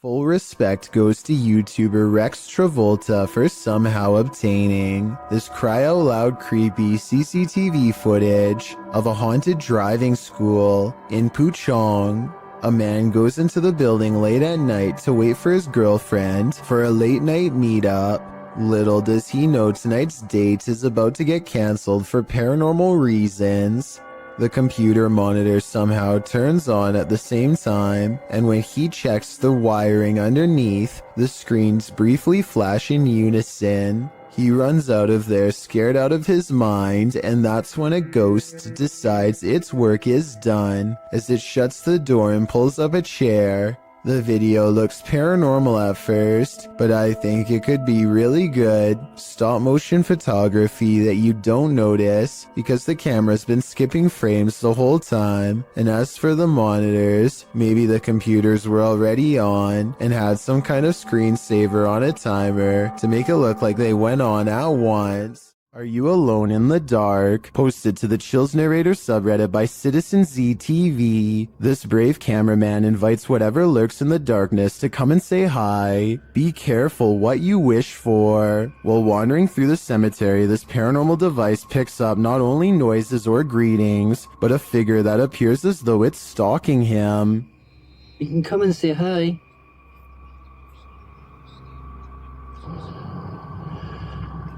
Full respect goes to YouTuber Rex Travolta for somehow obtaining this cry out loud creepy CCTV footage of a haunted driving school in Puchong. A man goes into the building late at night to wait for his girlfriend for a late night meetup. Little does he know tonight's date is about to get cancelled for paranormal reasons. The computer monitor somehow turns on at the same time, and when he checks the wiring underneath, the screens briefly flash in unison. He runs out of there scared out of his mind, and that's when a ghost decides its work is done as it shuts the door and pulls up a chair. The video looks paranormal at first, but I think it could be really good stop motion photography that you don't notice because the camera's been skipping frames the whole time. And as for the monitors, maybe the computers were already on and had some kind of screensaver on a timer to make it look like they went on at once. Are You Alone in the Dark? Posted to the Chills Narrator subreddit by Citizen ZTV. This brave cameraman invites whatever lurks in the darkness to come and say hi. Be careful what you wish for. While wandering through the cemetery, this paranormal device picks up not only noises or greetings, but a figure that appears as though it's stalking him. You can come and say hi.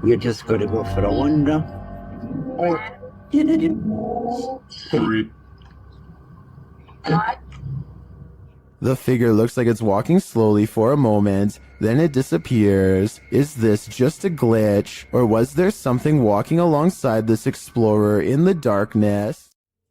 You're just going to go for a wander. The figure looks like it's walking slowly for a moment, then it disappears. Is this just a glitch, or was there something walking alongside this explorer in the darkness?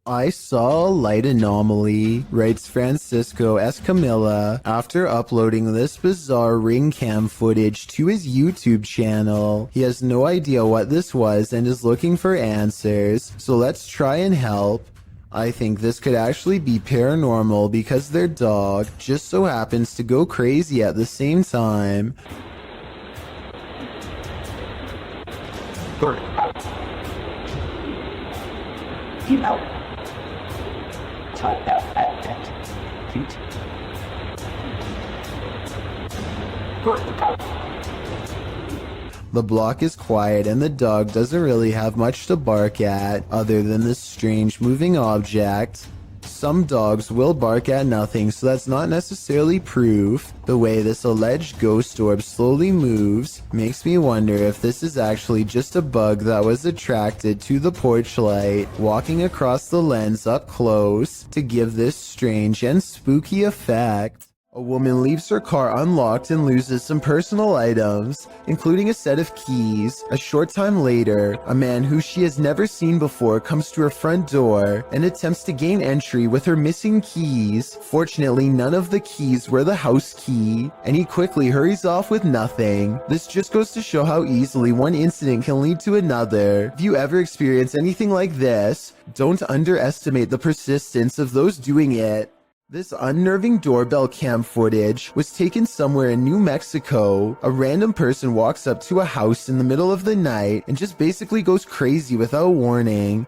I saw a light anomaly, writes Francisco Escamilla, after uploading this bizarre ring cam footage to his YouTube channel. He has no idea what this was and is looking for answers, so let's try and help. I think this could actually be paranormal because their dog just so happens to go crazy at the same time. Keep out. The block is quiet and the dog doesn't really have much to bark at other than this strange moving object. Some dogs will bark at nothing, so that's not necessarily proof. The way this alleged ghost orb slowly moves makes me wonder if this is actually just a bug that was attracted to the porch light, walking across the lens up close to give this strange and spooky effect. A woman leaves her car unlocked and loses some personal items, including a set of keys. A short time later, a man who she has never seen before comes to her front door and attempts to gain entry with her missing keys. Fortunately, none of the keys were the house key, and he quickly hurries off with nothing. This just goes to show how easily one incident can lead to another. If you ever experience anything like this, don't underestimate the persistence of those doing it. This unnerving doorbell cam footage was taken somewhere in New Mexico. A random person walks up to a house in the middle of the night and just basically goes crazy without warning.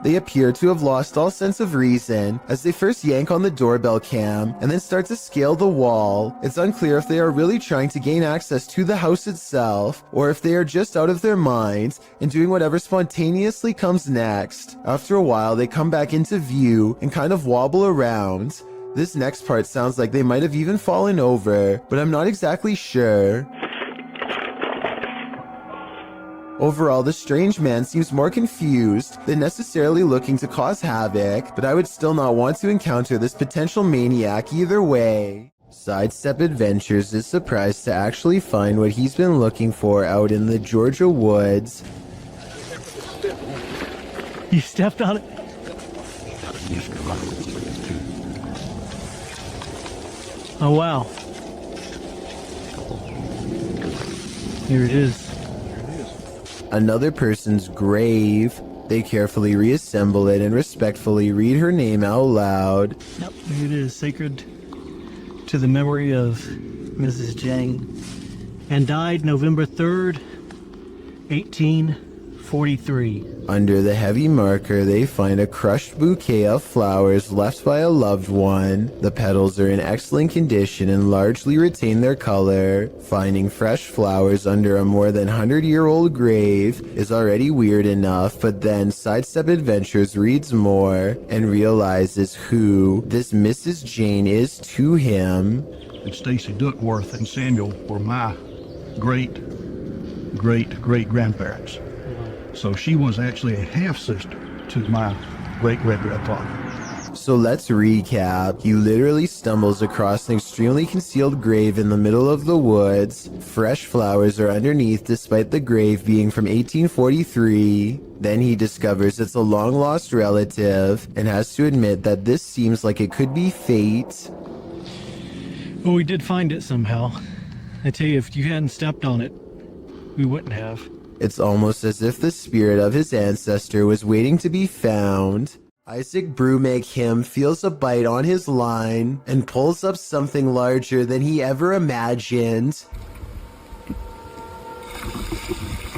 They appear to have lost all sense of reason as they first yank on the doorbell cam and then start to scale the wall. It's unclear if they are really trying to gain access to the house itself or if they are just out of their minds and doing whatever spontaneously comes next. After a while, they come back into view and kind of wobble around. This next part sounds like they might have even fallen over, but I'm not exactly sure. Overall, the strange man seems more confused than necessarily looking to cause havoc, but I would still not want to encounter this potential maniac either way. Sidestep Adventures is surprised to actually find what he's been looking for out in the Georgia woods. You stepped on it? Oh wow. Here it is. Another person's grave. They carefully reassemble it and respectfully read her name out loud. Yep, here it is. Sacred to the memory of Mrs. Jang. And died November 3rd, 1840. 1843. Under the heavy marker, they find a crushed bouquet of flowers left by a loved one. The petals are in excellent condition and largely retain their color. Finding fresh flowers under a more than 100-year-old grave is already weird enough, but then Sidestep Adventures reads more and realizes who this Mrs. Jane is to him. And Stacy Duckworth and Samuel were my great-great-great-grandparents. So she was actually a half-sister to my great-great-grandfather. So let's recap. He literally stumbles across an extremely concealed grave in the middle of the woods. Fresh flowers are underneath despite the grave being from 1843. Then he discovers it's a long-lost relative and has to admit that this seems like it could be fate. Well, we did find it somehow. I tell you, if you hadn't stepped on it, we wouldn't have. It's almost as if the spirit of his ancestor was waiting to be found. Isaac Brumeghem feels a bite on his line and pulls up something larger than he ever imagined.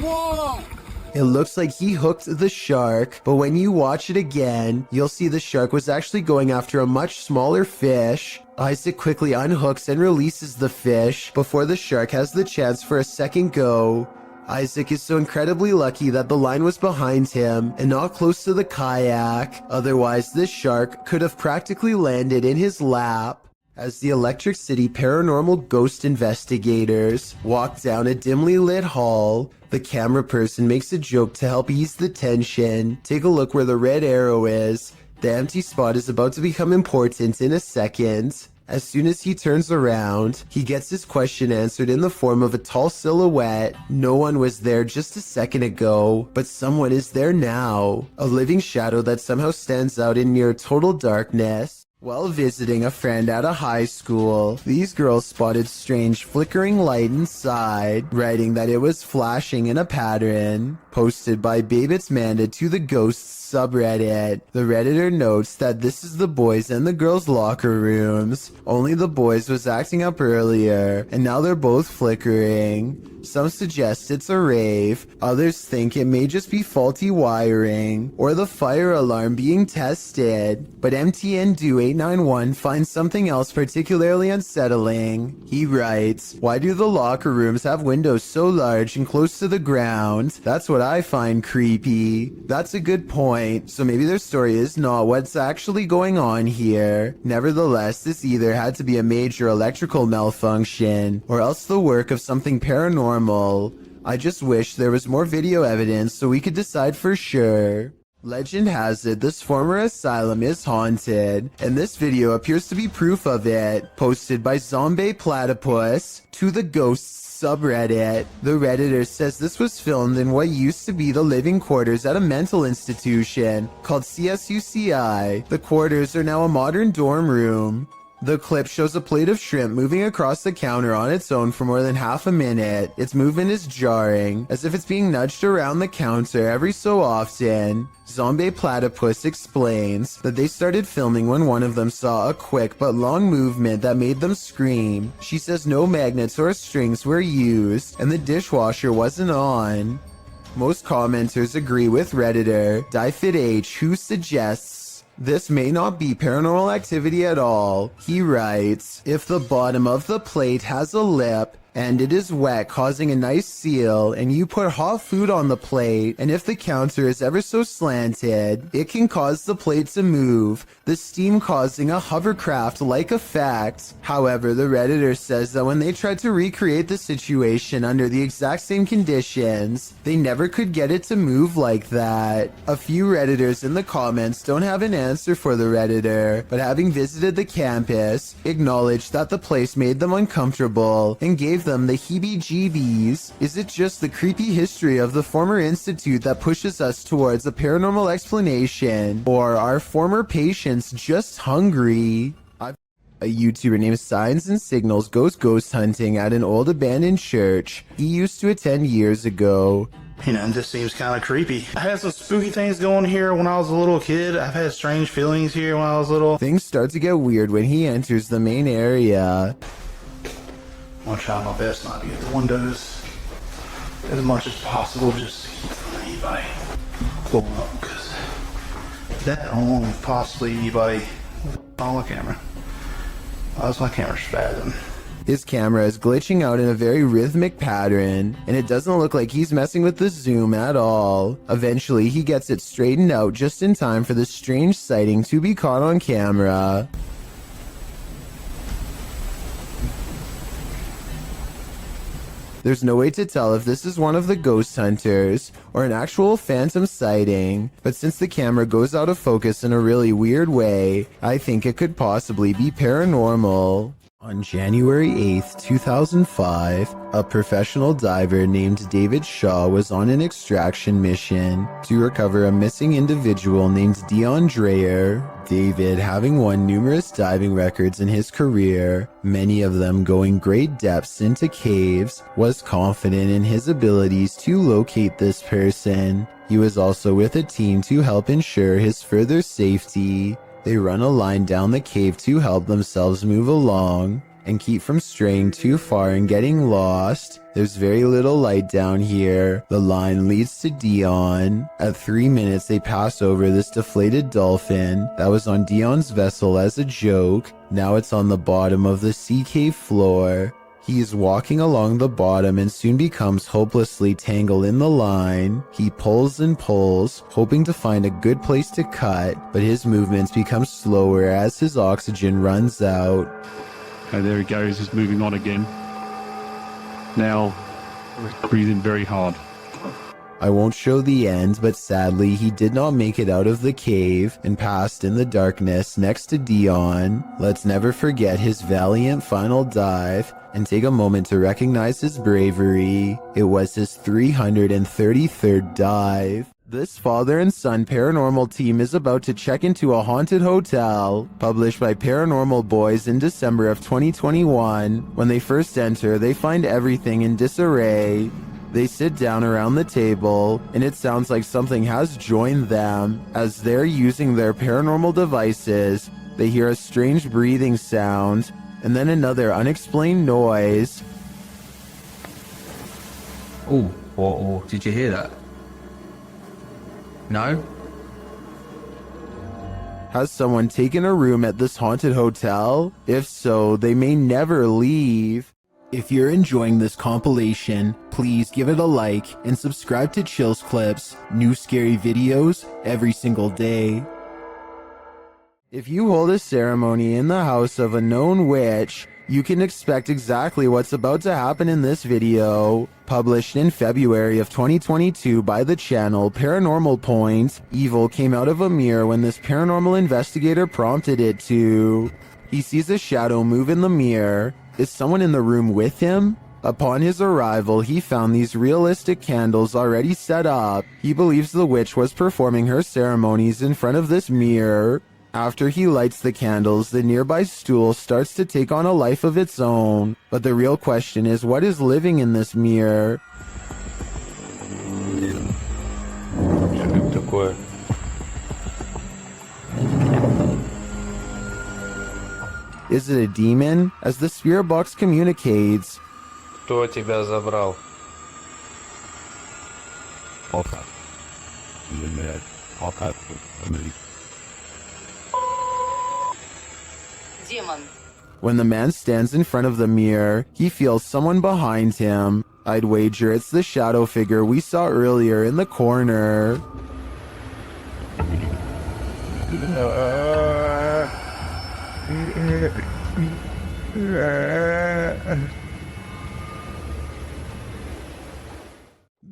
Whoa! It looks like he hooked the shark, but when you watch it again, you'll see the shark was actually going after a much smaller fish. Isaac quickly unhooks and releases the fish before the shark has the chance for a second go. Isaac is so incredibly lucky that the line was behind him and not close to the kayak. Otherwise, this shark could have practically landed in his lap. As the Electric City paranormal ghost investigators walk down a dimly lit hall, the camera person makes a joke to help ease the tension. Take a look where the red arrow is. The empty spot is about to become important in a second. As soon as he turns around, he gets his question answered in the form of a tall silhouette. No one was there just a second ago, but someone is there now. A living shadow that somehow stands out in near total darkness. While visiting a friend at a high school, these girls spotted strange flickering light inside, writing that it was flashing in a pattern. Posted by Babitz Manda to the Ghosts subreddit. The Redditor notes that this is the boys and the girls' locker rooms. Only the boys was acting up earlier, and now they're both flickering. Some suggest it's a rave, others think it may just be faulty wiring, or the fire alarm being tested, but MTN-Do891 finds something else particularly unsettling. He writes, "Why do the locker rooms have windows so large and close to the ground? That's what I find creepy." That's a good point, so maybe their story is not what's actually going on here. Nevertheless, this either had to be a major electrical malfunction, or else the work of something paranormal. I just wish there was more video evidence so we could decide for sure. Legend has it this former asylum is haunted, and this video appears to be proof of it. Posted by Zombie Platypus to the Ghosts subreddit. The Redditor says this was filmed in what used to be the living quarters at a mental institution called CSUCI. The quarters are now a modern dorm room. The clip shows a plate of shrimp moving across the counter on its own for more than half a minute. Its movement is jarring, as if it's being nudged around the counter every so often. Zombie Platypus explains that they started filming when one of them saw a quick but long movement that made them scream. She says no magnets or strings were used, and the dishwasher wasn't on. Most commenters agree with Redditor DieFitH, who suggests this may not be paranormal activity at all. He writes, "If the bottom of the plate has a lip, and it is wet causing a nice seal, and you put hot food on the plate, and if the counter is ever so slanted, it can cause the plate to move, the steam causing a hovercraft-like effect." However, the Redditor says that when they tried to recreate the situation under the exact same conditions, they never could get it to move like that. A few Redditors in the comments don't have an answer for the Redditor, but having visited the campus, acknowledged that the place made them uncomfortable and gave them the heebie-jeebies. Is it just the creepy history of the former institute that pushes us towards a paranormal explanation, or are former patients just hungry? A YouTuber named Signs and Signals goes ghost hunting at an old abandoned church he used to attend years ago. You know, this seems kind of creepy. I had some spooky things going here when I was a little kid. I've had strange feelings here when I was little. Things start to get weird when he enters the main area. I'm gonna try my best not to get the windows as much as possible just to keep from anybody pulling up, because that along with possibly anybody on the camera. That's my camera's spazzing. His camera is glitching out in a very rhythmic pattern, and it doesn't look like he's messing with the zoom at all. Eventually, he gets it straightened out just in time for this strange sighting to be caught on camera. There's no way to tell if this is one of the ghost hunters or an actual phantom sighting, but since the camera goes out of focus in a really weird way, I think it could possibly be paranormal. On January 8th, 2005, a professional diver named David Shaw was on an extraction mission to recover a missing individual named Dion Dreyer. David, having won numerous diving records in his career, many of them going great depths into caves, was confident in his abilities to locate this person. He was also with a team to help ensure his further safety. They run a line down the cave to help themselves move along and keep from straying too far and getting lost. There's very little light down here. The line leads to Dion. At 3 minutes, they pass over this deflated dolphin that was on Dion's vessel as a joke. Now it's on the bottom of the sea cave floor. He is walking along the bottom and soon becomes hopelessly tangled in the line. He pulls and pulls, hoping to find a good place to cut, but his movements become slower as his oxygen runs out. Okay, there he goes, he's moving on again. Now, breathing very hard. I won't show the end, but sadly he did not make it out of the cave and passed in the darkness next to Dion. Let's never forget his valiant final dive and take a moment to recognize his bravery. It was his 333rd dive. This father and son paranormal team is about to check into a haunted hotel. Published by Paranormal Boys in December of 2021. When they first enter, they find everything in disarray. They sit down around the table, and it sounds like something has joined them. As they're using their paranormal devices, they hear a strange breathing sound, and then another unexplained noise. Oh, did you hear that? No? Has someone taken a room at this haunted hotel? If so, they may never leave. If you're enjoying this compilation, please give it a like and subscribe to Chills Clips, new scary videos every single day. If you hold a ceremony in the house of a known witch, you can expect exactly what's about to happen in this video. Published in February of 2022 by the channel Paranormal Point, evil came out of a mirror when this paranormal investigator prompted it to. He sees a shadow move in the mirror. Is someone in the room with him? Upon his arrival, he found these realistic candles already set up. He believes the witch was performing her ceremonies in front of this mirror. After he lights the candles, the nearby stool starts to take on a life of its own. But the real question is, what is living in this mirror? Is it a demon? As the spirit box communicates, Кто тебя забрал? Демон. when the man stands in front of the mirror, he feels someone behind him. I'd wager it's the shadow figure we saw earlier in the corner.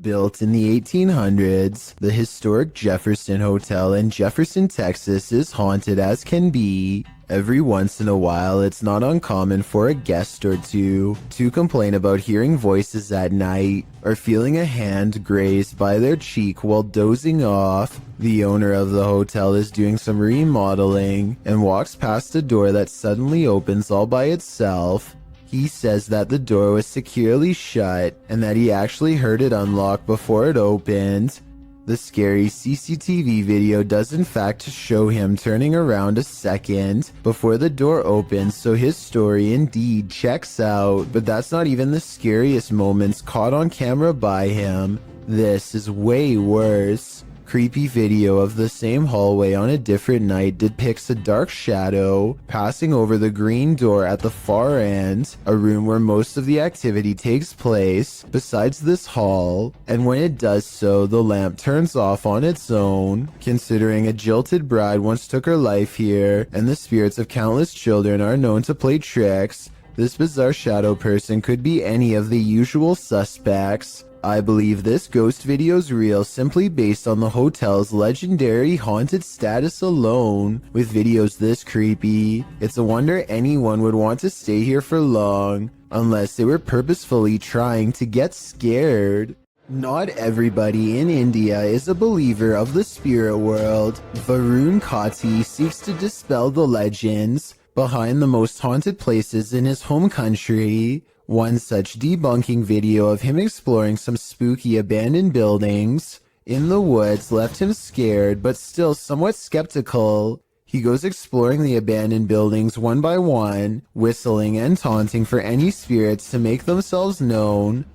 Built in the 1800s, the historic Jefferson Hotel in Jefferson, Texas is haunted as can be. Every once in a while, it's not uncommon for a guest or two to complain about hearing voices at night or feeling a hand grazed by their cheek while dozing off. The owner of the hotel is doing some remodeling and walks past a door that suddenly opens all by itself. He says that the door was securely shut and that he actually heard it unlock before it opened. The scary CCTV video does in fact show him turning around a second before the door opens, so his story indeed checks out. But that's not even the scariest moments caught on camera by him. This is way worse. Creepy video of the same hallway on a different night depicts a dark shadow passing over the green door at the far end, a room where most of the activity takes place, besides this hall, and when it does so, the lamp turns off on its own. Considering a jilted bride once took her life here, and the spirits of countless children are known to play tricks, this bizarre shadow person could be any of the usual suspects. I believe this ghost video's real simply based on the hotel's legendary haunted status alone. With videos this creepy, it's a wonder anyone would want to stay here for long, unless they were purposefully trying to get scared. Not everybody in India is a believer of the spirit world. Varun Kati seeks to dispel the legends behind the most haunted places in his home country. One such debunking video of him exploring some spooky abandoned buildings in the woods left him scared but still somewhat skeptical. He goes exploring the abandoned buildings one by one, whistling and taunting for any spirits to make themselves known.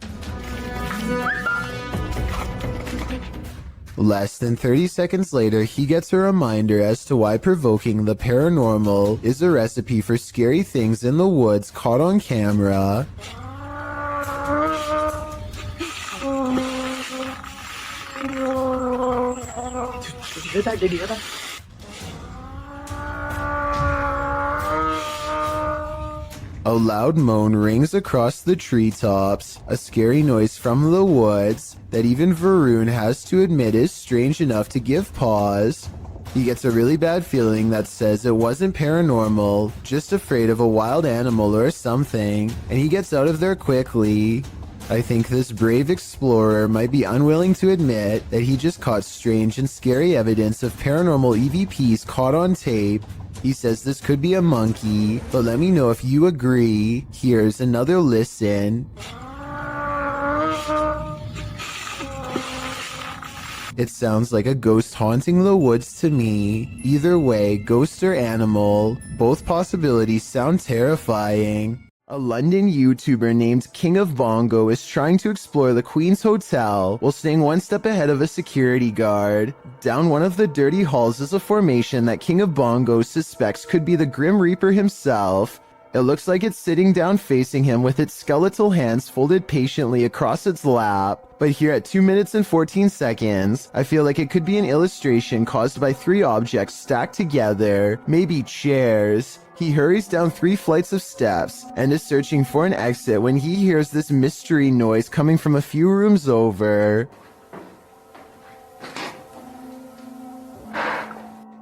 Less than 30 seconds later, he gets a reminder as to why provoking the paranormal is a recipe for scary things in the woods caught on camera. A loud moan rings across the treetops, a scary noise from the woods that even Varun has to admit is strange enough to give pause. He gets a really bad feeling that says it wasn't paranormal, just afraid of a wild animal or something, and he gets out of there quickly. I think this brave explorer might be unwilling to admit that he just caught strange and scary evidence of paranormal EVPs caught on tape. He says this could be a monkey, but let me know if you agree. Here's another listen. It sounds like a ghost haunting the woods to me. Either way, ghost or animal, both possibilities sound terrifying. A London YouTuber named King of Bongo is trying to explore the Queen's Hotel while staying one step ahead of a security guard. Down one of the dirty halls is a formation that King of Bongo suspects could be the Grim Reaper himself. It looks like it's sitting down facing him with its skeletal hands folded patiently across its lap. But here at 2 minutes and 14 seconds, I feel like it could be an illustration caused by 3 objects stacked together, maybe chairs. He hurries down 3 flights of steps and is searching for an exit when he hears this mystery noise coming from a few rooms over.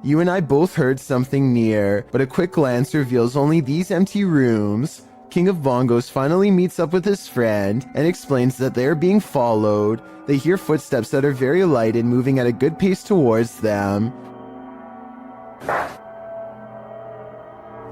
You and I both heard something near, but a quick glance reveals only these empty rooms. King of Bongos finally meets up with his friend and explains that they are being followed. They hear footsteps that are very light and moving at a good pace towards them.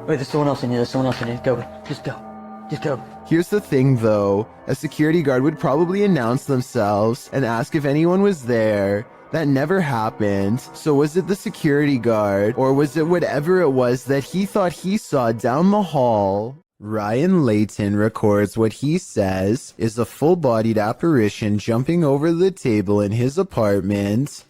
Wait, there's someone else in here, Go, just go. Here's the thing though, a security guard would probably announce themselves and ask if anyone was there. That never happened. So was it the security guard, or was it whatever it was that he thought he saw down the hall? Ryan Layton records what he says is a full-bodied apparition jumping over the table in his apartment.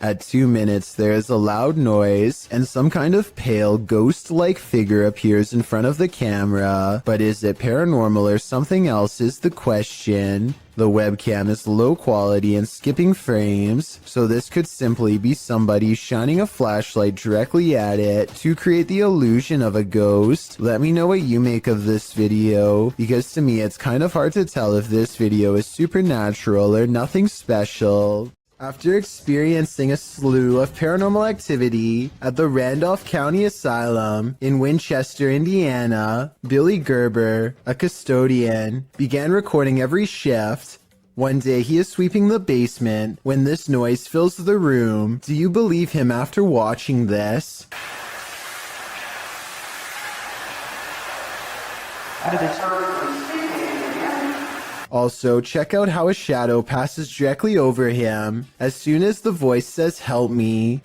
At 2 minutes, there is a loud noise, and some kind of pale, ghost-like figure appears in front of the camera. But is it paranormal or something else is the question. The webcam is low quality and skipping frames, so this could simply be somebody shining a flashlight directly at it to create the illusion of a ghost. Let me know what you make of this video, because to me it's kind of hard to tell if this video is supernatural or nothing special. After experiencing a slew of paranormal activity at the Randolph County Asylum in Winchester, Indiana, Billy Gerber, a custodian, began recording every shift. One day he is sweeping the basement when this noise fills the room. Do you believe him after watching this? How did they start speaking? Also, check out how a shadow passes directly over him as soon as the voice says help me.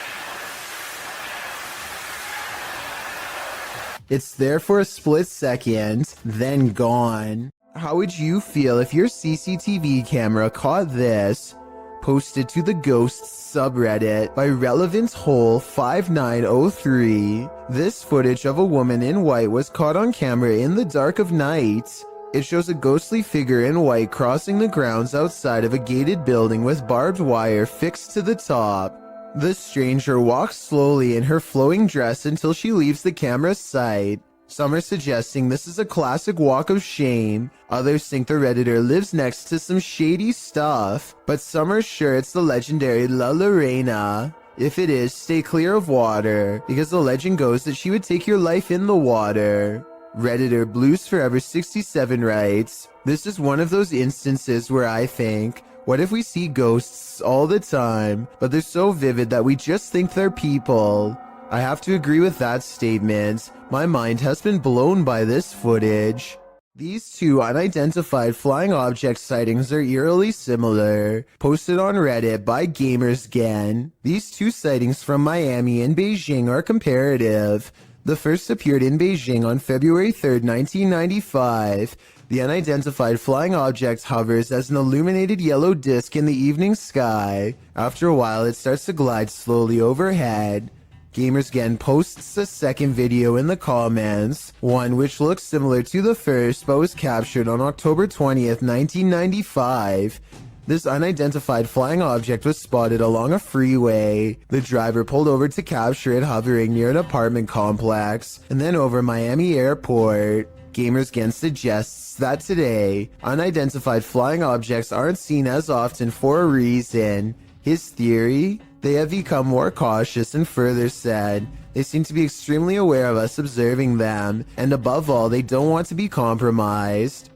It's there for a split second, then gone. How would you feel if your CCTV camera caught this? Posted to the Ghosts subreddit by Relevance Hole 5903. This footage of a woman in white was caught on camera in the dark of night. It shows a ghostly figure in white crossing the grounds outside of a gated building with barbed wire fixed to the top. The stranger walks slowly in her flowing dress until she leaves the camera's sight. Some are suggesting this is a classic walk of shame. Others think the Redditor lives next to some shady stuff. But some are sure it's the legendary La Lorena. If it is, stay clear of water, because the legend goes that she would take your life in the water. Redditor Blues Forever 67 writes, "This is one of those instances where I think, what if we see ghosts all the time, but they're so vivid that we just think they're people?" I have to agree with that statement. My mind has been blown by this footage. These two unidentified flying object sightings are eerily similar. Posted on Reddit by GamersGen. These two sightings from Miami and Beijing are comparative. The first appeared in Beijing on February 3rd, 1995. The unidentified flying object hovers as an illuminated yellow disc in the evening sky. After a while, it starts to glide slowly overhead. GamersGen posts a second video in the comments, one which looks similar to the first but was captured on October 20th, 1995. This unidentified flying object was spotted along a freeway. The driver pulled over to capture it hovering near an apartment complex and then over Miami Airport. GamersGen suggests that today, unidentified flying objects aren't seen as often for a reason. His theory? They have become more cautious, and further said, they seem to be extremely aware of us observing them, and above all, they don't want to be compromised.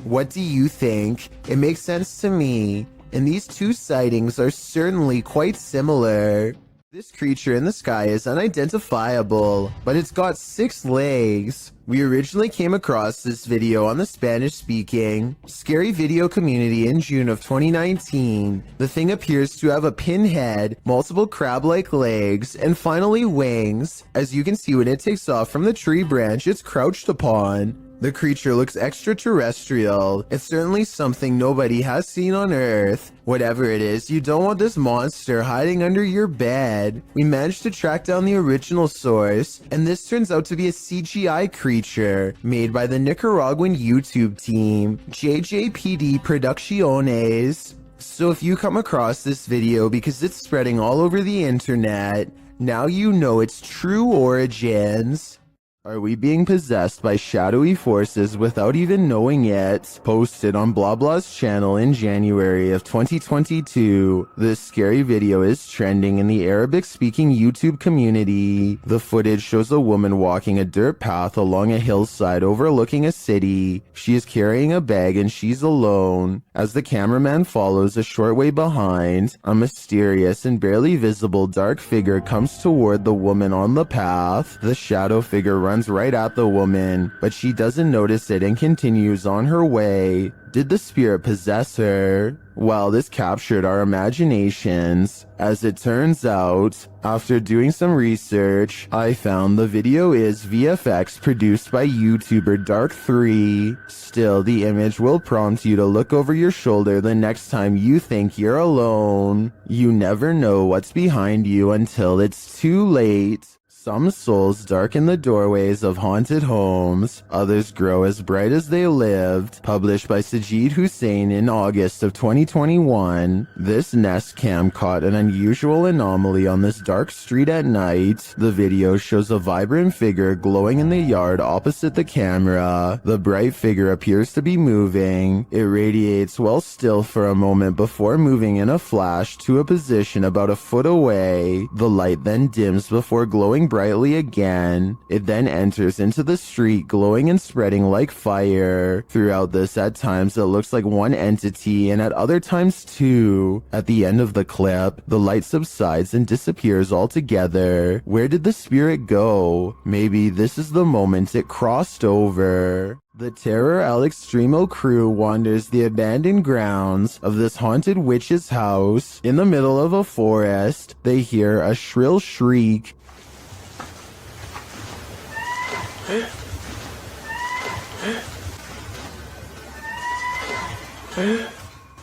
What do you think? It makes sense to me, and these two sightings are certainly quite similar. This creature in the sky is unidentifiable, but it's got 6 legs. We originally came across this video on the Spanish-speaking Scary Video community in June of 2019. The thing appears to have a pinhead, multiple crab-like legs, and finally wings. As you can see when it takes off from the tree branch it's crouched upon. The creature looks extraterrestrial. It's certainly something nobody has seen on Earth. Whatever it is, you don't want this monster hiding under your bed. We managed to track down the original source, and this turns out to be a CGI creature made by the Nicaraguan YouTube team, JJPD Producciones. So if you come across this video because it's spreading all over the internet, now you know its true origins. Are we being possessed by shadowy forces without even knowing it? Posted on BlaBla's channel in January of 2022. This scary video is trending in the Arabic-speaking YouTube community. The footage shows a woman walking a dirt path along a hillside overlooking a city. She is carrying a bag and she's alone. As the cameraman follows a short way behind, a mysterious and barely visible dark figure comes toward the woman on the path. The shadow figure runs right at the woman, but she doesn't notice it and continues on her way. Did the spirit possess her? Well, this captured our imaginations. As it turns out, after doing some research, I found the video is VFX produced by YouTuber Dark3. Still, the image will prompt you to look over your shoulder the next time you think you're alone. You never know what's behind you until it's too late. Some souls darken the doorways of haunted homes, others grow as bright as they lived. Published by Sajid Hussein in August of 2021. This Nest Cam caught an unusual anomaly on this dark street at night. The video shows a vibrant figure glowing in the yard opposite the camera. The bright figure appears to be moving. It radiates while still for a moment before moving in a flash to a position about a foot away. The light then dims before glowing brightly again. It then enters into the street glowing and spreading like fire. Throughout this, at times it looks like one entity and at other times two. At the end of the clip, the light subsides and disappears altogether. Where did the spirit go? Maybe this is the moment it crossed over. The Terror Al Extremo crew wanders the abandoned grounds of this haunted witch's house. In the middle of a forest, they hear a shrill shriek.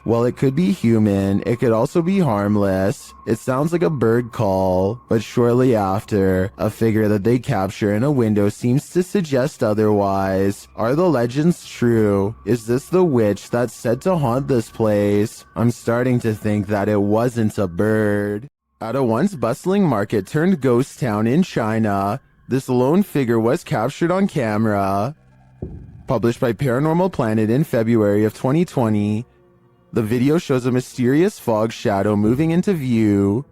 While it could be human, it could also be harmless. It sounds like a bird call, but shortly after, a figure that they capture in a window seems to suggest otherwise. Are the legends true? Is this the witch that's said to haunt this place? I'm starting to think that it wasn't a bird. At a once bustling market turned ghost town in China, this lone figure was captured on camera. Published by Paranormal Planet in February of 2020, the video shows a mysterious fog shadow moving into view.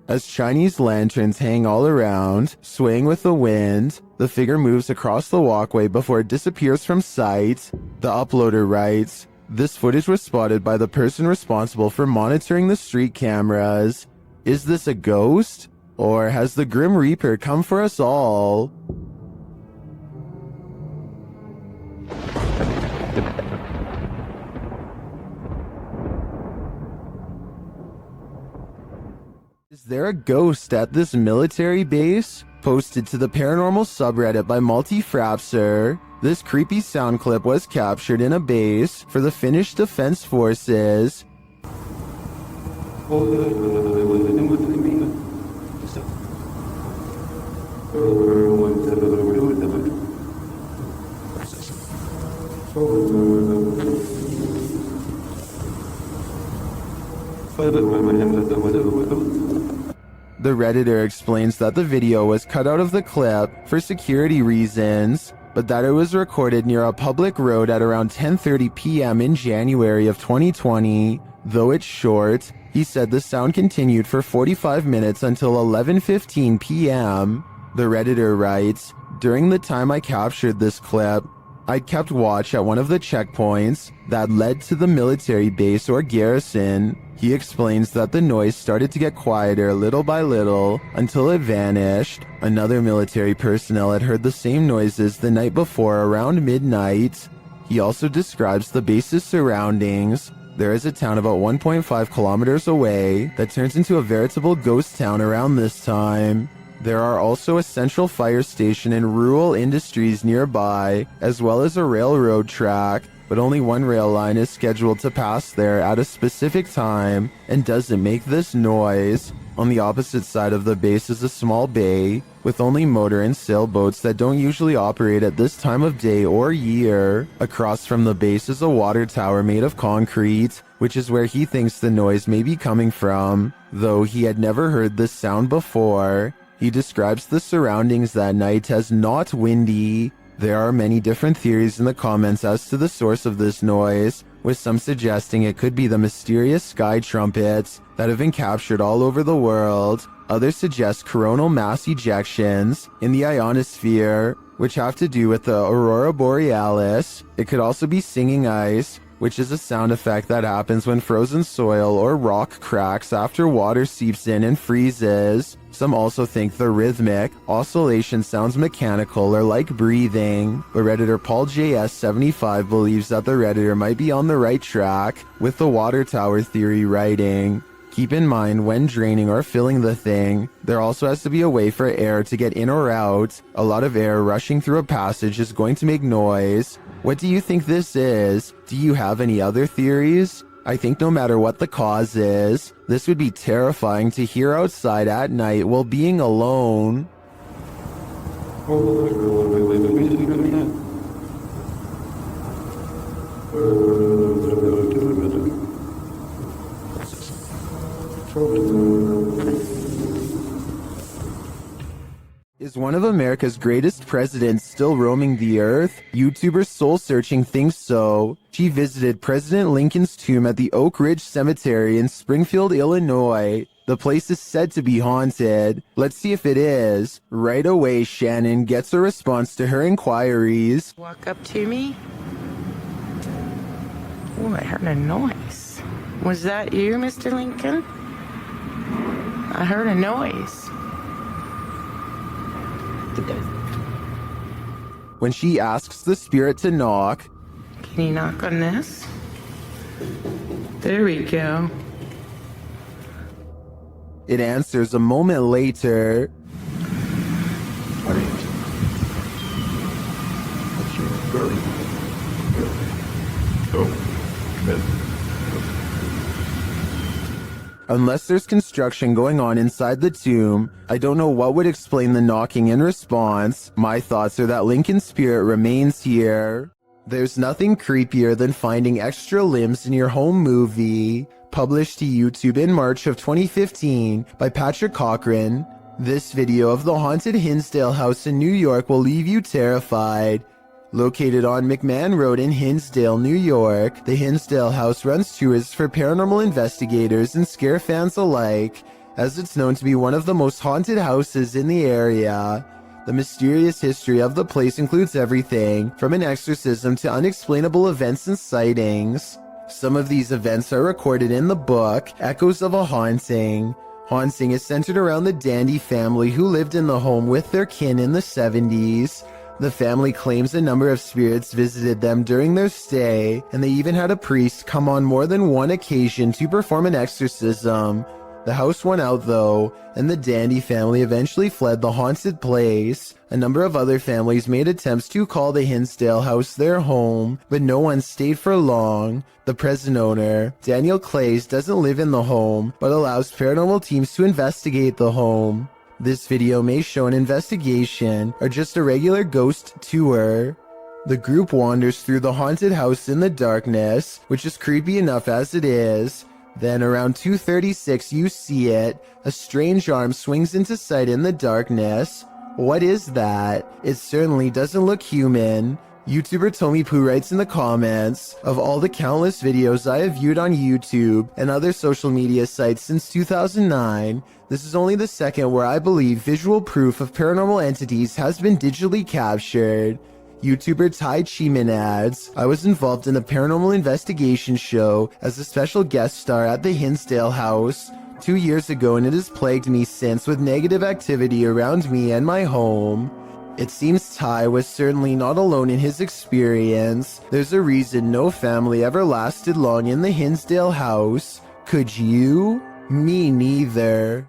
As Chinese lanterns hang all around, swaying with the wind, the figure moves across the walkway before it disappears from sight. The uploader writes, "This footage was spotted by the person responsible for monitoring the street cameras. Is this a ghost? Or has the Grim Reaper come for us all?" Is there a ghost at this military base? Posted to the paranormal subreddit by Multi-Frapser. This creepy sound clip was captured in a base for the Finnish Defense Forces. The Redditor explains that the video was cut out of the clip for security reasons, but that it was recorded near a public road at around 10:30 p.m. in January of 2020. Though it's short, he said the sound continued for 45 minutes until 11:15 p.m. The Redditor writes, "During the time I captured this clip, I kept watch at one of the checkpoints that led to the military base or garrison." He explains that the noise started to get quieter little by little until it vanished. Another military personnel had heard the same noises the night before around midnight. He also describes the base's surroundings. There is a town about 1.5 kilometers away that turns into a veritable ghost town around this time. There are also a central fire station and rural industries nearby, as well as a railroad track, but only one rail line is scheduled to pass there at a specific time and doesn't make this noise. On the opposite side of the base is a small bay with only motor and sailboats that don't usually operate at this time of day or year. Across from the base is a water tower made of concrete, which is where he thinks the noise may be coming from, though he had never heard this sound before. He describes the surroundings that night as not windy. There are many different theories in the comments as to the source of this noise, with some suggesting it could be the mysterious sky trumpets that have been captured all over the world. Others suggest coronal mass ejections in the ionosphere, which have to do with the aurora borealis. It could also be singing ice, which is a sound effect that happens when frozen soil or rock cracks after water seeps in and freezes. Some also think the rhythmic oscillation sounds mechanical or like breathing, but Redditor Paul JS75 believes that the Redditor might be on the right track, with the water tower theory writing, "Keep in mind when draining or filling the thing, there also has to be a way for air to get in or out. A lot of air rushing through a passage is going to make noise." What do you think this is? Do you have any other theories? I think no matter what the cause is, this would be terrifying to hear outside at night while being alone. Is one of America's greatest presidents still roaming the earth? YouTuber Soul Searching thinks so. She visited President Lincoln's tomb at the Oak Ridge Cemetery in Springfield, Illinois. The place is said to be haunted. Let's see if it is. Right away, Shannon gets a response to her inquiries. Walk up to me. Oh, I heard a noise. Was that you, Mr. Lincoln? I heard a noise. when she asks the spirit to knock. Can you knock on this? There we go. It answers a moment later. Unless there's construction going on inside the tomb, I don't know what would explain the knocking in response. My thoughts are that Lincoln's spirit remains here. There's nothing creepier than finding extra limbs in your home movie. Published to YouTube in March of 2015 by Patrick Cochran. This video of the haunted Hinsdale house in New York will leave you terrified. Located on McMahon Road in Hinsdale, New York, the Hinsdale house runs tours for paranormal investigators and scare fans alike, as it's known to be one of the most haunted houses in the area. The mysterious history of the place includes everything from an exorcism to unexplainable events and sightings. Some of these events are recorded in the book, Echoes of a Haunting. Haunting is centered around the Dandy family who lived in the home with their kin in the 70s. The family claims a number of spirits visited them during their stay, and they even had a priest come on more than one occasion to perform an exorcism. The house won out though, and the Dandy family eventually fled the haunted place. A number of other families made attempts to call the Hinsdale house their home, but no one stayed for long. The present owner, Daniel Clays, doesn't live in the home, but allows paranormal teams to investigate the home. This video may show an investigation or just a regular ghost tour. The group wanders through the haunted house in the darkness, which is creepy enough as it is. Then around 2:36 you see it. A strange arm swings into sight in the darkness. What is that? It certainly doesn't look human. YouTuber Tommy Poo writes in the comments, of all the countless videos I have viewed on YouTube and other social media sites since 2009, this is only the second where I believe visual proof of paranormal entities has been digitally captured. YouTuber Tai Chiman adds, I was involved in a paranormal investigation show as a special guest star at the Hinsdale house 2 years ago, and it has plagued me since with negative activity around me and my home. It seems Ty was certainly not alone in his experience. There's a reason no family ever lasted long in the Hinsdale house. Could you? Me neither.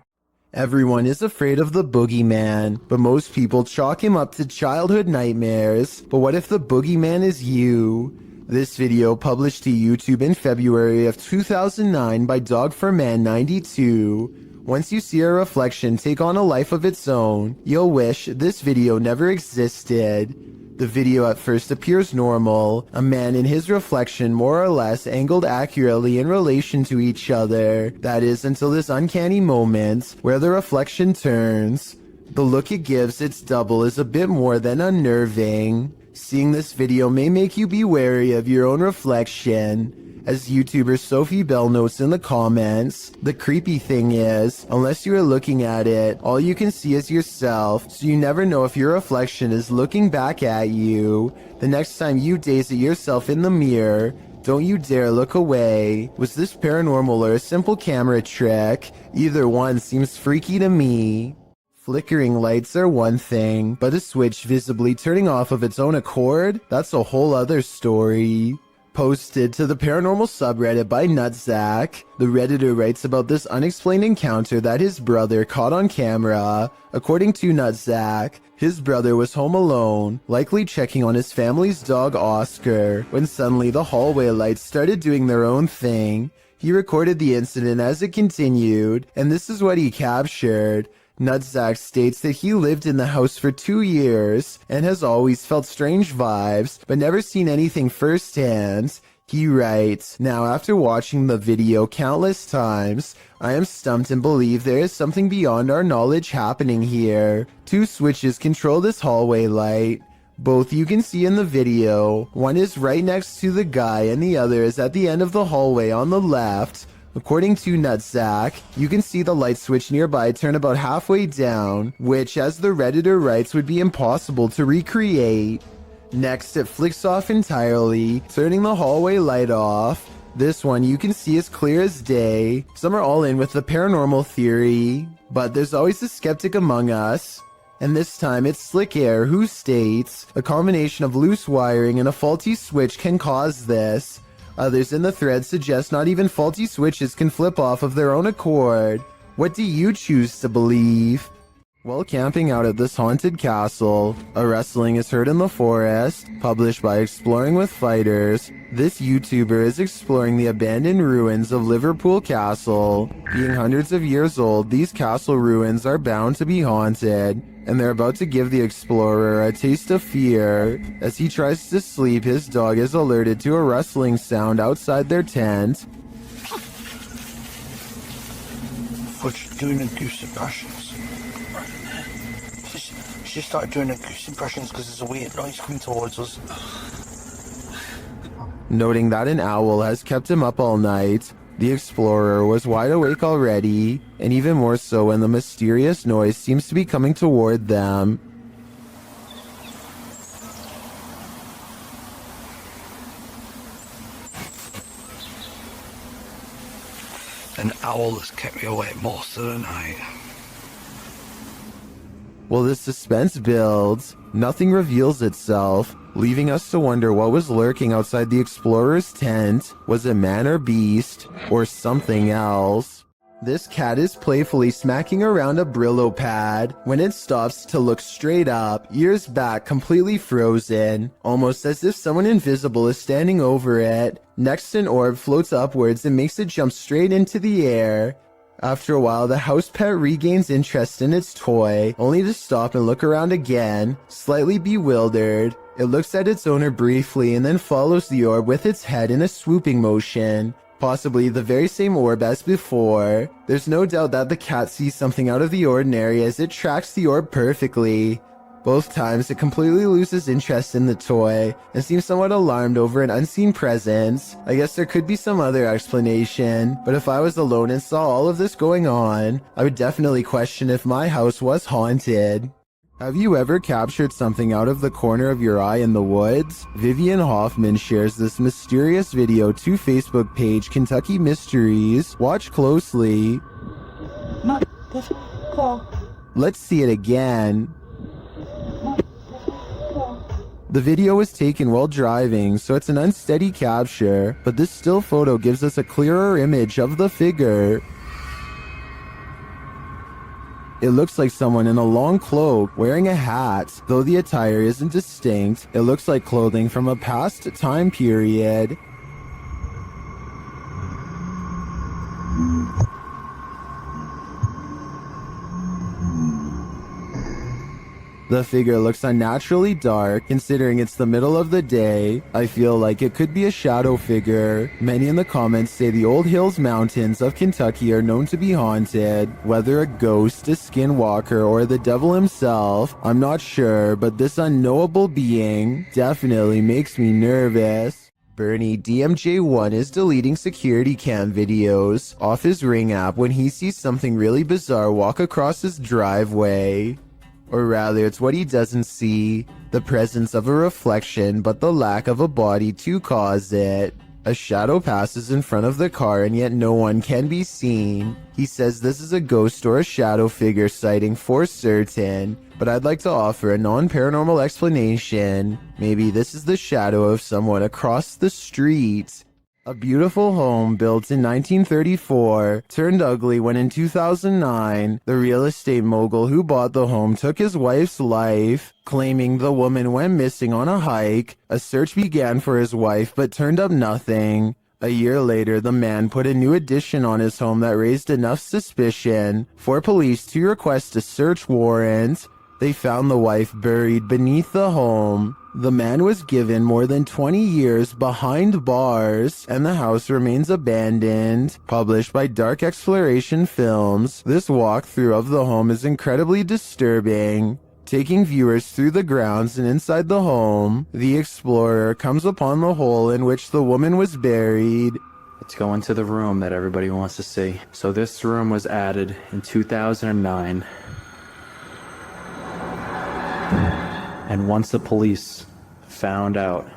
Everyone is afraid of the boogeyman, but most people chalk him up to childhood nightmares. But what if the boogeyman is you? This video published to YouTube in February of 2009 by Dog4Man92. Once you see a reflection take on a life of its own, you'll wish this video never existed. The video at first appears normal, a man and his reflection more or less angled accurately in relation to each other. That is until this uncanny moment where the reflection turns. The look it gives its double is a bit more than unnerving. Seeing this video may make you be wary of your own reflection. As YouTuber Sophie Bell notes in the comments, the creepy thing is, unless you are looking at it, all you can see is yourself, so you never know if your reflection is looking back at you. The next time you gaze at yourself in the mirror, don't you dare look away. Was this paranormal or a simple camera trick? Either one seems freaky to me. Flickering lights are one thing, but a switch visibly turning off of its own accord? That's a whole other story. Posted to the paranormal subreddit by Nutsack, the Redditor writes about this unexplained encounter that his brother caught on camera. According to Nutsack, his brother was home alone, likely checking on his family's dog Oscar, when suddenly the hallway lights started doing their own thing. He recorded the incident as it continued, and this is what he captured. Nutsack states that he lived in the house for 2 years and has always felt strange vibes, but never seen anything firsthand. He writes, now after watching the video countless times, I am stumped and believe there is something beyond our knowledge happening here. 2 switches control this hallway light. Both you can see in the video. One is right next to the guy and the other is at the end of the hallway on the left. According to Nutsack, you can see the light switch nearby turn about halfway down, which, as the Redditor writes, would be impossible to recreate. Next, it flicks off entirely, turning the hallway light off. This one you can see as clear as day. Some are all in with the paranormal theory, but there's always a skeptic among us. And this time it's Slick Air who states a combination of loose wiring and a faulty switch can cause this. Others in the thread suggest not even faulty switches can flip off of their own accord. What do you choose to believe? While camping out at this haunted castle, a rustling is heard in the forest, published by Exploring with Fighters. This YouTuber is exploring the abandoned ruins of Liverpool Castle. Being hundreds of years old, these castle ruins are bound to be haunted, and they're about to give the explorer a taste of fear. As he tries to sleep, his dog is alerted to a rustling sound outside their tent. What's doing the goose impressions? She started doing the goose impressions because there's a weird noise coming towards us. Noting that an owl has kept him up all night, the explorer was wide awake already, and even more so when the mysterious noise seems to be coming toward them. An owl has kept me awake most of the night. While the suspense builds, nothing reveals itself, leaving us to wonder what was lurking outside the explorer's tent. Was it man or beast, or something else? This cat is playfully smacking around a Brillo pad when it stops to look straight up, ears back, completely frozen, almost as if someone invisible is standing over it. Next, an orb floats upwards and makes it jump straight into the air. After a while, the house pet regains interest in its toy, only to stop and look around again, slightly bewildered. It looks at its owner briefly and then follows the orb with its head in a swooping motion. Possibly the very same orb as before. There's no doubt that the cat sees something out of the ordinary as it tracks the orb perfectly. Both times it completely loses interest in the toy and seems somewhat alarmed over an unseen presence. I guess there could be some other explanation, but if I was alone and saw all of this going on, I would definitely question if my house was haunted. Have you ever captured something out of the corner of your eye in the woods? Vivian Hoffman shares this mysterious video to Facebook page Kentucky Mysteries. Watch closely. Let's see it again. The video was taken while driving, so it's an unsteady capture, but this still photo gives us a clearer image of the figure. It looks like someone in a long cloak wearing a hat. Though the attire isn't distinct, it looks like clothing from a past time period. The figure looks unnaturally dark, considering it's the middle of the day. I feel like it could be a shadow figure. Many in the comments say the Old Hills Mountains of Kentucky are known to be haunted. Whether a ghost, a skinwalker, or the devil himself, I'm not sure, but this unknowable being definitely makes me nervous. Bernie DMJ1 is deleting security cam videos off his Ring app when he sees something really bizarre walk across his driveway. Or rather, it's what he doesn't see, the presence of a reflection, but the lack of a body to cause it. A shadow passes in front of the car and yet no one can be seen. He says this is a ghost or a shadow figure sighting for certain, but I'd like to offer a non-paranormal explanation. Maybe this is the shadow of someone across the street. A beautiful home built in 1934 turned ugly when in 2009, the real estate mogul who bought the home took his wife's life, claiming the woman went missing on a hike. A search began for his wife but turned up nothing. A year later, the man put a new addition on his home that raised enough suspicion for police to request a search warrant. They found the wife buried beneath the home. The man was given more than 20 years behind bars, and the house remains abandoned. Published by Dark Exploration Films, this walkthrough of the home is incredibly disturbing. Taking viewers through the grounds and inside the home, the explorer comes upon the hole in which the woman was buried. Let's go into the room that everybody wants to see. So this room was added in 2009. And once the police found out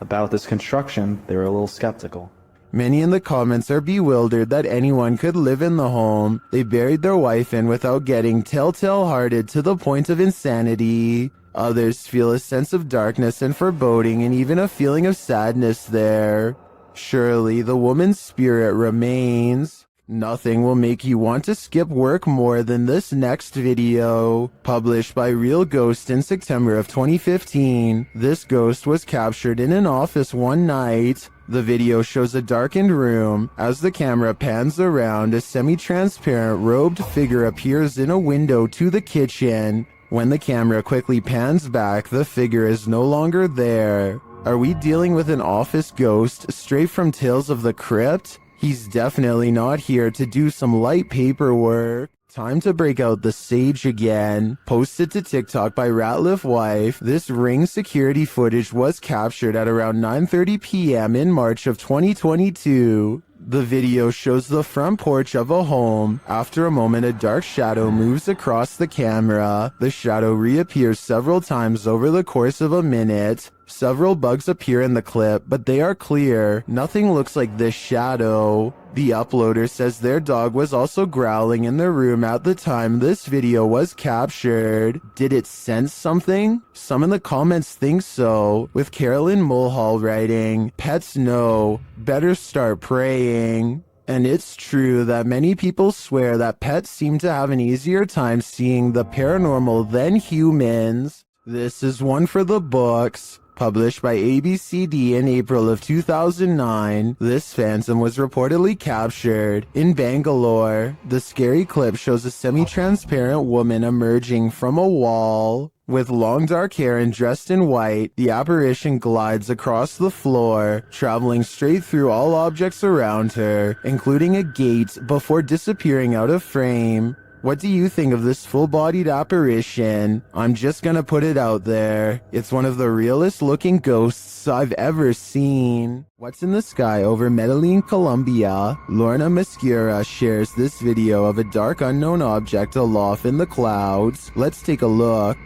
about this construction, they were a little skeptical. Many in the comments are bewildered that anyone could live in the home. They buried their wife in without getting telltale-hearted to the point of insanity. Others feel a sense of darkness and foreboding and even a feeling of sadness there. Surely the woman's spirit remains. Nothing will make you want to skip work more than this next video. Published by Real Ghost in September of 2015, this ghost was captured in an office one night. The video shows a darkened room. As the camera pans around, a semi-transparent robed figure appears in a window to the kitchen. When the camera quickly pans back, the figure is no longer there. Are we dealing with an office ghost straight from Tales of the Crypt? He's definitely not here to do some light paperwork. Time to break out the sage again. Posted to TikTok by Ratliff Wife, this Ring security footage was captured at around 9:30 p.m. in March of 2022. The video shows the front porch of a home. After a moment, a dark shadow moves across the camera. The shadow reappears several times over the course of a minute. Several bugs appear in the clip, but they are clear. Nothing looks like this shadow. The uploader says their dog was also growling in the room at the time this video was captured. Did it sense something? Some in the comments think so, with Carolyn Mulhall writing, "Pets know, better start praying." And it's true that many people swear that pets seem to have an easier time seeing the paranormal than humans. This is one for the books. Published by ABCD in April of 2009, this phantom was reportedly captured in Bangalore. The scary clip shows a semi-transparent woman emerging from a wall. With long dark hair and dressed in white, the apparition glides across the floor, traveling straight through all objects around her, including a gate, before disappearing out of frame. What do you think of this full-bodied apparition? I'm just gonna put it out there. It's one of the realest looking ghosts I've ever seen. What's in the sky over Medellin, Colombia? Lorna Mascura shares this video of a dark unknown object aloft in the clouds. Let's take a look.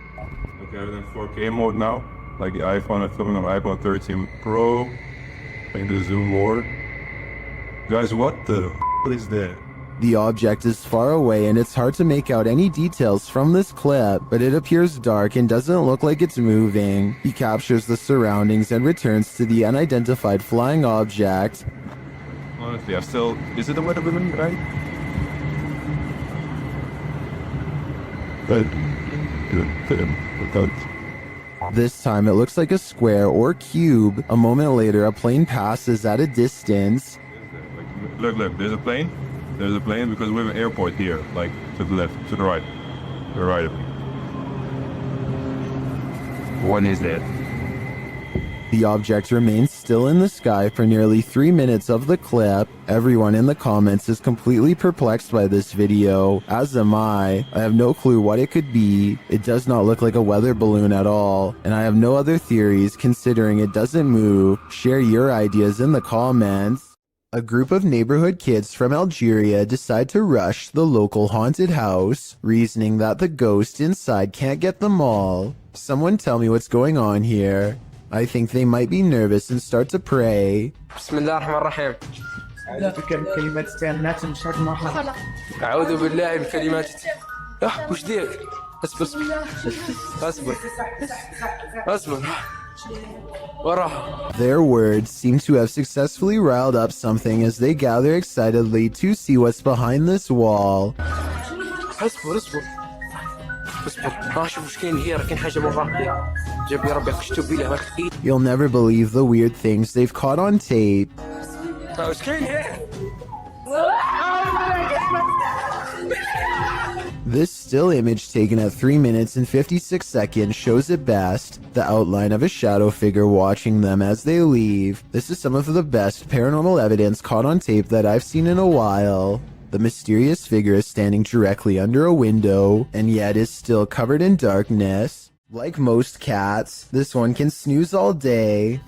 Okay, I'm in 4K mode now. Like the iPhone, I'm filming on iPhone 13 Pro. Playing the zoom more. Guys, what the is that? The object is far away and it's hard to make out any details from this clip, but it appears dark and doesn't look like it's moving. He captures the surroundings and returns to the unidentified flying object. Honestly, I still... Is it a weather balloon, right? This time it looks like a square or cube. A moment later, a plane passes at a distance. Look, there's a plane. There's a plane because we have an airport here, like to the left, to the right. To the right of me. What is that? The object remains still in the sky for nearly 3 minutes of the clip. Everyone in the comments is completely perplexed by this video, as am I. I have no clue what it could be. It does not look like a weather balloon at all, and I have no other theories considering it doesn't move. Share your ideas in the comments. A group of neighborhood kids from Algeria decide to rush the local haunted house, reasoning that the ghost inside can't get them all. Someone tell me what's going on here. I think they might be nervous and start to pray. Bismillahirrahmanirrahim. أعوذ بالله من كلمات وش ذيك؟ اصبر Their words seem to have successfully riled up something as they gather excitedly to see what's behind this wall. You'll never believe the weird things they've caught on tape. This still image taken at 3 minutes and 56 seconds shows it best, the outline of a shadow figure watching them as they leave. This is some of the best paranormal evidence caught on tape that I've seen in a while. The mysterious figure is standing directly under a window, and yet is still covered in darkness. Like most cats, this one can snooze all day.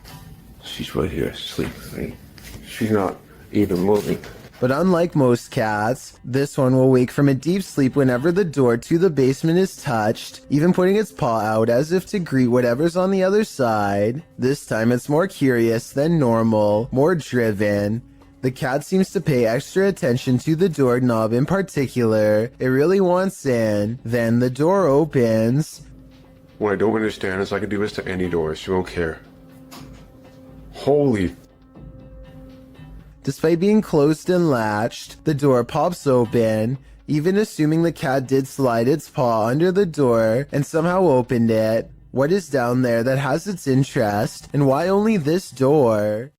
She's right here, sleeping. She's not even moving. But unlike most cats, this one will wake from a deep sleep whenever the door to the basement is touched, even putting its paw out as if to greet whatever's on the other side. This time it's more curious than normal, more driven. The cat seems to pay extra attention to the doorknob in particular. It really wants in. Then the door opens. What I don't understand is I can do this to any door. She won't care. Holy. Despite being closed and latched, the door pops open. Even assuming the cat did slide its paw under the door and somehow opened it, what is down there that has its interest, and why only this door?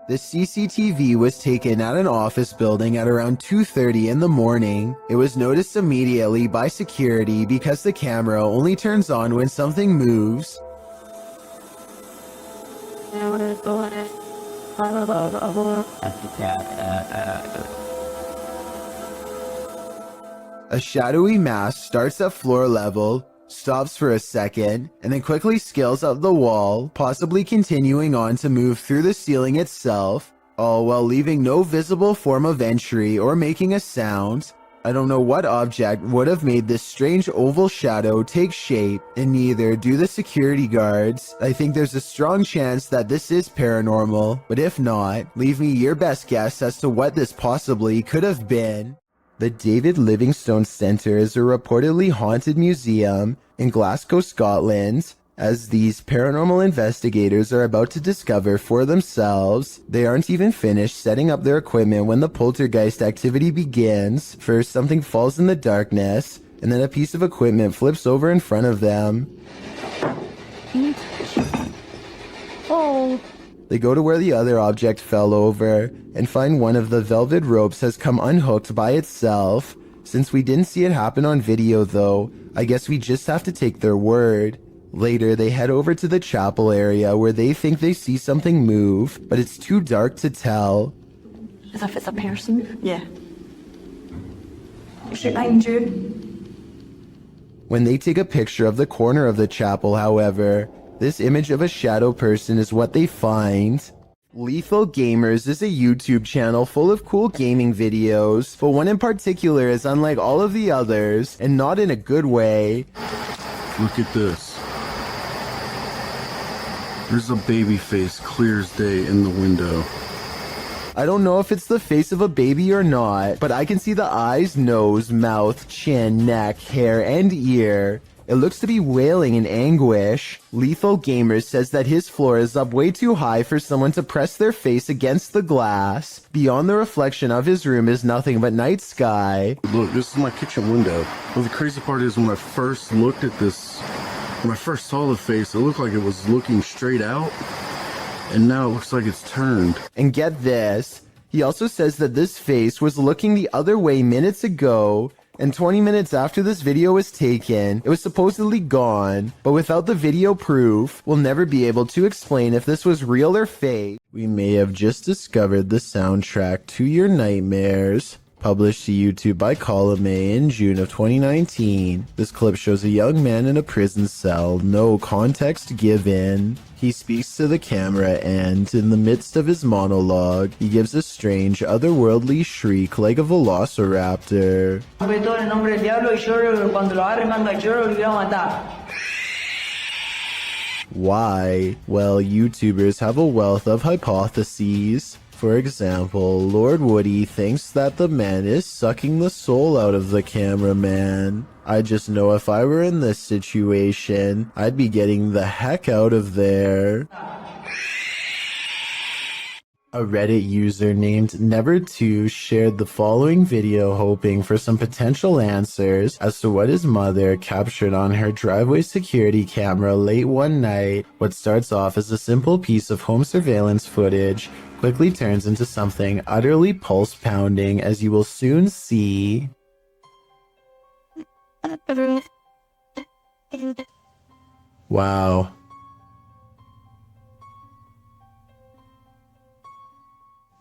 The CCTV was taken at an office building at around 2:30 in the morning. It was noticed immediately by security because the camera only turns on when something moves. A shadowy mass starts at floor level, stops for a second, and then quickly scales up the wall, possibly continuing on to move through the ceiling itself, all while leaving no visible form of entry or making a sound. I don't know what object would have made this strange oval shadow take shape, and neither do the security guards. I think there's a strong chance that this is paranormal, but if not, leave me your best guess as to what this possibly could have been. The David Livingstone Centre is a reportedly haunted museum in Glasgow, Scotland. As these paranormal investigators are about to discover for themselves, they aren't even finished setting up their equipment when the poltergeist activity begins. First, something falls in the darkness, and then a piece of equipment flips over in front of them. Oh. They go to where the other object fell over and find one of the velvet ropes has come unhooked by itself. Since we didn't see it happen on video though, I guess we just have to take their word. Later, they head over to the chapel area where they think they see something move, but it's too dark to tell. As if it's a person? Yeah. Is it behind you? When they take a picture of the corner of the chapel, however, this image of a shadow person is what they find. Lethal Gamers is a YouTube channel full of cool gaming videos, but one in particular is unlike all of the others, and not in a good way. Look at this. There's a baby face clear as day in the window. I don't know if it's the face of a baby or not, but I can see the eyes, nose, mouth, chin, neck, hair, and ear. It looks to be wailing in anguish. Lethal Gamers says that his floor is up way too high for someone to press their face against the glass. Beyond the reflection of his room is nothing but night sky. Look, this is my kitchen window. Well, the crazy part is when I first looked at this, when I first saw the face, it looked like it was looking straight out. And now it looks like it's turned. And get this, he also says that this face was looking the other way minutes ago, and 20 minutes after this video was taken, it was supposedly gone, but without the video proof, we'll never be able to explain if this was real or fake. We may have just discovered the soundtrack to your nightmares. Published to YouTube by Column A in June of 2019. This clip shows a young man in a prison cell, no context given. He speaks to the camera and, in the midst of his monologue, he gives a strange, otherworldly shriek like a velociraptor. Why? Well, YouTubers have a wealth of hypotheses. For example, Lord Woody thinks that the man is sucking the soul out of the cameraman. I just know if I were in this situation, I'd be getting the heck out of there. A Reddit user named Never2 shared the following video hoping for some potential answers as to what his mother captured on her driveway security camera late one night. What starts off as a simple piece of home surveillance footage quickly turns into something utterly pulse-pounding, as you will soon see. Wow.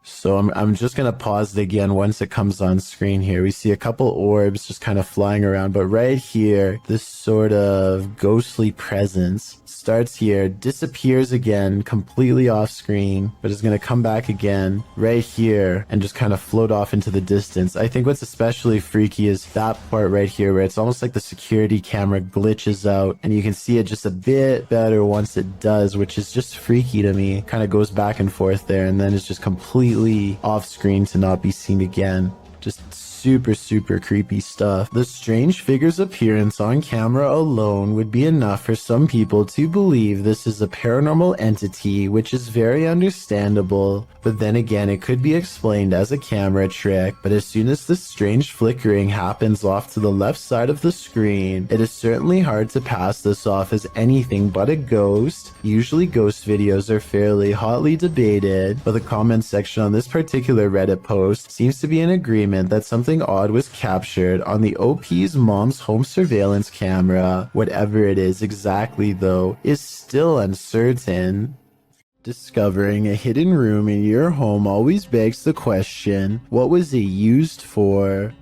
So I'm just going to pause it again once it comes on screen here. We see a couple orbs just kind of flying around, but right here, this sort of ghostly presence starts here, disappears again, completely off screen, but is going to come back again right here and just kind of float off into the distance. I think what's especially freaky is that part right here where it's almost like the security camera glitches out and you can see it just a bit better once it does, which is just freaky to me. Kind of goes back and forth there and then it's just completely quickly off screen to not be seen again. Just super creepy stuff. The strange figure's appearance on camera alone would be enough for some people to believe this is a paranormal entity, which is very understandable. But then again, it could be explained as a camera trick. But as soon as the strange flickering happens off to the left side of the screen, it is certainly hard to pass this off as anything but a ghost. Usually ghost videos are fairly hotly debated, but the comment section on this particular Reddit post seems to be in agreement that something odd was captured on the OP's mom's home surveillance camera. Whatever it is exactly, though, is still uncertain. Discovering a hidden room in your home always begs the question, what was it used for?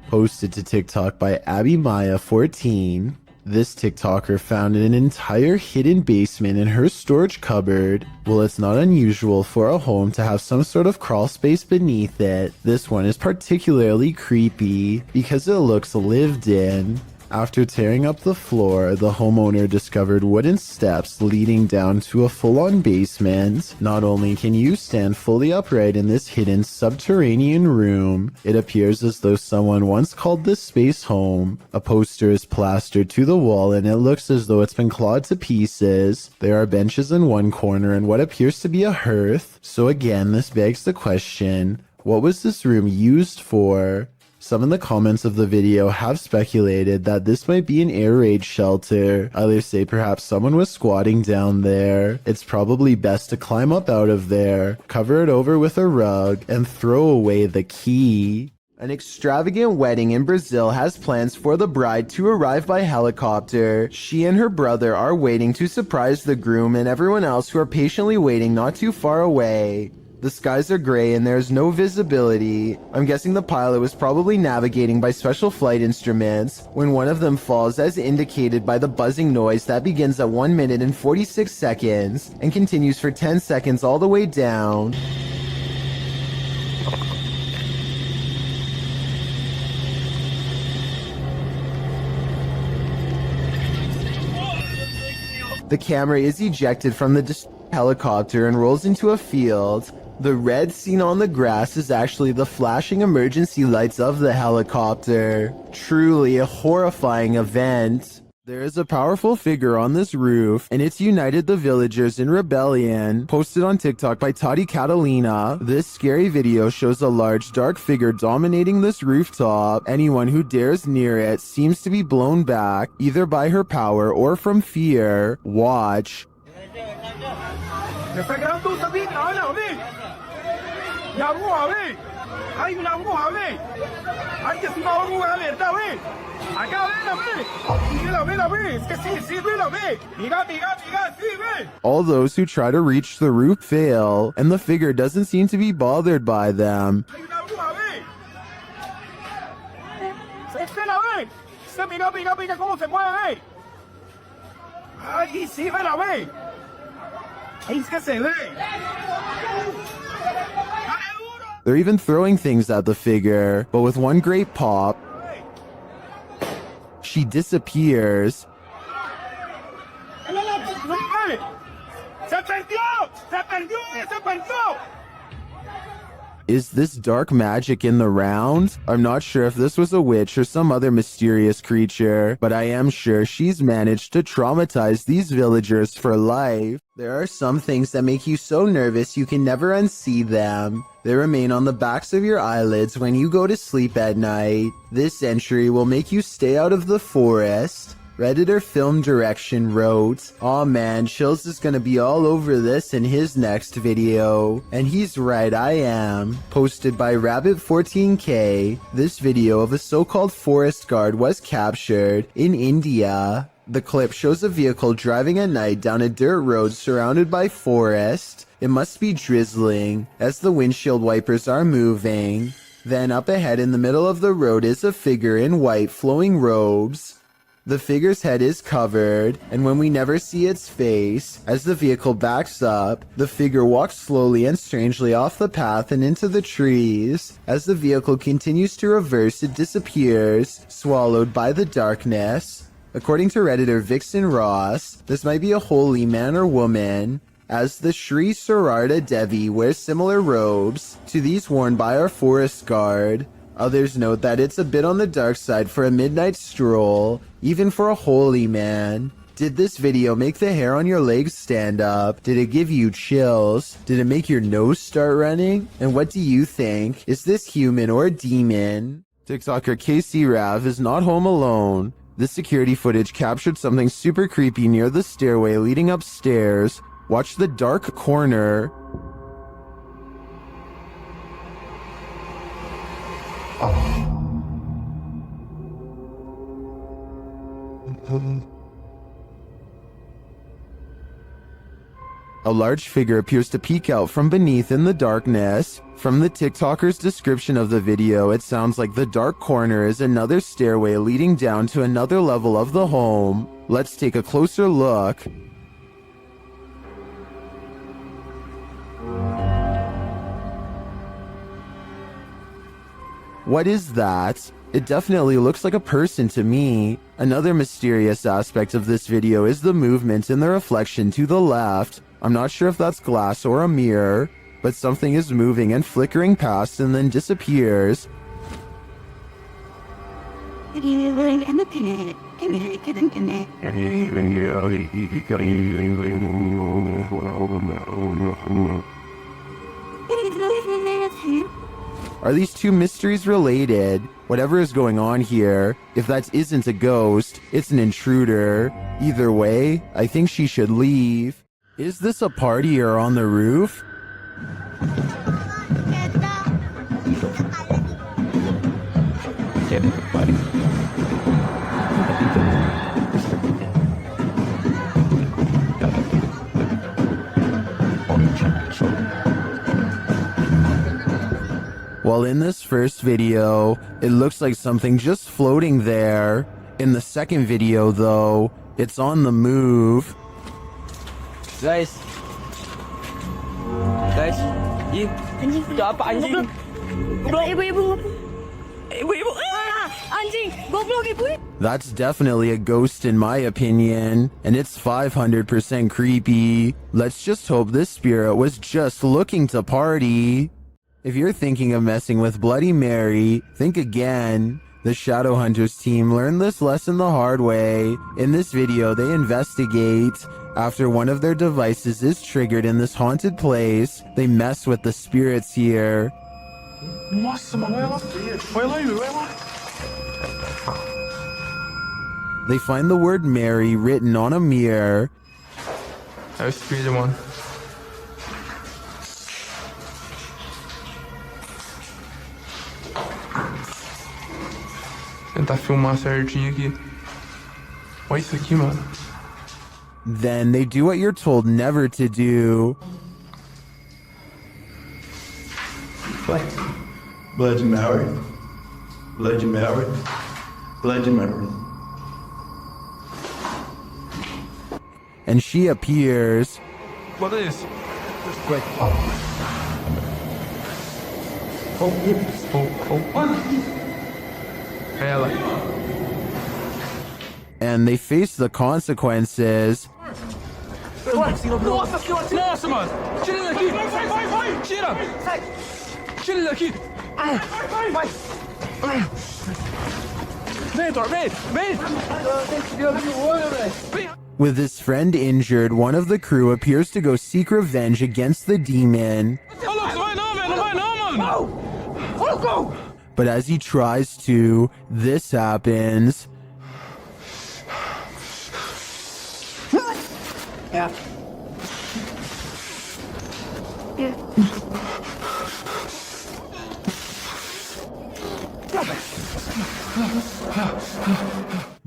Posted to TikTok by Abby Maya 14. This TikToker found an entire hidden basement in her storage cupboard. While it's not unusual for a home to have some sort of crawl space beneath it, this one is particularly creepy because it looks lived in. After tearing up the floor, the homeowner discovered wooden steps leading down to a full-on basement. Not only can you stand fully upright in this hidden subterranean room, it appears as though someone once called this space home. A poster is plastered to the wall and it looks as though it's been clawed to pieces. There are benches in one corner and what appears to be a hearth. So again, this begs the question, what was this room used for? Some in the comments of the video have speculated that this might be an air raid shelter. Others say perhaps someone was squatting down there. It's probably best to climb up out of there, cover it over with a rug, and throw away the key. An extravagant wedding in Brazil has plans for the bride to arrive by helicopter. She and her brother are waiting to surprise the groom and everyone else who are patiently waiting not too far away. The skies are gray and there's no visibility. I'm guessing the pilot was probably navigating by special flight instruments when one of them falls as indicated by the buzzing noise that begins at 1 minute and 46 seconds and continues for 10 seconds all the way down. The camera is ejected from the helicopter and rolls into a field. The red seen on the grass is actually the flashing emergency lights of the helicopter. Truly a horrifying event. There is a powerful figure on this roof, and it's united the villagers in rebellion. Posted on TikTok by Tati Catalina, this scary video shows a large dark figure dominating this rooftop. Anyone who dares near it seems to be blown back, either by her power or from fear. Watch. All those who try to reach the roof fail, and the figure doesn't seem to be bothered by them. They're even throwing things at the figure, but with one great pop, she disappears. Is this dark magic in the round? I'm not sure if this was a witch or some other mysterious creature, but I am sure she's managed to traumatize these villagers for life. There are some things that make you so nervous you can never unsee them. They remain on the backs of your eyelids when you go to sleep at night. This entry will make you stay out of the forest. Redditor Film Direction wrote, "Aw man, Chills is gonna be all over this in his next video." And he's right, I am. Posted by Rabbit14k, this video of a so-called forest guard was captured in India. The clip shows a vehicle driving at night down a dirt road surrounded by forest. It must be drizzling, as the windshield wipers are moving. Then up ahead in the middle of the road is a figure in white flowing robes. The figure's head is covered, and when we never see its face, as the vehicle backs up, the figure walks slowly and strangely off the path and into the trees. As the vehicle continues to reverse, it disappears, swallowed by the darkness. According to Redditor Vixen Ross, this might be a holy man or woman. as the Sri Sarada Devi wears similar robes to these worn by our forest guard. Others note that it's a bit on the dark side for a midnight stroll, even for a holy man. Did this video make the hair on your legs stand up? Did it give you chills? Did it make your nose start running? And what do you think? Is this human or a demon? TikToker KC Rav is not home alone. This security footage captured something super creepy near the stairway leading upstairs. Watch the dark corner. A large figure appears to peek out from beneath in the darkness. From the TikToker's description of the video, it sounds like the dark corner is another stairway leading down to another level of the home. Let's take a closer look. What is that? It definitely looks like a person to me. Another mysterious aspect of this video is the movement in the reflection to the left. I'm not sure if that's glass or a mirror, but something is moving and flickering past and then disappears. Are these two mysteries related? Whatever is going on here, if that isn't a ghost, it's an intruder. Either way, I think she should leave. Is this a party or on the roof? Well, in this first video, it looks like something just floating there. In the second video, though, it's on the move. Guys, itu apa anjing? Ibu. Anjing, goblok ibu. That's definitely a ghost in my opinion, and it's 500% creepy. Let's just hope this spirit was just looking to party. If you're thinking of messing with Bloody Mary, think again. The Shadowhunters team learned this lesson the hard way. In this video, they investigate. After one of their devices is triggered in this haunted place, they mess with the spirits here. They find the word Mary written on a mirror. Tentar filmar certinho aqui. Olha isso aqui, mano. Then they do what you're told never to do. Bloody Mary. Bloody Mary. Bloody Mary. And she appears. What is? Quick. Ela. And they face the consequences. Nossa senhora! Nossa, mano! Tira ele daqui! Vai! Tira! Sai! Tira ele daqui! Vai! Vem, Thor! Vem! With his friend injured, one of the crew appears to go seek revenge against the demon. But as he tries to, this happens. Yeah.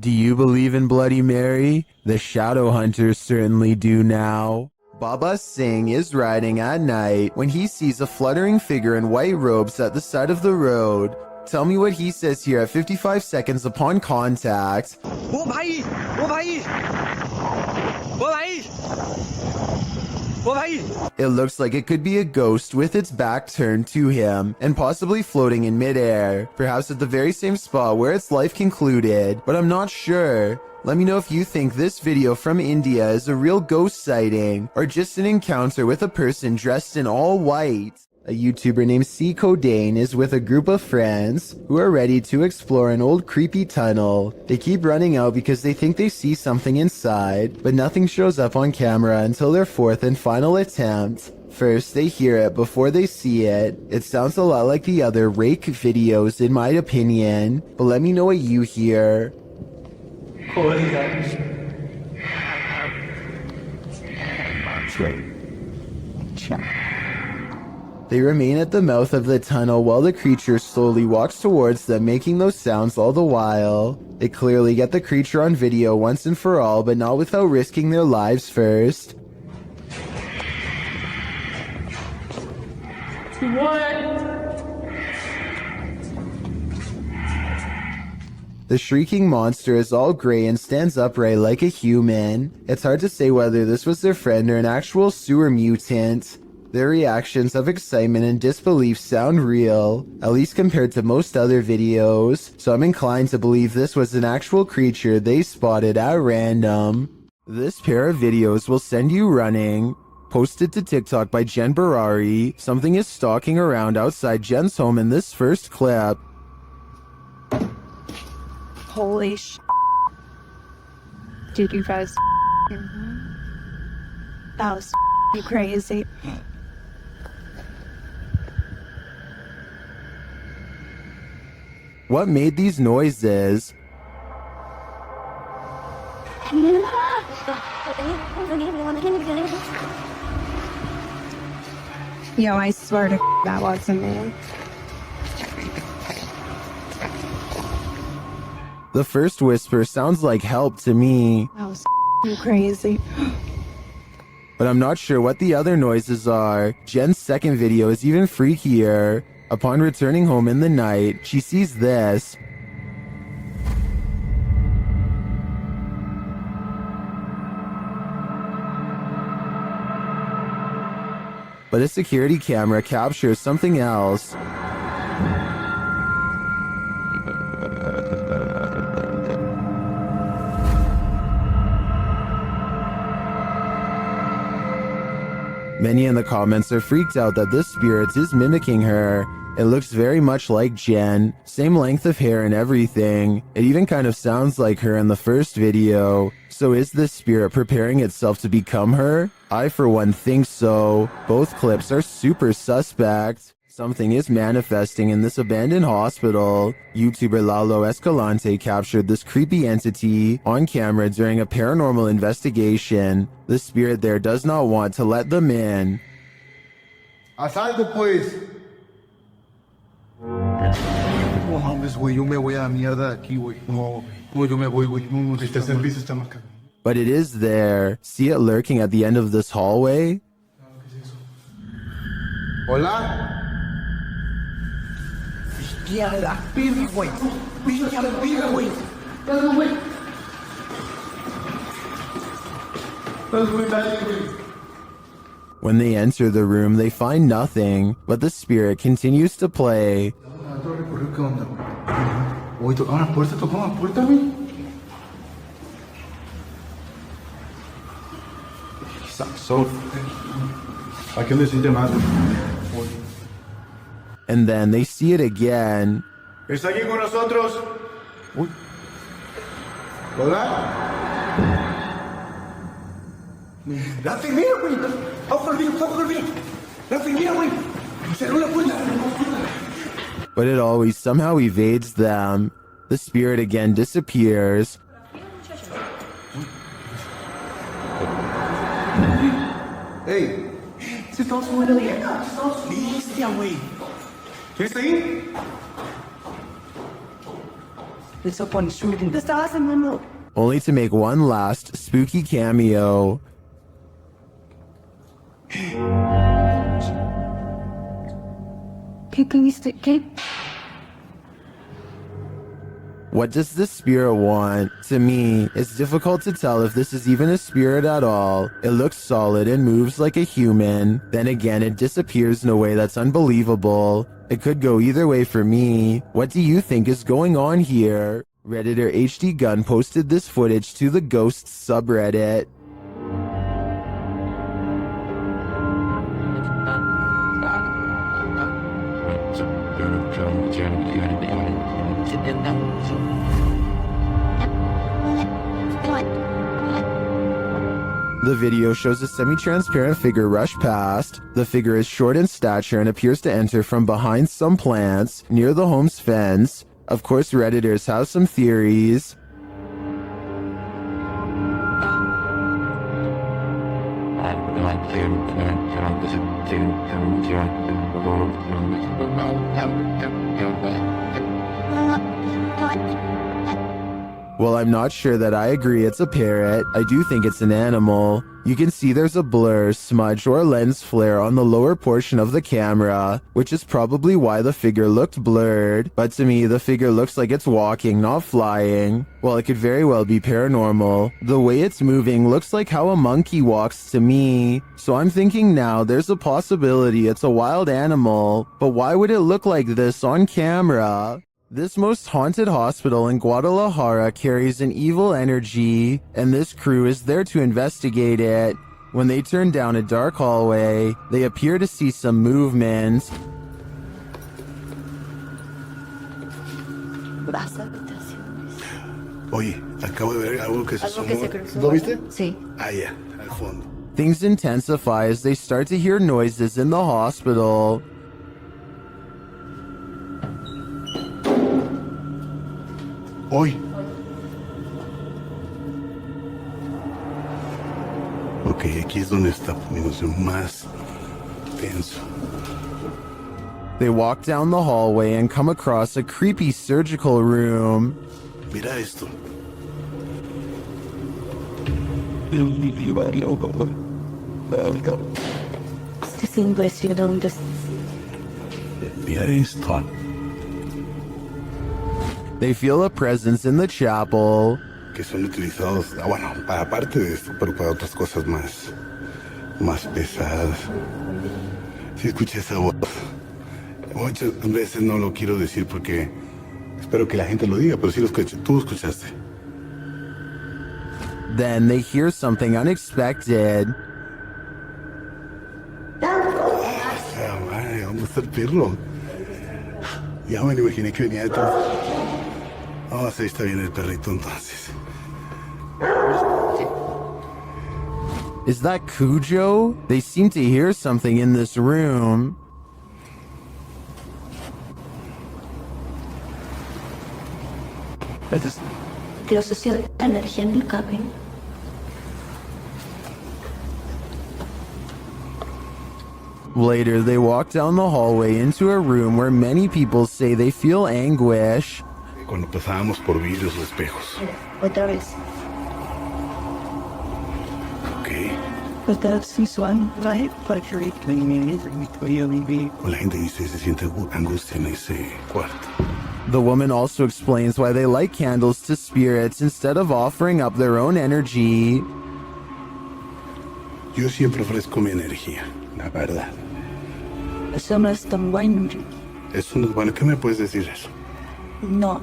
Do you believe in Bloody Mary? The Shadowhunters certainly do now. Baba Singh is riding at night when he sees a fluttering figure in white robes at the side of the road. Tell me what he says here at 55 seconds upon contact. It looks like it could be a ghost with its back turned to him and possibly floating in midair, perhaps at the very same spot where its life concluded, but I'm not sure. Let me know if you think this video from India is a real ghost sighting or just an encounter with a person dressed in all white. A YouTuber named C. Codain is with a group of friends who are ready to explore an old creepy tunnel. They keep running out because they think they see something inside, but nothing shows up on camera until their fourth and final attempt. First, they hear it before they see it. It sounds a lot like the other rake videos in my opinion, but let me know what you hear. They remain at the mouth of the tunnel while the creature slowly walks towards them, making those sounds all the while. They clearly get the creature on video once and for all, but not without risking their lives first. The shrieking monster is all gray and stands upright like a human. It's hard to say whether this was their friend or an actual sewer mutant. Their reactions of excitement and disbelief sound real, at least compared to most other videos, so I'm inclined to believe this was an actual creature they spotted at random. This pair of videos will send you running. Posted to TikTok by Jen Barari, something is stalking around outside Jen's home in this first clip. Holy sh! Dude, you guys. That was crazy. What made these noises? Yo, I swear to that wasn't me. The first whisper sounds like help to me, That was crazy. but I'm not sure what the other noises are. Jen's second video is even freakier. Upon returning home in the night, she sees this. But a security camera captures something else. Many in the comments are freaked out that this spirit is mimicking her. It looks very much like Jen, same length of hair and everything. It even kind of sounds like her in the first video. So is this spirit preparing itself to become her? I for one think so. Both clips are super suspect. Something is manifesting in this abandoned hospital. YouTuber Lalo Escalante captured this creepy entity on camera during a paranormal investigation. The spirit there does not want to let them in. Asalto, pues. No mames, güey, yo me voy a la mierda de aquí, güey. No, yo me voy, güey. No, este servicio está más caro. But it is there. See it lurking at the end of this hallway? Hola. Hostia de la perra, güey. Hostia de la perra, güey. Dale, güey. Dale, güey. When they enter the room, they find nothing, but the spirit continues to play. Oye, tocaron la puerta, güey. So, I can listen to más. And then they see it again. ¿Está aquí con nosotros? Uy. ¿Hola? Rafi, mira, güey. Ojo, mira. Rafi, mira, güey. Cerró la puerta. But it always somehow evades them. The spirit again disappears. Hey. Se está subiendo de acá. Bestia, güey. ¿Quién está ahí? It's up on shooting. This doesn't know. Only to make one last spooky cameo. Can you stay? What does this spirit want? To me, it's difficult to tell if this is even a spirit at all. It looks solid and moves like a human. Then again, it disappears in a way that's unbelievable. It could go either way for me. What do you think is going on here? Redditor HD Gun posted this footage to the Ghosts subreddit. The video shows a semi-transparent figure rush past. The figure is short in stature and appears to enter from behind some plants near the home's fence. Of course, Redditors have some theories. Well, I'm not sure that I agree it's a parrot. I do think it's an animal. You can see there's a blur, smudge, or lens flare on the lower portion of the camera, which is probably why the figure looked blurred. But to me, the figure looks like it's walking, not flying. Well, it could very well be paranormal. The way it's moving looks like how a monkey walks to me. So I'm thinking now there's a possibility it's a wild animal. But why would it look like this on camera? This most haunted hospital in Guadalajara carries an evil energy, and this crew is there to investigate it. When they turn down a dark hallway, they appear to see some movement. Oye, acabo de ver algo que se asomó. ¿Lo viste? Sí. Ah, ya, al fondo. Things intensify as they start to hear noises in the hospital. Hoy. Ok, aquí es donde está poniéndose más tenso. They walk down the hallway and come across a creepy surgical room. Mira esto. Mira esto. They feel a presence in the chapel. Que son utilizados, bueno, para parte de esto, pero para otras cosas más pesadas. Si escuché esa voz. Muchas veces no lo quiero decir porque espero que la gente lo diga, pero sí lo escuché. Tú lo escuchaste. Then they hear something unexpected. Madre, ¿dónde está el perro? Ya me lo imaginé que venía detrás. Oh, sí, está bien el perrito entonces. Is that Cujo? They seem to hear something in this room. Energía en el cabello. Later, they walk down the hallway into a room where many people say they feel anguish. Cuando pasábamos por vidrios o espejos. Otra vez. Ok. But that's visual, right? Porque La gente dice se siente angustia en ese cuarto. The woman also explains why they light candles to spirits instead of offering up their own energy. Yo siempre ofrezco mi energía, la verdad. Eso no es tan bueno. Eso no es bueno. ¿Qué me puedes decir eso? No.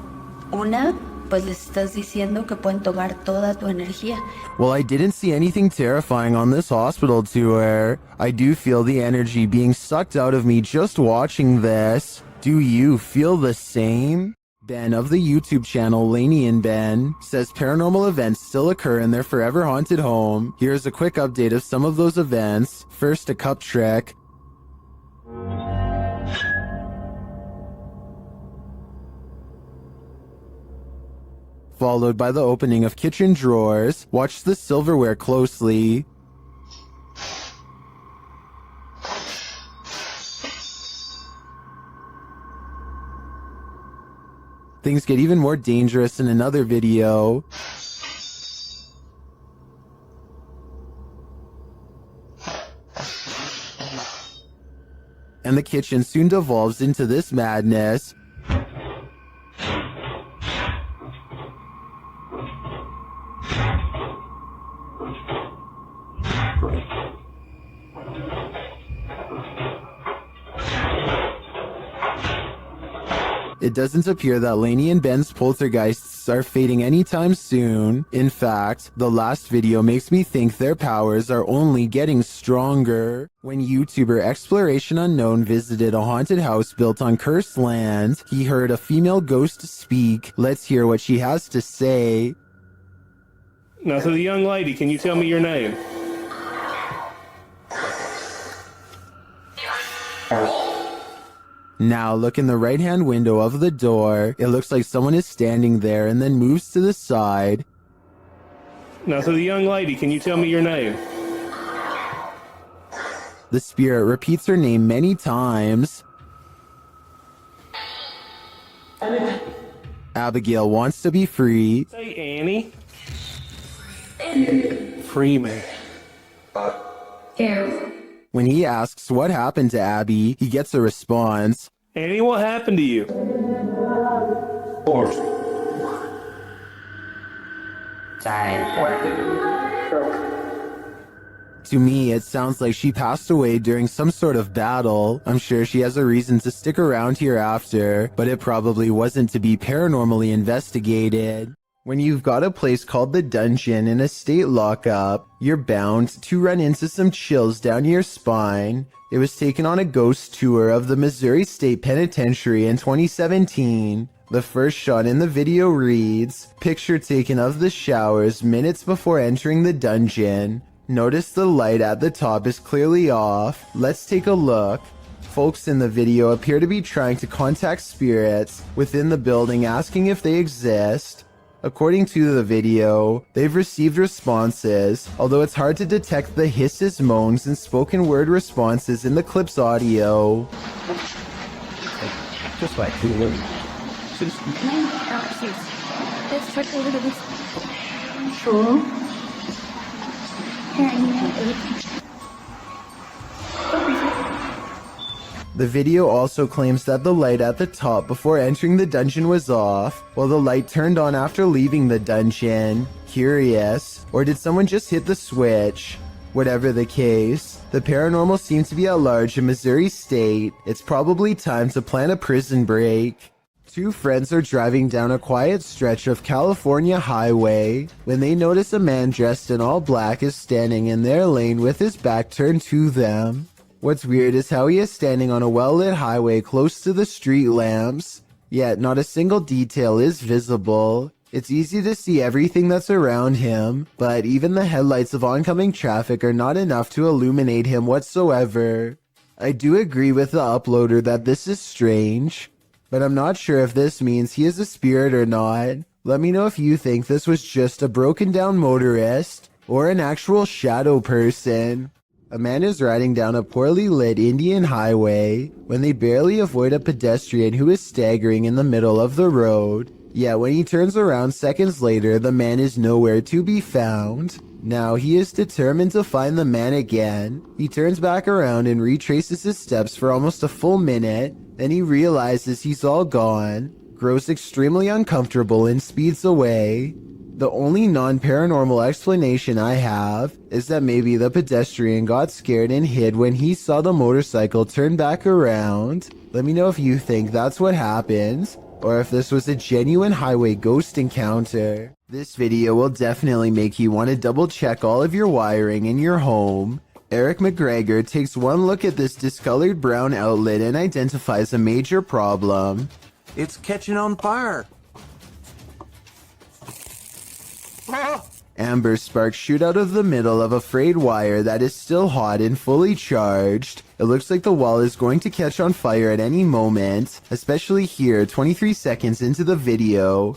Una, pues les estás diciendo que pueden tomar toda tu energía. Well, I didn't see anything terrifying on this hospital tour. I do feel the energy being sucked out of me just watching this. Do you feel the same? Ben of the YouTube channel Laney and Ben says paranormal events still occur in their forever haunted home. Here's a quick update of some of those events. First, a cup trick. Followed by the opening of kitchen drawers. Watch the silverware closely. Things get even more dangerous in another video. And the kitchen soon devolves into this madness. It doesn't appear that Lainey and Ben's poltergeists are fading anytime soon. In fact, the last video makes me think their powers are only getting stronger. When YouTuber Exploration Unknown visited a haunted house built on cursed land, he heard a female ghost speak. Let's hear what she has to say. Now, to the young lady, can you tell me your name? Now look in the right-hand window of the door. It looks like someone is standing there and then moves to the side. Now, to the young lady, can you tell me your name? The spirit repeats her name many times. Abigail wants to be free. Say Annie. Free me. When he asks what happened to Abby, he gets a response. Annie, what happened to you? To me, it sounds like she passed away during some sort of battle. I'm sure she has a reason to stick around here after, but it probably wasn't to be paranormally investigated. When you've got a place called the Dungeon in a state lockup, you're bound to run into some chills down your spine. It was taken on a ghost tour of the Missouri State Penitentiary in 2017. The first shot in the video reads, "Picture taken of the showers minutes before entering the dungeon. Notice the light at the top is clearly off. Let's take a look." Folks in the video appear to be trying to contact spirits within the building, asking if they exist. According to the video, they've received responses, although it's hard to detect the hisses, moans, and spoken word responses in the clip's audio. Just like Sure. The video also claims that the light at the top before entering the dungeon was off, while the light turned on after leaving the dungeon. Curious, or did someone just hit the switch? Whatever the case, the paranormal seems to be at large in Missouri State. It's probably time to plan a prison break. Two friends are driving down a quiet stretch of California highway when they notice a man dressed in all black is standing in their lane with his back turned to them. What's weird is how he is standing on a well-lit highway close to the street lamps, yet not a single detail is visible. It's easy to see everything that's around him, but even the headlights of oncoming traffic are not enough to illuminate him whatsoever. I do agree with the uploader that this is strange, but I'm not sure if this means he is a spirit or not. Let me know if you think this was just a broken down motorist or an actual shadow person. A man is riding down a poorly lit Indian highway when they barely avoid a pedestrian who is staggering in the middle of the road. Yet when he turns around seconds later, the man is nowhere to be found. Now he is determined to find the man again. He turns back around and retraces his steps for almost a full minute. Then he realizes he's all gone, grows extremely uncomfortable and speeds away. The only non-paranormal explanation I have is that maybe the pedestrian got scared and hid when he saw the motorcycle turn back around. Let me know if you think that's what happened, or if this was a genuine highway ghost encounter. This video will definitely make you want to double check all of your wiring in your home. Eric McGregor takes one look at this discolored brown outlet and identifies a major problem. It's catching on fire. Amber sparks shoot out of the middle of a frayed wire that is still hot and fully charged. It looks like the wall is going to catch on fire at any moment, especially here 23 seconds into the video.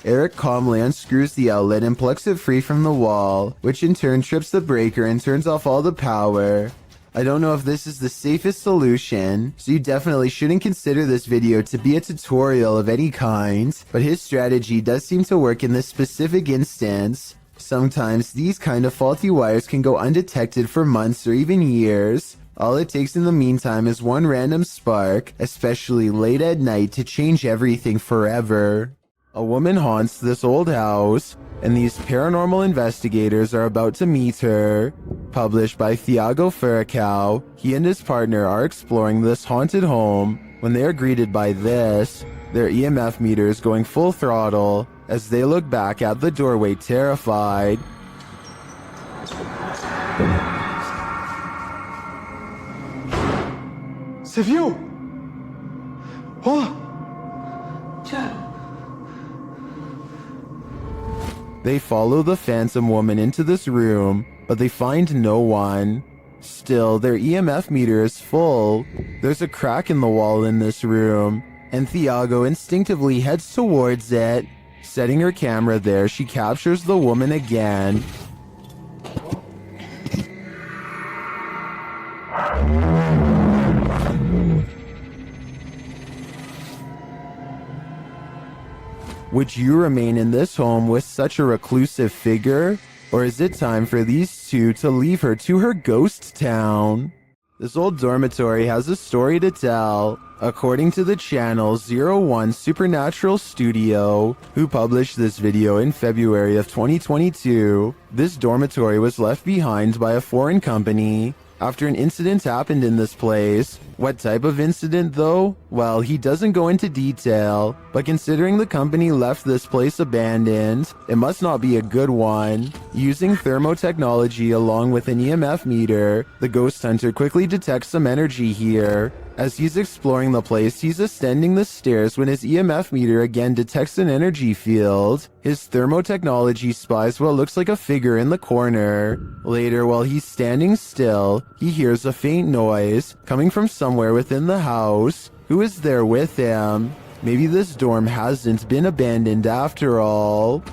Eric calmly unscrews the outlet and plucks it free from the wall, which in turn trips the breaker and turns off all the power. I don't know if this is the safest solution, so you definitely shouldn't consider this video to be a tutorial of any kind, but his strategy does seem to work in this specific instance. Sometimes these kind of faulty wires can go undetected for months or even years. All it takes in the meantime is one random spark, especially late at night, to change everything forever. A woman haunts this old house, and these paranormal investigators are about to meet her. Published by Thiago Furacao, he and his partner are exploring this haunted home when they are greeted by this, their EMF meters going full throttle as they look back at the doorway terrified. C'est vieux! Oh! They follow the phantom woman into this room, but they find no one. Still, their EMF meter is full. There's a crack in the wall in this room, and Thiago instinctively heads towards it. Setting her camera there, she captures the woman again. Would you remain in this home with such a reclusive figure? Or is it time for these two to leave her to her ghost town? This old dormitory has a story to tell. According to the channel 01 Supernatural Studio, who published this video in February of 2022, this dormitory was left behind by a foreign company after an incident happened in this place. What type of incident though? Well, he doesn't go into detail, but considering the company left this place abandoned, it must not be a good one. Using thermotechnology along with an EMF meter, the ghost hunter quickly detects some energy here. As he's exploring the place, he's ascending the stairs when his EMF meter again detects an energy field. His thermotechnology spies what looks like a figure in the corner. Later, while he's standing still, he hears a faint noise coming from somewhere within the house. Who is there with him? Maybe this dorm hasn't been abandoned after all.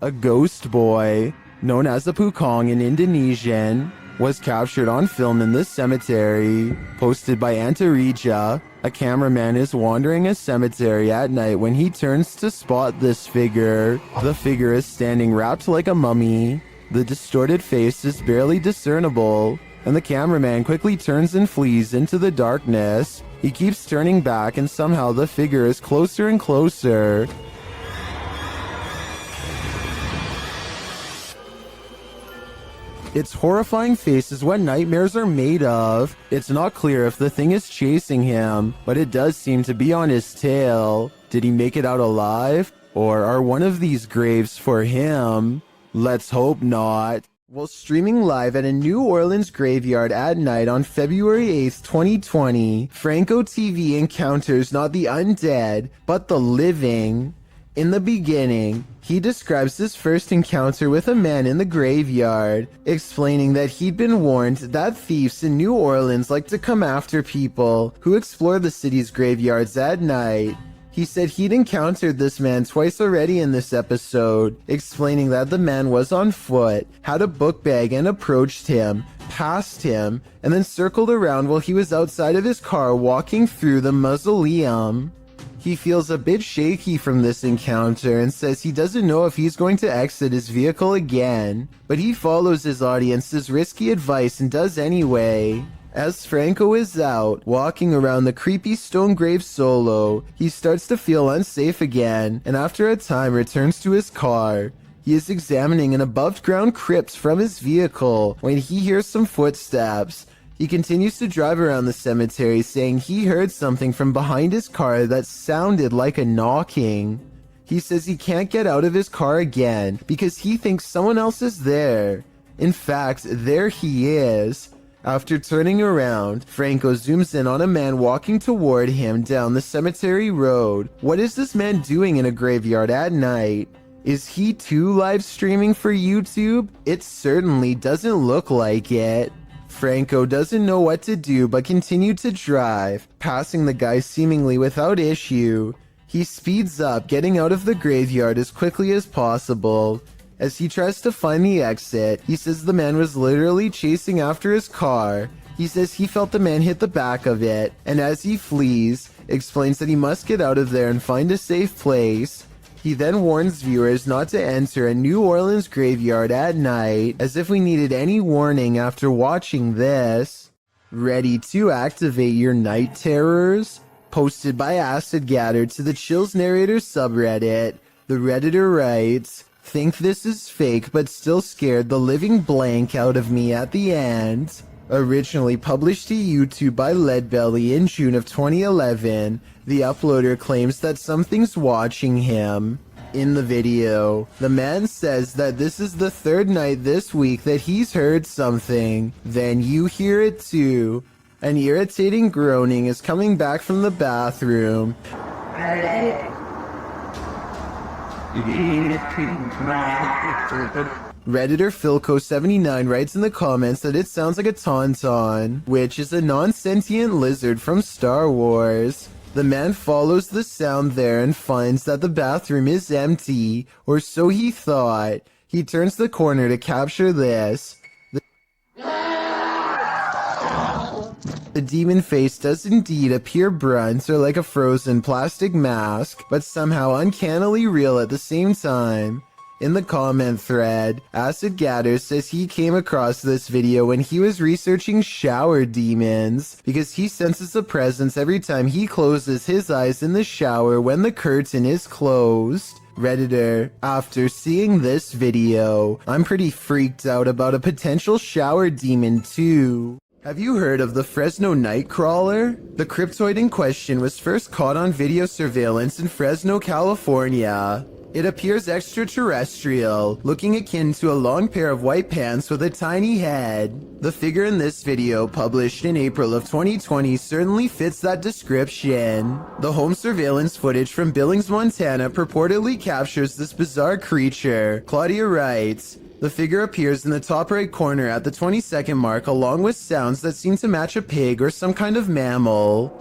A ghost boy, known as the Pukong in Indonesian, was captured on film in this cemetery. Posted by Antarija, a cameraman is wandering a cemetery at night when he turns to spot this figure. The figure is standing wrapped like a mummy. The distorted face is barely discernible, and the cameraman quickly turns and flees into the darkness. He keeps turning back, and somehow the figure is closer and closer. Its horrifying face is what nightmares are made of. It's not clear if the thing is chasing him, but it does seem to be on his tail. Did he make it out alive? Or are one of these graves for him? Let's hope not. While streaming live at a New Orleans graveyard at night on February 8th, 2020, Franco TV encounters not the undead, but the living. In the beginning, he describes his first encounter with a man in the graveyard, explaining that he'd been warned that thieves in New Orleans like to come after people who explore the city's graveyards at night. He said he'd encountered this man twice already in this episode, explaining that the man was on foot, had a book bag and approached him, passed him, and then circled around while he was outside of his car walking through the mausoleum. He feels a bit shaky from this encounter and says he doesn't know if he's going to exit his vehicle again, but he follows his audience's risky advice and does anyway. As Franco is out, walking around the creepy stone grave solo, he starts to feel unsafe again, and after a time returns to his car. He is examining an above-ground crypt from his vehicle when he hears some footsteps. He continues to drive around the cemetery, saying he heard something from behind his car that sounded like a knocking. He says he can't get out of his car again because he thinks someone else is there. In fact, there he is. After turning around, Franco zooms in on a man walking toward him down the cemetery road. What is this man doing in a graveyard at night? Is he too live streaming for YouTube? It certainly doesn't look like it. Franco doesn't know what to do but continued to drive, passing the guy seemingly without issue. He speeds up, getting out of the graveyard as quickly as possible. As he tries to find the exit, he says the man was literally chasing after his car. He says he felt the man hit the back of it, and as he flees, explains that he must get out of there and find a safe place. He then warns viewers not to enter a New Orleans graveyard at night, as if we needed any warning after watching this. Ready to activate your night terrors? Posted by Acid Gather to the Chills Narrator subreddit, the Redditor writes, "Think this is fake but still scared the living blank out of me at the end." Originally published to YouTube by Leadbelly in June of 2011, the uploader claims that something's watching him. In the video, the man says that this is the third night this week that he's heard something. Then you hear it too. An irritating groaning is coming back from the bathroom. Redditor Philco79 writes in the comments that it sounds like a tauntaun, which is a non-sentient lizard from Star Wars. The man follows the sound there and finds that the bathroom is empty, or so he thought. He turns the corner to capture this. The demon face does indeed appear brunt or like a frozen plastic mask, but somehow uncannily real at the same time. In the comment thread, Acid Gather says he came across this video when he was researching shower demons, because he senses a presence every time he closes his eyes in the shower when the curtain is closed. Redditor, after seeing this video, I'm pretty freaked out about a potential shower demon too. Have you heard of the Fresno Nightcrawler? The cryptoid in question was first caught on video surveillance in Fresno, California. It appears extraterrestrial, looking akin to a long pair of white pants with a tiny head. The figure in this video, published in April of 2020, certainly fits that description. The home surveillance footage from Billings, Montana purportedly captures this bizarre creature. Claudia writes, "The figure appears in the top right corner at the 20-second mark along with sounds that seem to match a pig or some kind of mammal."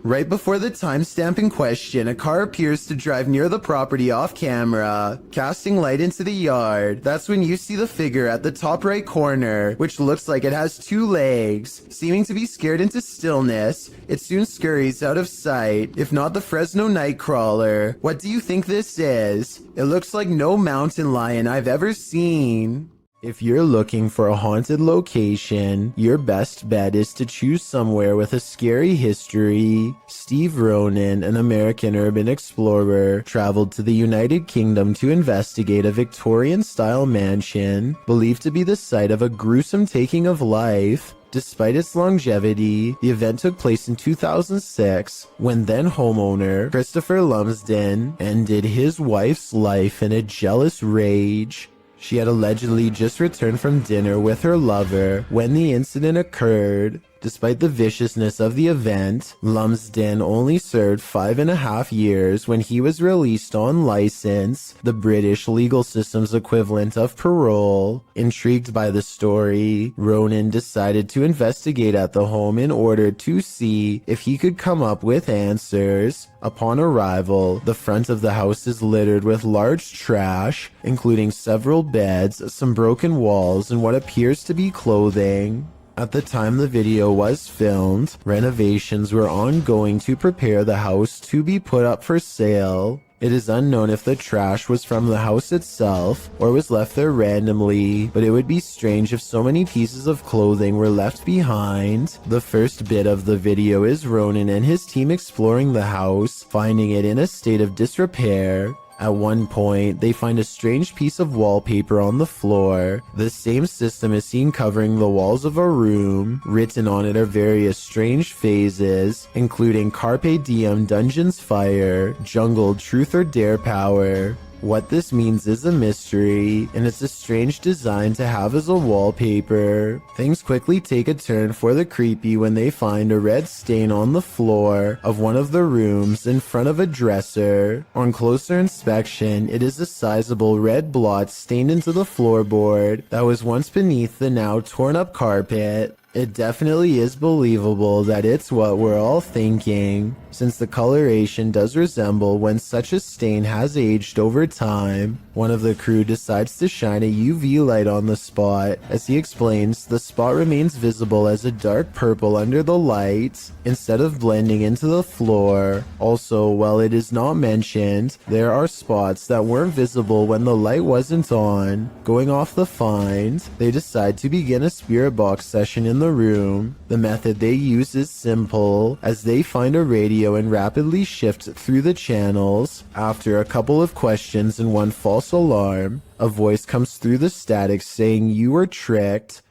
Right before the timestamp in question, a car appears to drive near the property off camera, casting light into the yard. That's when you see the figure at the top right corner, which looks like it has two legs. Seeming to be scared into stillness, it soon scurries out of sight, if not the Fresno Nightcrawler. What do you think this is? It looks like no mountain lion I've ever seen. If you're looking for a haunted location, your best bet is to choose somewhere with a scary history. Steve Ronan, an American urban explorer, traveled to the United Kingdom to investigate a Victorian-style mansion, believed to be the site of a gruesome taking of life. Despite its longevity, the event took place in 2006, when then homeowner Christopher Lumsden ended his wife's life in a jealous rage. She had allegedly just returned from dinner with her lover when the incident occurred. Despite the viciousness of the event, Lumsden only served 5.5 years when he was released on license, the British legal system's equivalent of parole. Intrigued by the story, Ronan decided to investigate at the home in order to see if he could come up with answers. Upon arrival, the front of the house is littered with large trash, including several beds, some broken walls, and what appears to be clothing. At the time the video was filmed, renovations were ongoing to prepare the house to be put up for sale. It is unknown if the trash was from the house itself or was left there randomly, but it would be strange if so many pieces of clothing were left behind. The first bit of the video is Ronan and his team exploring the house, finding it in a state of disrepair. At one point, they find a strange piece of wallpaper on the floor. The same system is seen covering the walls of a room. Written on it are various strange phases, including Carpe Diem Dungeons Fire, Jungle Truth or Dare Power. What this means is a mystery, and it's a strange design to have as a wallpaper. Things quickly take a turn for the creepy when they find a red stain on the floor of one of the rooms in front of a dresser. On closer inspection, it is a sizable red blot stained into the floorboard that was once beneath the now torn up carpet. It definitely is believable that it's what we're all thinking, since the coloration does resemble when such a stain has aged over time. One of the crew decides to shine a UV light on the spot. As he explains, the spot remains visible as a dark purple under the light, instead of blending into the floor. Also, while it is not mentioned, there are spots that weren't visible when the light wasn't on. Going off the find, they decide to begin a spirit box session in the room. The method they use is simple, as they find a radio and rapidly shift through the channels. After a couple of questions and one false alarm, a voice comes through the static saying you were tricked.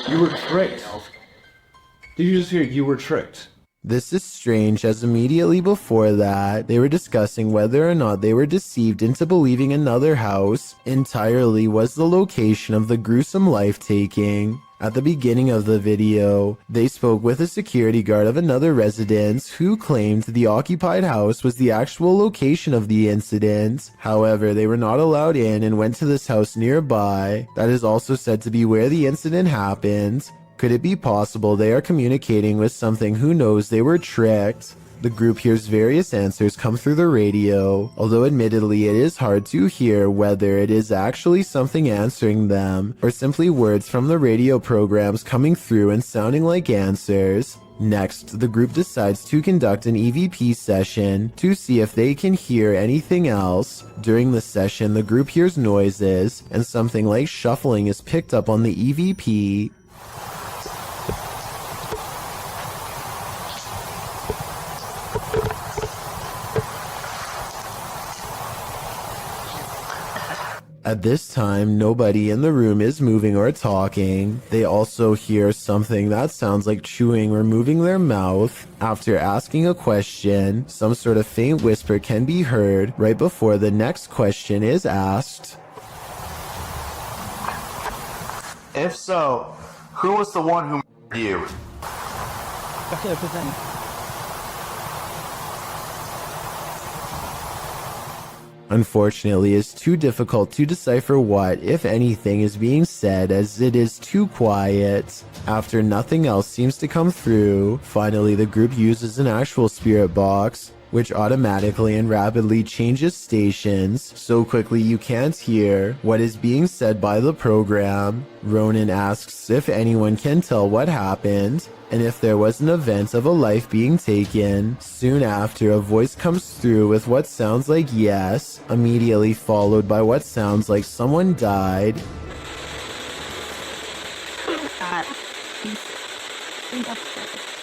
You were tricked. Did you just hear you were tricked? This is strange, as immediately before that, they were discussing whether or not they were deceived into believing another house entirely was the location of the gruesome life-taking. At the beginning of the video, they spoke with a security guard of another residence who claimed the occupied house was the actual location of the incident. However, they were not allowed in and went to this house nearby that is also said to be where the incident happened. Could it be possible they are communicating with something who knows they were tricked? The group hears various answers come through the radio, although admittedly it is hard to hear whether it is actually something answering them, or simply words from the radio programs coming through and sounding like answers. Next, the group decides to conduct an EVP session to see if they can hear anything else. During the session, the group hears noises, and something like shuffling is picked up on the EVP. At this time, nobody in the room is moving or talking. They also hear something that sounds like chewing or moving their mouth. After asking a question, some sort of faint whisper can be heard right before the next question is asked. If so, who was the one who murdered you? Unfortunately, it's too difficult to decipher what, if anything, is being said, as it is too quiet. After nothing else seems to come through, finally the group uses an actual spirit box, which automatically and rapidly changes stations so quickly you can't hear what is being said by the program. Ronan asks if anyone can tell what happened, and if there was an event of a life being taken. Soon after, a voice comes through with what sounds like yes, immediately followed by what sounds like someone died.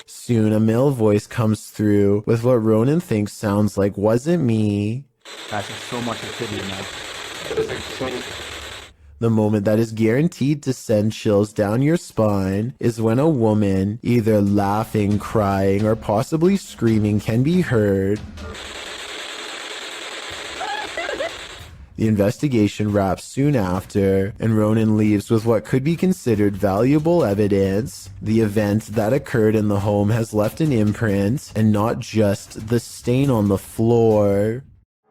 Soon, a male voice comes through with what Ronan thinks sounds like wasn't me. That's so much activity now. The moment that is guaranteed to send chills down your spine is when a woman, either laughing, crying, or possibly screaming, can be heard. The investigation wraps soon after, and Ronan leaves with what could be considered valuable evidence. The event that occurred in the home has left an imprint, and not just the stain on the floor.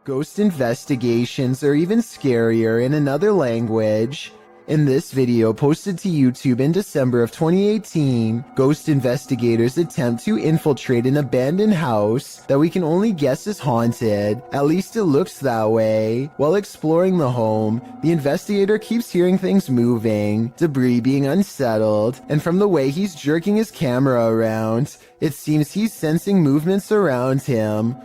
Ghost investigations are even scarier in another language. In this video posted to YouTube in December of 2018, ghost investigators attempt to infiltrate an abandoned house that we can only guess is haunted. At least it looks that way. While exploring the home, the investigator keeps hearing things moving, debris being unsettled, and from the way he's jerking his camera around, it seems he's sensing movements around him.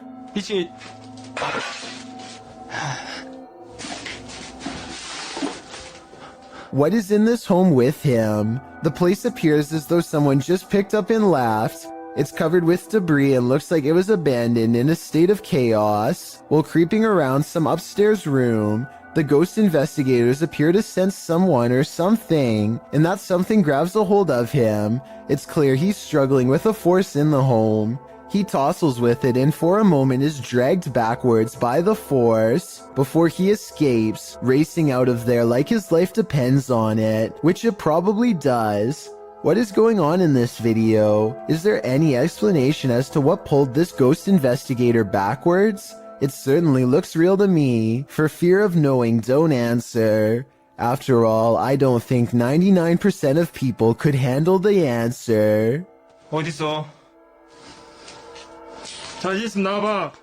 What is in this home with him? The place appears as though someone just picked up and left. It's covered with debris and looks like it was abandoned in a state of chaos. While creeping around some upstairs room, the ghost investigators appear to sense someone or something, and that something grabs a hold of him. It's clear he's struggling with a force in the home. He tussles with it and for a moment is dragged backwards by the force before he escapes, racing out of there like his life depends on it, which it probably does. What is going on in this video? Is there any explanation as to what pulled this ghost investigator backwards? It certainly looks real to me. For fear of knowing, don't answer. After all, I don't think 99% of people could handle the answer. 어딨어? 자신 있으면 나와봐.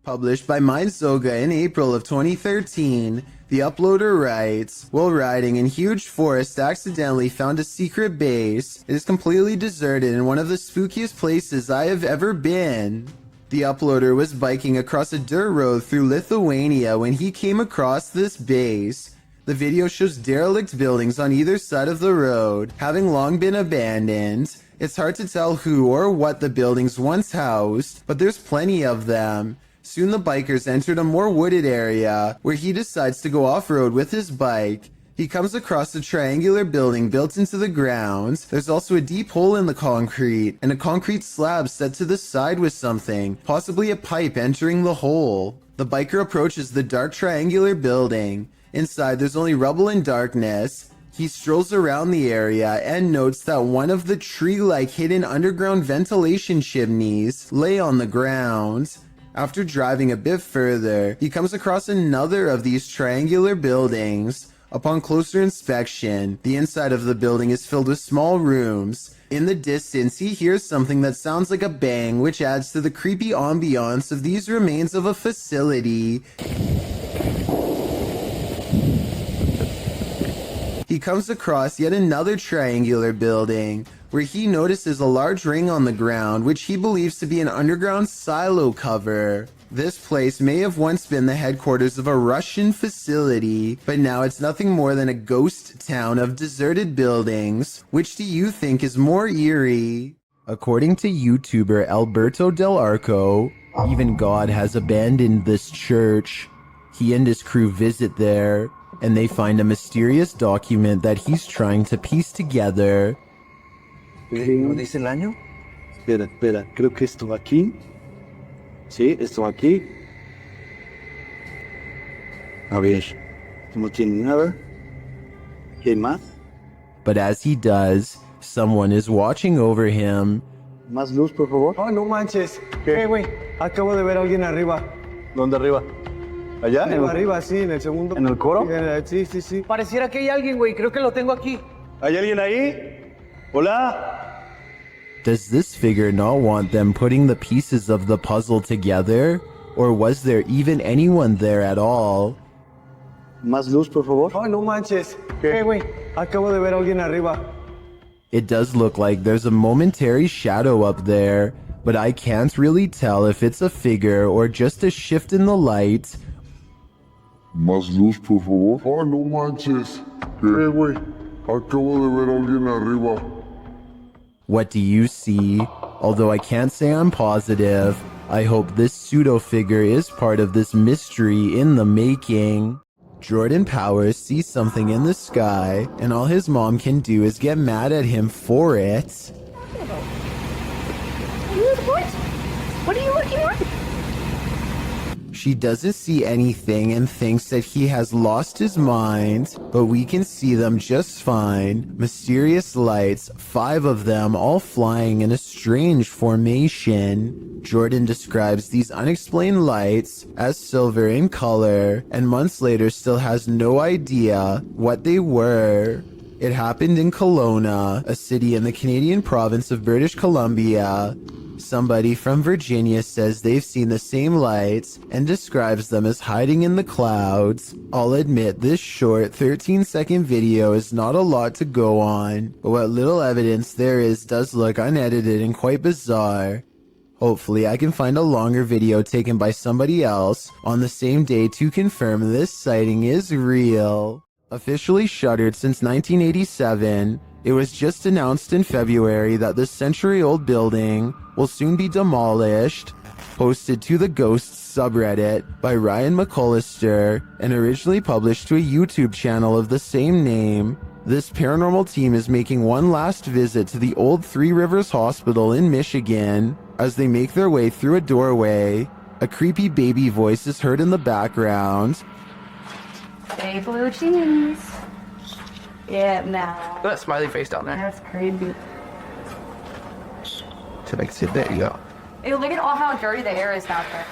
Published by Mindsoga in April of 2013, the uploader writes, while riding in huge forest, accidentally found a secret base. It is completely deserted in one of the spookiest places I have ever been. The uploader was biking across a dirt road through Lithuania when he came across this base. The video shows derelict buildings on either side of the road, having long been abandoned. It's hard to tell who or what the buildings once housed, but there's plenty of them. Soon the bikers entered a more wooded area, where he decides to go off-road with his bike. He comes across a triangular building built into the ground. There's also a deep hole in the concrete, and a concrete slab set to the side with something, possibly a pipe entering the hole. The biker approaches the dark triangular building. Inside, there's only rubble and darkness. He strolls around the area and notes that one of the tree-like hidden underground ventilation chimneys lay on the ground. After driving a bit further, he comes across another of these triangular buildings. Upon closer inspection, the inside of the building is filled with small rooms. In the distance, he hears something that sounds like a bang, which adds to the creepy ambiance of these remains of a facility. He comes across yet another triangular building, where he notices a large ring on the ground, which he believes to be an underground silo cover. This place may have once been the headquarters of a Russian facility, but now it's nothing more than a ghost town of deserted buildings. Which do you think is more eerie? According to YouTuber Alberto Del Arco, even God has abandoned this church. He and his crew visit there, and they find a mysterious document that he's trying to piece together. ¿No dice el año? Espera, creo que esto aquí. Sí, esto aquí. A ver, no tiene nada. ¿Qué más? But as he does, someone is watching over him. Más luz, por favor. Oh, no manches. ¿Qué, güey? Acabo de ver a alguien arriba. ¿Dónde arriba? ¿Allá? Arriba, sí, en el segundo. ¿En el coro? Sí, sí, sí. Pareciera que hay alguien, güey. Creo que lo tengo aquí. ¿Hay alguien ahí? Hola. Does this figure not want them putting the pieces of the puzzle together? Or was there even anyone there at all? Más luz, por favor. Oh, no manches. ¿Qué, güey? Acabo de ver a alguien arriba. It does look like there's a momentary shadow up there, but I can't really tell if it's a figure or just a shift in the light. Más luz, por favor. Oh, no manches. ¿Qué, güey? Acabo de ver a alguien arriba. What do you see? Although I can't say I'm positive, I hope this pseudo-figure is part of this mystery in the making. Jordan Powers sees something in the sky, and all his mom can do is get mad at him for it. What are you looking at? She doesn't see anything and thinks that he has lost his mind, but we can see them just fine. Mysterious lights, 5 of them all flying in a strange formation. Jordan describes these unexplained lights as silver in color, and months later still has no idea what they were. It happened in Kelowna, a city in the Canadian province of British Columbia. Somebody from Virginia says they've seen the same lights and describes them as hiding in the clouds. I'll admit this short 13-second video is not a lot to go on, but what little evidence there is does look unedited and quite bizarre. Hopefully I can find a longer video taken by somebody else on the same day to confirm this sighting is real. Officially shuttered since 1987, it was just announced in February that this century-old building will soon be demolished. Posted to the Ghosts subreddit by Ryan McCullister and originally published to a YouTube channel of the same name, this paranormal team is making one last visit to the old Three Rivers Hospital in Michigan. As they make their way through a doorway, a creepy baby voice is heard in the background. Hey, blue cheese. Yeah, now. Look at that smiley face down there. That's creepy. Should I sit there? You go. Ew, look at all how dirty the air is out there.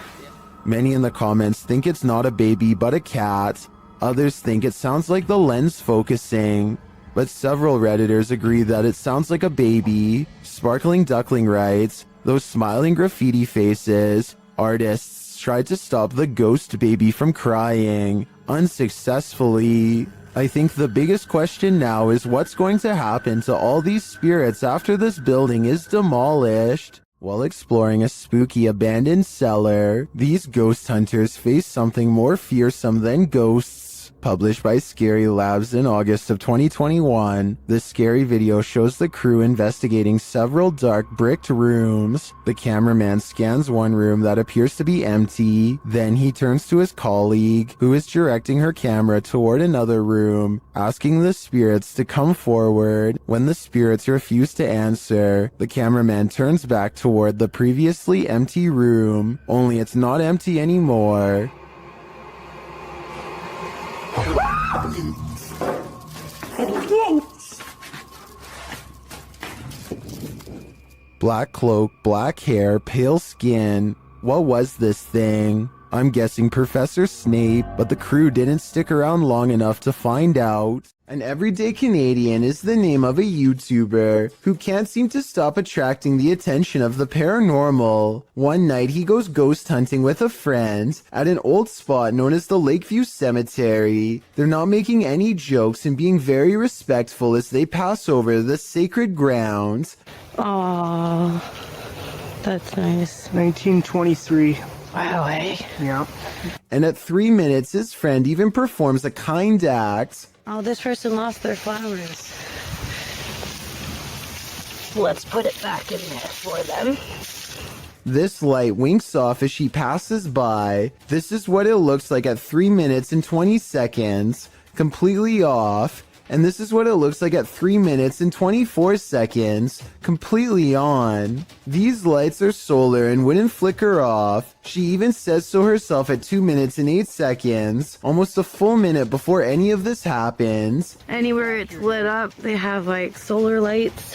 Many in the comments think it's not a baby but a cat. Others think it sounds like the lens focusing. But several Redditors agree that it sounds like a baby. Sparkling Duckling writes, those smiling graffiti faces. Artists tried to stop the ghost baby from crying, unsuccessfully. I think the biggest question now is what's going to happen to all these spirits after this building is demolished. While exploring a spooky abandoned cellar, these ghost hunters face something more fearsome than ghosts. Published by Scary Labs in August of 2021, this scary video shows the crew investigating several dark bricked rooms. The cameraman scans one room that appears to be empty, then he turns to his colleague, who is directing her camera toward another room, asking the spirits to come forward. When the spirits refuse to answer, the cameraman turns back toward the previously empty room, only it's not empty anymore. Black cloak, black hair, pale skin. What was this thing? I'm guessing Professor Snape, but the crew didn't stick around long enough to find out. An everyday Canadian is the name of a YouTuber who can't seem to stop attracting the attention of the paranormal. One night he goes ghost hunting with a friend at an old spot known as the Lakeview Cemetery. They're not making any jokes and being very respectful as they pass over the sacred ground. Oh, that's nice. 1923. Wow, eh? Yeah. And at 3 minutes, his friend even performs a kind act. Oh, this person lost their flowers. Let's put it back in there for them. This light winks off as she passes by. This is what it looks like at 3 minutes and 20 seconds, completely off. And this is what it looks like at 3 minutes and 24 seconds, completely on. These lights are solar and wouldn't flicker off. She even says so herself at 2 minutes and 8 seconds, almost a full minute before any of this happens. Anywhere it's lit up, they have like solar lights.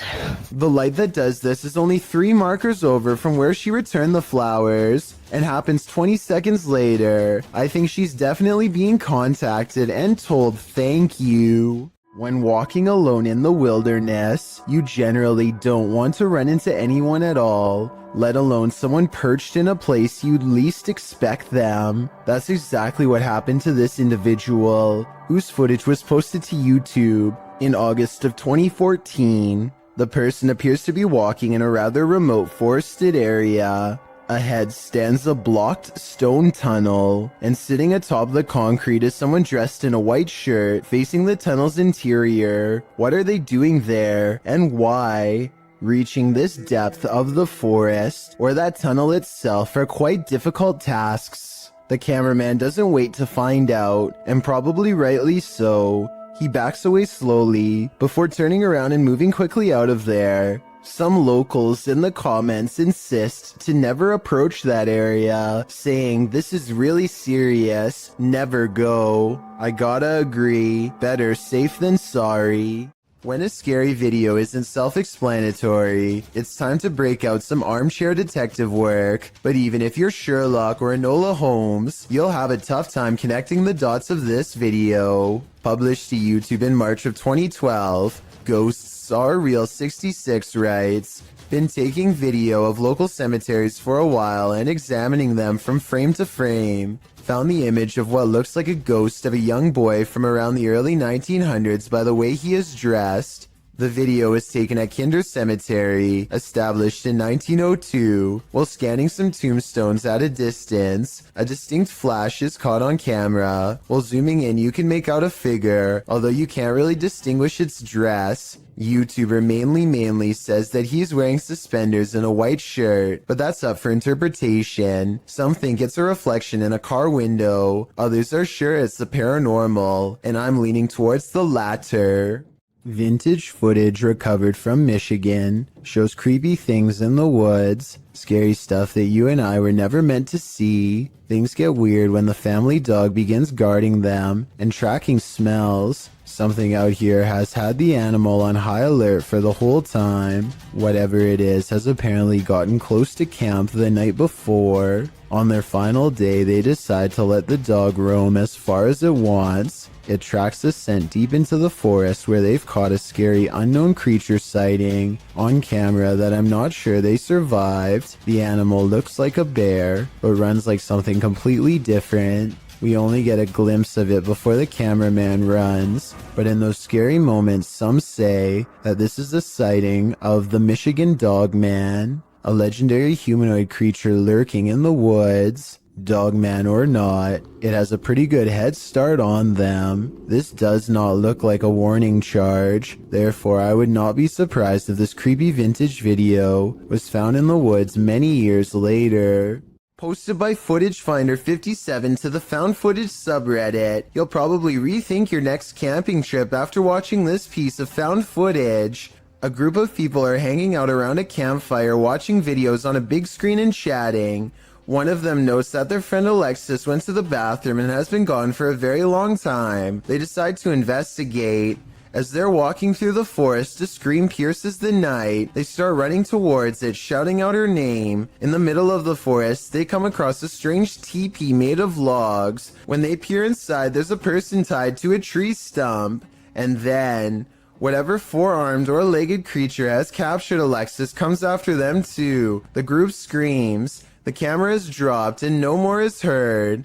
The light that does this is only 3 markers over from where she returned the flowers, and happens 20 seconds later. I think she's definitely being contacted and told thank you. When walking alone in the wilderness, you generally don't want to run into anyone at all, let alone someone perched in a place you'd least expect them. That's exactly what happened to this individual, whose footage was posted to YouTube in August of 2014. The person appears to be walking in a rather remote forested area. Ahead stands a blocked stone tunnel, and sitting atop the concrete is someone dressed in a white shirt facing the tunnel's interior. What are they doing there, and why? Reaching this depth of the forest, or that tunnel itself, are quite difficult tasks. The cameraman doesn't wait to find out, and probably rightly so. He backs away slowly, before turning around and moving quickly out of there. Some locals in the comments insist to never approach that area, saying this is really serious, never go. I gotta agree, better safe than sorry. When a scary video isn't self-explanatory, it's time to break out some armchair detective work. But even if you're Sherlock or Enola Holmes, you'll have a tough time connecting the dots of this video. Published to YouTube in March of 2012, Ghosts Are Real 66 writes, been taking video of local cemeteries for a while and examining them from frame to frame. Found the image of what looks like a ghost of a young boy from around the early 1900s by the way he is dressed. The video is taken at Kinder Cemetery, established in 1902. While scanning some tombstones at a distance, a distinct flash is caught on camera. While zooming in, you can make out a figure, although you can't really distinguish its dress. YouTuber Mainly says that he's wearing suspenders and a white shirt, but that's up for interpretation. Some think it's a reflection in a car window, others are sure it's the paranormal, and I'm leaning towards the latter. Vintage footage recovered from Michigan shows creepy things in the woods, scary stuff that you and I were never meant to see. Things get weird when the family dog begins guarding them and tracking smells. Something out here has had the animal on high alert for the whole time. Whatever it is has apparently gotten close to camp the night before. On their final day, they decide to let the dog roam as far as it wants. It tracks the scent deep into the forest where they've caught a scary unknown creature sighting on camera that I'm not sure they survived. The animal looks like a bear, but runs like something completely different. We only get a glimpse of it before the cameraman runs, but in those scary moments, some say that this is a sighting of the Michigan Dog Man, a legendary humanoid creature lurking in the woods. Dogman or not, it has a pretty good head start on them. This does not look like a warning charge, therefore I would not be surprised if this creepy vintage video was found in the woods many years later. Posted by Footage Finder 57 to the Found Footage subreddit. You'll probably rethink your next camping trip after watching this piece of found footage. A group of people are hanging out around a campfire watching videos on a big screen and chatting. One of them notes that their friend Alexis went to the bathroom and has been gone for a very long time. They decide to investigate. As they're walking through the forest, a scream pierces the night. They start running towards it, shouting out her name. In the middle of the forest, they come across a strange teepee made of logs. When they peer inside, there's a person tied to a tree stump. And then, whatever four-armed or legged creature has captured Alexis comes after them too. The group screams. The camera is dropped and no more is heard.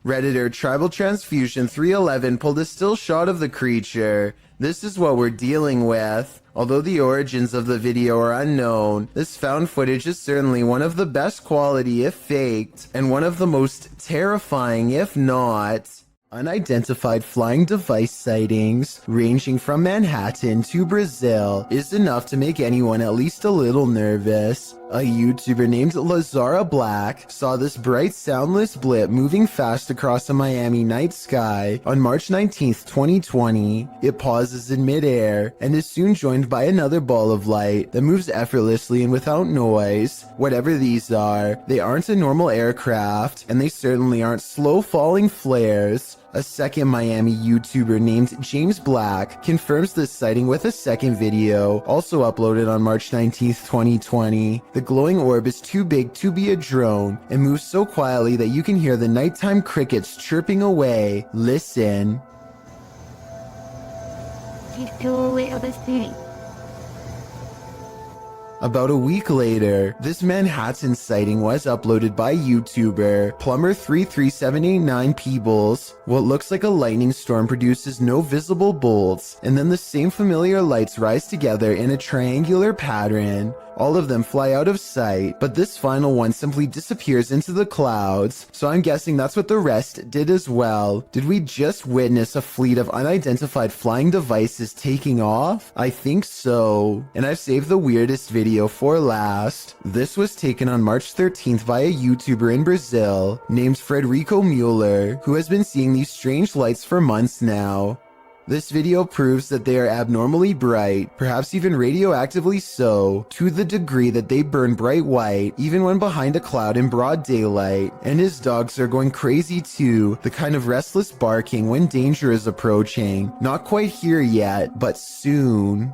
Redditor Tribal Transfusion 311 pulled a still shot of the creature. This is what we're dealing with. Although the origins of the video are unknown, this found footage is certainly one of the best quality if faked, and one of the most terrifying if not. Unidentified flying device sightings, ranging from Manhattan to Brazil, is enough to make anyone at least a little nervous. A YouTuber named Lazara Black saw this bright soundless blip moving fast across a Miami night sky on March 19th, 2020. It pauses in midair and is soon joined by another ball of light that moves effortlessly and without noise. Whatever these are, they aren't a normal aircraft, and they certainly aren't slow falling flares. A second Miami YouTuber named James Black confirms this sighting with a second video, also uploaded on March 19th, 2020. The glowing orb is too big to be a drone and moves so quietly that you can hear the nighttime crickets chirping away. Listen. About a week later, this Manhattan sighting was uploaded by YouTuber Plumber33789 Peebles. What looks like a lightning storm produces no visible bolts, and then the same familiar lights rise together in a triangular pattern. All of them fly out of sight, but this final one simply disappears into the clouds, so I'm guessing that's what the rest did as well. Did we just witness a fleet of unidentified flying devices taking off? I think so. And I've saved the weirdest video for last. This was taken on March 13th by a YouTuber in Brazil named Frederico Mueller, who has been seeing these strange lights for months now. This video proves that they are abnormally bright, perhaps even radioactively so, to the degree that they burn bright white even when behind a cloud in broad daylight. And his dogs are going crazy too, the kind of restless barking when danger is approaching. Not quite here yet, but soon.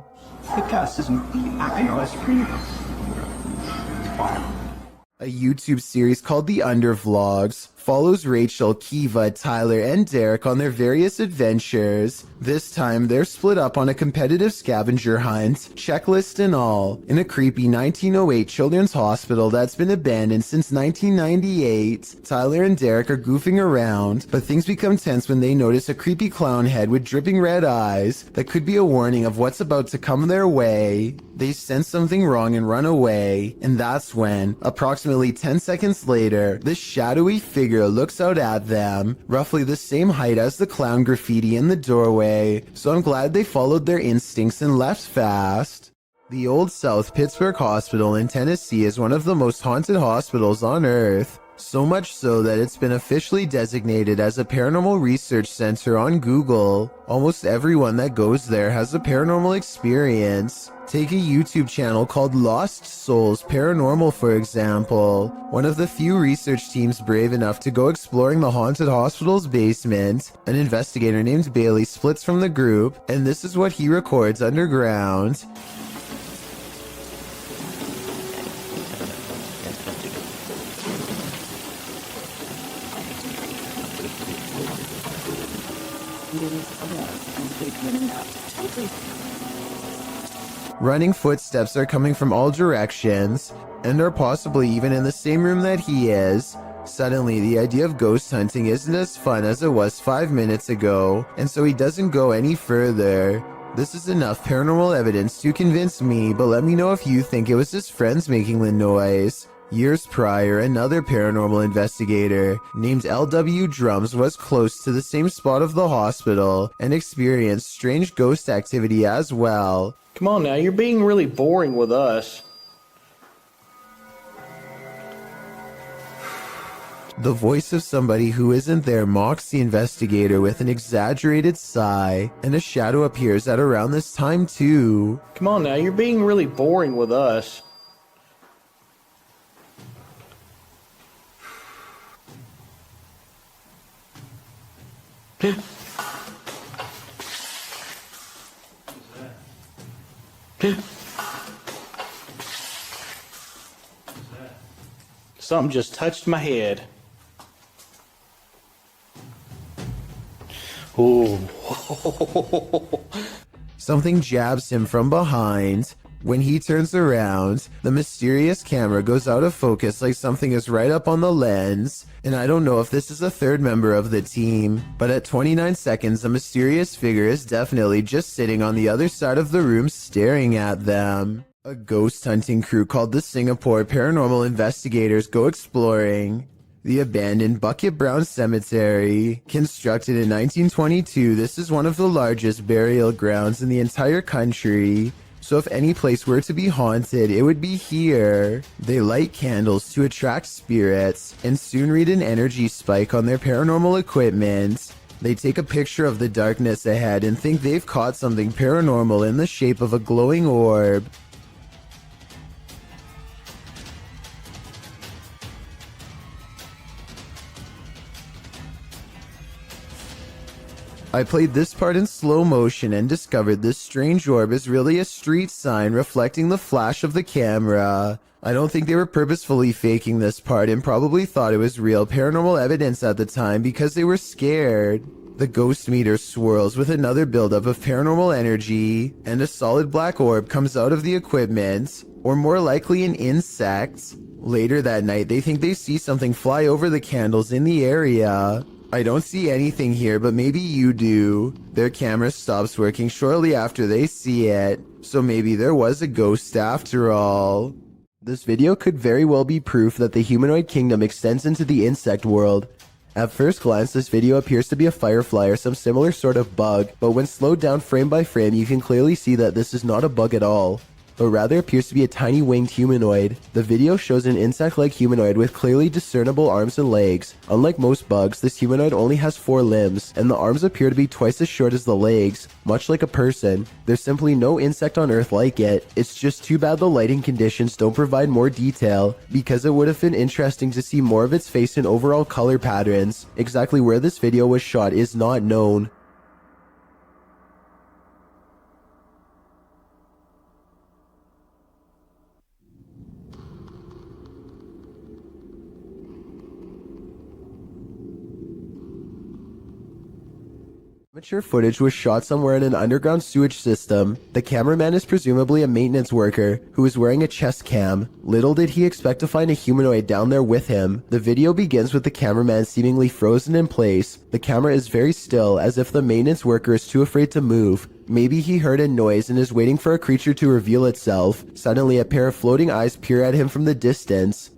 A YouTube series called The Undervlogs follows Rachel, Kiva, Tyler, and Derek on their various adventures. This time, they're split up on a competitive scavenger hunt, checklist and all, in a creepy 1908 children's hospital that's been abandoned since 1998. Tyler and Derek are goofing around, but things become tense when they notice a creepy clown head with dripping red eyes that could be a warning of what's about to come their way. They sense something wrong and run away, and that's when, approximately 10 seconds later, this shadowy figure looks out at them, roughly the same height as the clown graffiti in the doorway, so I'm glad they followed their instincts and left fast. The Old South Pittsburgh Hospital in Tennessee is one of the most haunted hospitals on Earth. So much so that it's been officially designated as a paranormal research center on Google. Almost everyone that goes there has a paranormal experience. Take a YouTube channel called Lost Souls Paranormal, for example. One of the few research teams brave enough to go exploring the haunted hospital's basement. An investigator named Bailey splits from the group, and this is what he records underground. Running footsteps are coming from all directions, and are possibly even in the same room that he is. Suddenly, the idea of ghost hunting isn't as fun as it was 5 minutes ago, and so he doesn't go any further. This is enough paranormal evidence to convince me, but let me know if you think it was his friends making the noise. Years prior, another paranormal investigator named L.W. Drums was close to the same spot of the hospital and experienced strange ghost activity as well. Come on now, you're being really boring with us. The voice of somebody who isn't there mocks the investigator with an exaggerated sigh, and a shadow appears at around this time too. Come on now, you're being really boring with us. Something just touched my head. Ooh. Something jabs him from behind. When he turns around, the mysterious camera goes out of focus like something is right up on the lens, and I don't know if this is a third member of the team, but at 29 seconds, a mysterious figure is definitely just sitting on the other side of the room staring at them. A ghost hunting crew called the Singapore Paranormal Investigators go exploring the abandoned Bucket Brown Cemetery. Constructed in 1922, this is one of the largest burial grounds in the entire country. So if any place were to be haunted, it would be here. They light candles to attract spirits, and soon read an energy spike on their paranormal equipment. They take a picture of the darkness ahead and think they've caught something paranormal in the shape of a glowing orb. I played this part in slow motion and discovered this strange orb is really a street sign reflecting the flash of the camera. I don't think they were purposefully faking this part and probably thought it was real paranormal evidence at the time because they were scared. The ghost meter swirls with another buildup of paranormal energy, and a solid black orb comes out of the equipment, or more likely an insect. Later that night, they think they see something fly over the candles in the area. I don't see anything here, but maybe you do. Their camera stops working shortly after they see it, so maybe there was a ghost after all. This video could very well be proof that the humanoid kingdom extends into the insect world. At first glance, this video appears to be a firefly or some similar sort of bug, but when slowed down frame by frame, you can clearly see that this is not a bug at all, but rather appears to be a tiny winged humanoid. The video shows an insect-like humanoid with clearly discernible arms and legs. Unlike most bugs, this humanoid only has 4 limbs, and the arms appear to be twice as short as the legs, much like a person. There's simply no insect on Earth like it. It's just too bad the lighting conditions don't provide more detail, because it would have been interesting to see more of its face and overall color patterns. Exactly where this video was shot is not known. Amateur footage was shot somewhere in an underground sewage system. The cameraman is presumably a maintenance worker who is wearing a chest cam. Little did he expect to find a humanoid down there with him. The video begins with the cameraman seemingly frozen in place. The camera is very still, as if the maintenance worker is too afraid to move. Maybe he heard a noise and is waiting for a creature to reveal itself. Suddenly, a pair of floating eyes peer at him from the distance.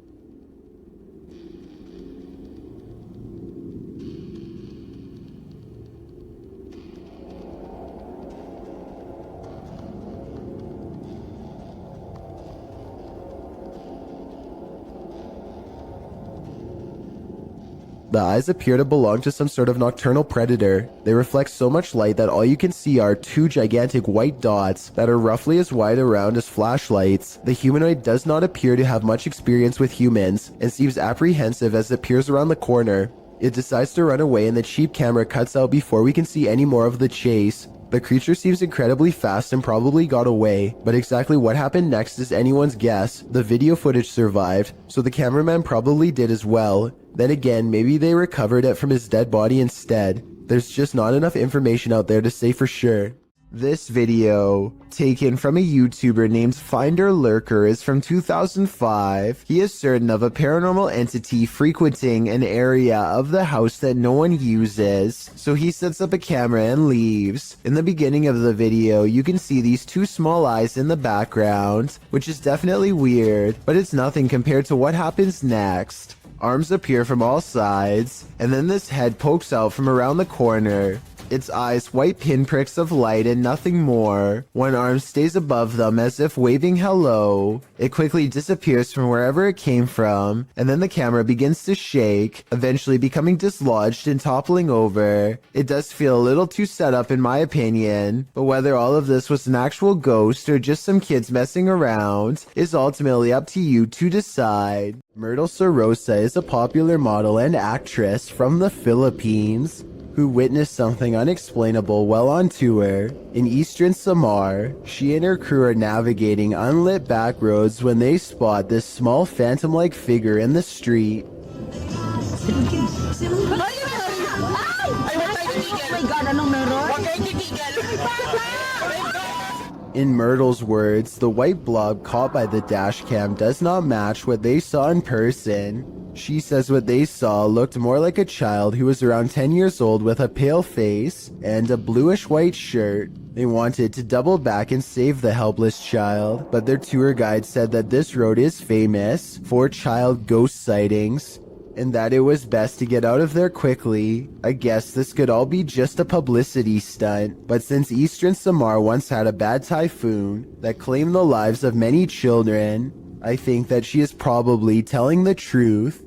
The eyes appear to belong to some sort of nocturnal predator. They reflect so much light that all you can see are two gigantic white dots that are roughly as wide around as flashlights. The humanoid does not appear to have much experience with humans and seems apprehensive as it peers around the corner. It decides to run away and the cheap camera cuts out before we can see any more of the chase. The creature seems incredibly fast and probably got away, but exactly what happened next is anyone's guess. The video footage survived, so the cameraman probably did as well. Then again, maybe they recovered it from his dead body instead. There's just not enough information out there to say for sure. This video, taken from a YouTuber named Finder Lurker, is from 2005. He is certain of a paranormal entity frequenting an area of the house that no one uses, so he sets up a camera and leaves. In the beginning of the video, you can see these two small eyes in the background, which is definitely weird, but it's nothing compared to what happens next. Arms appear from all sides, and then this head pokes out from around the corner. Its eyes white pinpricks of light and nothing more. One arm stays above them as if waving hello. It quickly disappears from wherever it came from, and then the camera begins to shake, eventually becoming dislodged and toppling over. It does feel a little too set up in my opinion, but whether all of this was an actual ghost or just some kids messing around is ultimately up to you to decide. Myrtle Sorosa is a popular model and actress from the Philippines who witnessed something unexplainable while on tour. In eastern Samar, she and her crew are navigating unlit back roads when they spot this small phantom-like figure in the street. In Myrtle's words, the white blob caught by the dash cam does not match what they saw in person. She says what they saw looked more like a child who was around 10 years old with a pale face and a bluish-white shirt. They wanted to double back and save the helpless child, but their tour guide said that this road is famous for child ghost sightings, and that it was best to get out of there quickly. I guess this could all be just a publicity stunt, but since Eastern Samar once had a bad typhoon that claimed the lives of many children, I think that she is probably telling the truth.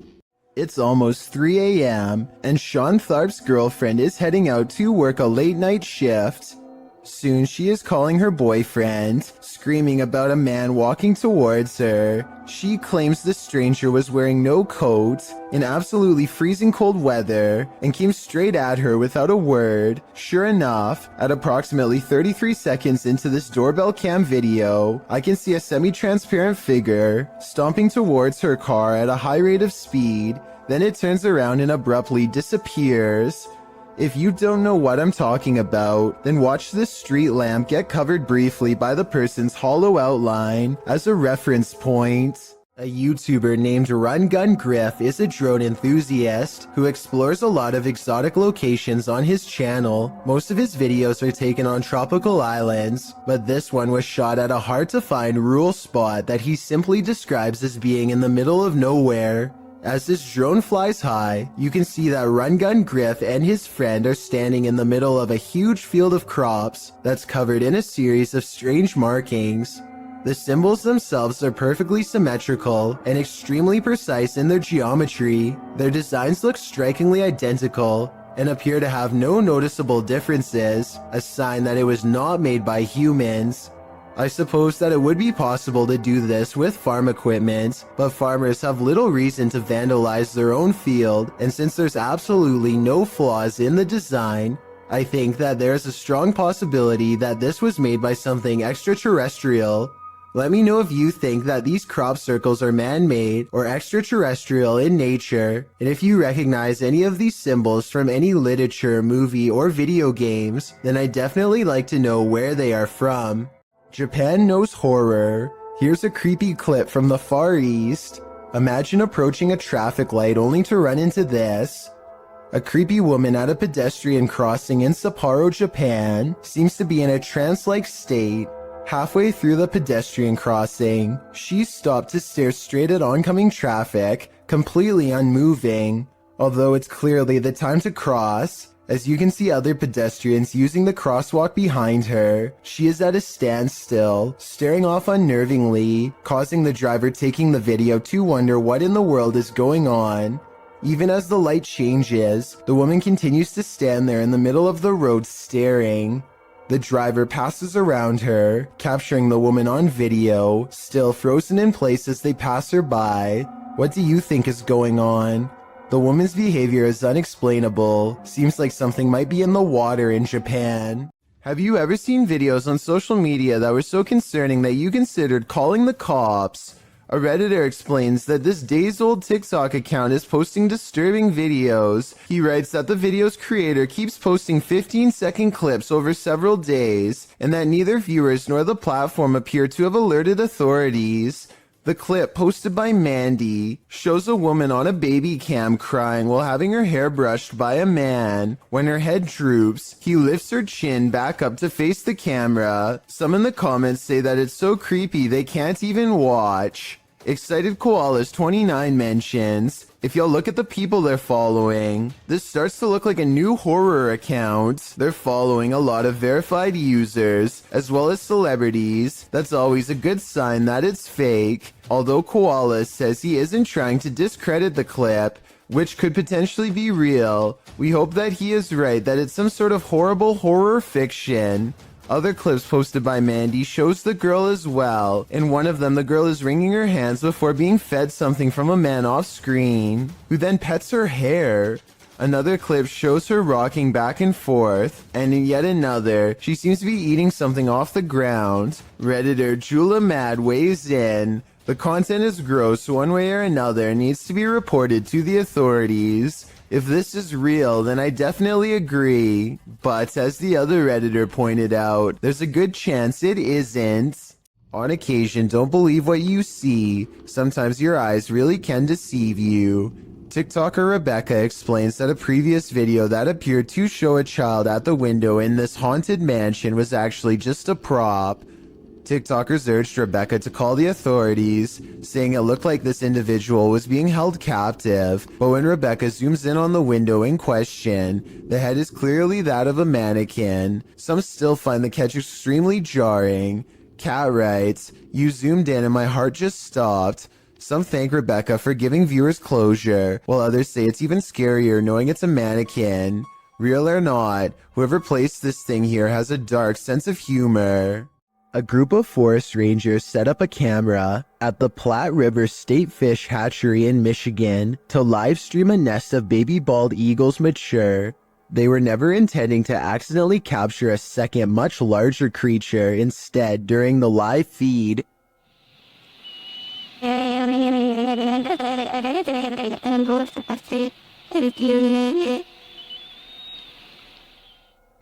It's almost 3 a.m. and Sean Tharp's girlfriend is heading out to work a late night shift. Soon she is calling her boyfriend, screaming about a man walking towards her. She claims the stranger was wearing no coat in absolutely freezing cold weather and came straight at her without a word. Sure enough, at approximately 33 seconds into this doorbell cam video, I can see a semi-transparent figure stomping towards her car at a high rate of speed. Then it turns around and abruptly disappears. If you don't know what I'm talking about, then watch this street lamp get covered briefly by the person's hollow outline as a reference point. A YouTuber named Run Gun Griff is a drone enthusiast who explores a lot of exotic locations on his channel. Most of his videos are taken on tropical islands, but this one was shot at a hard-to-find rural spot that he simply describes as being in the middle of nowhere. As this drone flies high, you can see that Run Gun Griff and his friend are standing in the middle of a huge field of crops that's covered in a series of strange markings. The symbols themselves are perfectly symmetrical and extremely precise in their geometry. Their designs look strikingly identical and appear to have no noticeable differences, a sign that it was not made by humans. I suppose that it would be possible to do this with farm equipment, but farmers have little reason to vandalize their own field, and since there's absolutely no flaws in the design, I think that there's a strong possibility that this was made by something extraterrestrial. Let me know if you think that these crop circles are man-made or extraterrestrial in nature, and if you recognize any of these symbols from any literature, movie, or video games, then I'd definitely like to know where they are from. Japan knows horror. Here's a creepy clip from the Far East. Imagine approaching a traffic light only to run into this. A creepy woman at a pedestrian crossing in Sapporo, Japan, seems to be in a trance-like state. Halfway through the pedestrian crossing, she stopped to stare straight at oncoming traffic, completely unmoving. Although it's clearly the time to cross, as you can see other pedestrians using the crosswalk behind her, she is at a standstill, staring off unnervingly, causing the driver taking the video to wonder what in the world is going on. Even as the light changes, the woman continues to stand there in the middle of the road staring. The driver passes around her, capturing the woman on video, still frozen in place as they pass her by. What do you think is going on? The woman's behavior is unexplainable. Seems like something might be in the water in Japan. Have you ever seen videos on social media that were so concerning that you considered calling the cops? A Redditor explains that this days-old TikTok account is posting disturbing videos. He writes that the video's creator keeps posting 15-second clips over several days, and that neither viewers nor the platform appear to have alerted authorities. The clip, posted by Mandy, shows a woman on a baby cam crying while having her hair brushed by a man. When her head droops, he lifts her chin back up to face the camera. Some in the comments say that it's so creepy they can't even watch. Excited Koalas 29 mentions, if y'all look at the people they're following, this starts to look like a new horror account. They're following a lot of verified users, as well as celebrities. That's always a good sign that it's fake. Although Koala says he isn't trying to discredit the clip, which could potentially be real, we hope that he is right, that it's some sort of horrible horror fiction. Other clips posted by Mandy shows the girl as well. In one of them, the girl is wringing her hands before being fed something from a man off screen, who then pets her hair. Another clip shows her rocking back and forth, and in yet another, she seems to be eating something off the ground. Redditor Jula Mad weighs in. The content is gross one way or another and needs to be reported to the authorities. If this is real, then I definitely agree. But as the other Redditor pointed out, there's a good chance it isn't. On occasion, don't believe what you see. Sometimes your eyes really can deceive you. TikToker Rebecca explains that a previous video that appeared to show a child at the window in this haunted mansion was actually just a prop. TikTokers urged Rebecca to call the authorities, saying it looked like this individual was being held captive, but when Rebecca zooms in on the window in question, the head is clearly that of a mannequin. Some still find the catch extremely jarring. Kat writes, "You zoomed in and my heart just stopped." Some thank Rebecca for giving viewers closure, while others say it's even scarier knowing it's a mannequin. Real or not, whoever placed this thing here has a dark sense of humor. A group of forest rangers set up a camera at the Platte River State Fish Hatchery in Michigan to live stream a nest of baby bald eagles mature. They were never intending to accidentally capture a second much larger creature instead during the live feed.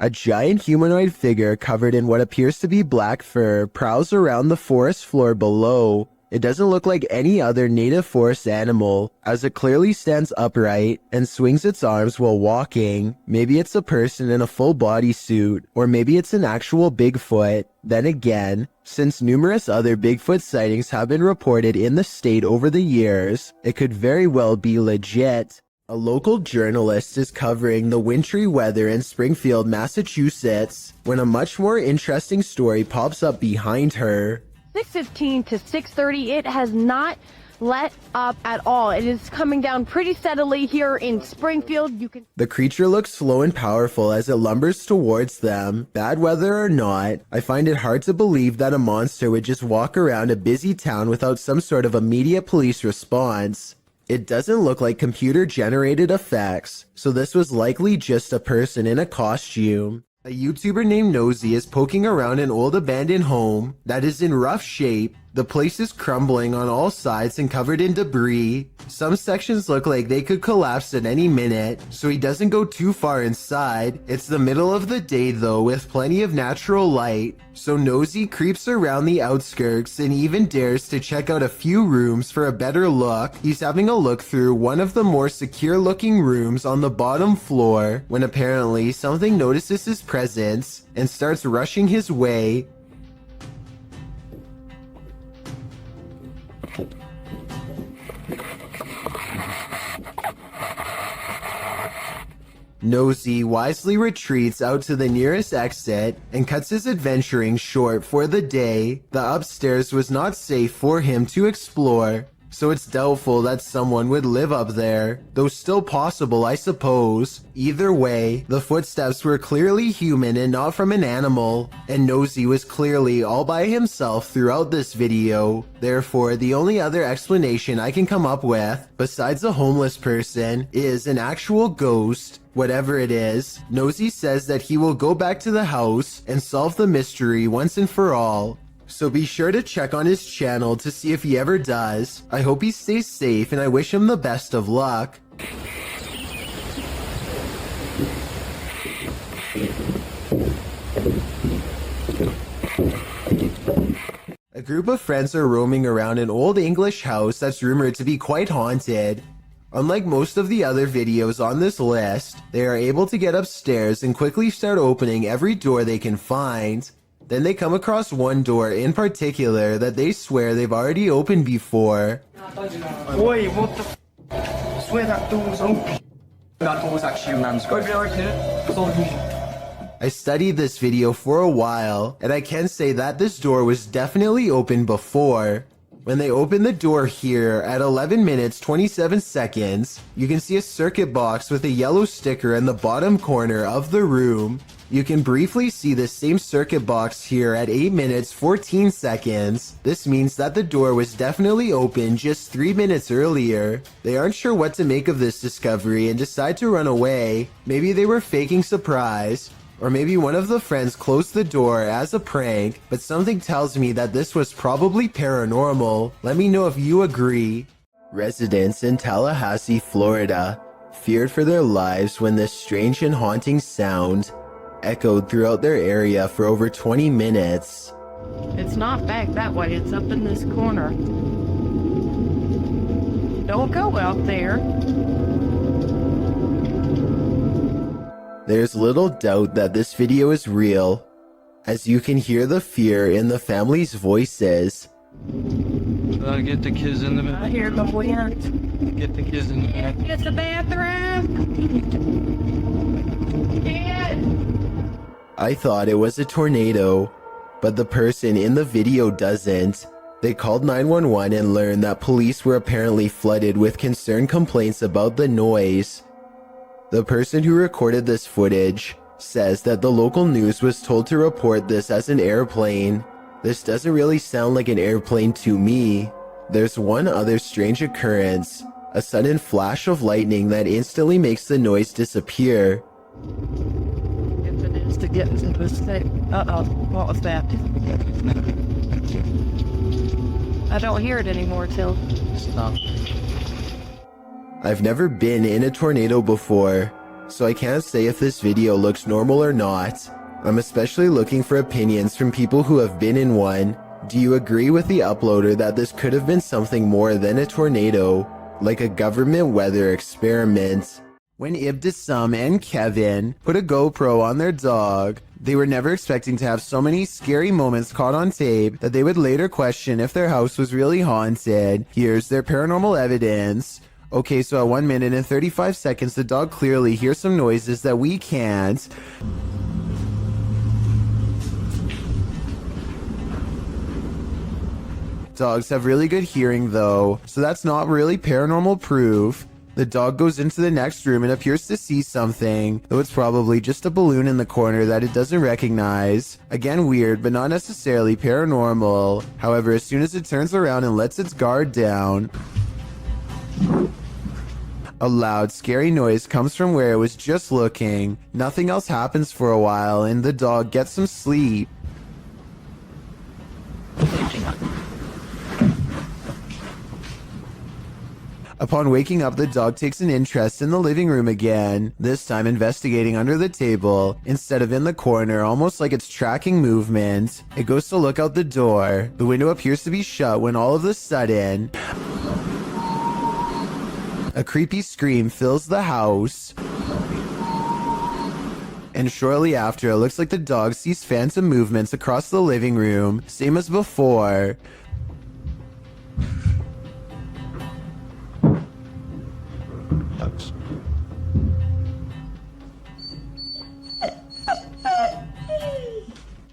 A giant humanoid figure covered in what appears to be black fur prowls around the forest floor below. It doesn't look like any other native forest animal, as it clearly stands upright and swings its arms while walking. Maybe it's a person in a full bodysuit, or maybe it's an actual Bigfoot. Then again, since numerous other Bigfoot sightings have been reported in the state over the years, it could very well be legit. A local journalist is covering the wintry weather in Springfield, Massachusetts, when a much more interesting story pops up behind her. 6:15 to 6:30, it has not let up at all. It is coming down pretty steadily here in Springfield. The creature looks slow and powerful as it lumbers towards them. Bad weather or not, I find it hard to believe that a monster would just walk around a busy town without some sort of immediate police response. It doesn't look like computer-generated effects, so this was likely just a person in a costume. A YouTuber named Nosy is poking around an old abandoned home that is in rough shape. The place is crumbling on all sides and covered in debris. Some sections look like they could collapse at any minute, so he doesn't go too far inside. It's the middle of the day though, with plenty of natural light, so Nosy creeps around the outskirts and even dares to check out a few rooms for a better look. He's having a look through one of the more secure looking rooms on the bottom floor, when apparently something notices his presence and starts rushing his way. Nosy wisely retreats out to the nearest exit and cuts his adventuring short for the day. The upstairs was not safe for him to explore. so it's doubtful that someone would live up there, though still possible, I suppose. Either way, the footsteps were clearly human and not from an animal, and Nosy was clearly all by himself throughout this video. Therefore, the only other explanation I can come up with, besides a homeless person, is an actual ghost. Whatever it is, Nosy says that he will go back to the house and solve the mystery once and for all. So be sure to check on his channel to see if he ever does. I hope he stays safe and I wish him the best of luck. A group of friends are roaming around an old English house that's rumored to be quite haunted. Unlike most of the other videos on this list, they are able to get upstairs and quickly start opening every door they can find. Then they come across one door in particular that they swear they've already opened before. Wait, what the I swear that door was open. That door was actually a man's grave. I studied this video for a while, and I can say that this door was definitely open before. When they open the door here at 11 minutes 27 seconds, you can see a circuit box with a yellow sticker in the bottom corner of the room. You can briefly see the same circuit box here at 8 minutes 14 seconds. This means that the door was definitely open just 3 minutes earlier. They aren't sure what to make of this discovery and decide to run away. Maybe they were faking surprise. Or maybe one of the friends closed the door as a prank, but something tells me that this was probably paranormal. Let me know if you agree. Residents in Tallahassee, Florida, feared for their lives when this strange and haunting sound echoed throughout their area for over 20 minutes. It's not back that way, it's up in this corner. Don't go out there. There's little doubt that this video is real, as you can hear the fear in the family's voices. Get the kids in the bathroom. I hear the wind. Get the kids in the bathroom. Get the bathroom. Kid. I thought it was a tornado, but the person in the video doesn't. They called 911 and learned that police were apparently flooded with concerned complaints about the noise. The person who recorded this footage says that the local news was told to report this as an airplane. This doesn't really sound like an airplane to me. There's one other strange occurrence, a sudden flash of lightning that instantly makes the noise disappear. If it is to get into a state. Uh-oh, what was that? I don't hear it anymore, Till. Stop. I've never been in a tornado before, so I can't say if this video looks normal or not. I'm especially looking for opinions from people who have been in one. Do you agree with the uploader that this could have been something more than a tornado, like a government weather experiment? When Ibtisam and Kevin put a GoPro on their dog, they were never expecting to have so many scary moments caught on tape that they would later question if their house was really haunted. Here's their paranormal evidence. Okay, so at 1 minute and 35 seconds, the dog clearly hears some noises that we can't. Dogs have really good hearing though, so that's not really paranormal proof. The dog goes into the next room and appears to see something, though it's probably just a balloon in the corner that it doesn't recognize. Again, weird, but not necessarily paranormal. However, as soon as it turns around and lets its guard down, a loud, scary noise comes from where it was just looking. Nothing else happens for a while, and the dog gets some sleep. Upon waking up, the dog takes an interest in the living room again, this time investigating under the table, instead of in the corner, almost like it's tracking movement. It goes to look out the door. The window appears to be shut when all of a sudden, a creepy scream fills the house. And shortly after, it looks like the dog sees phantom movements across the living room, same as before.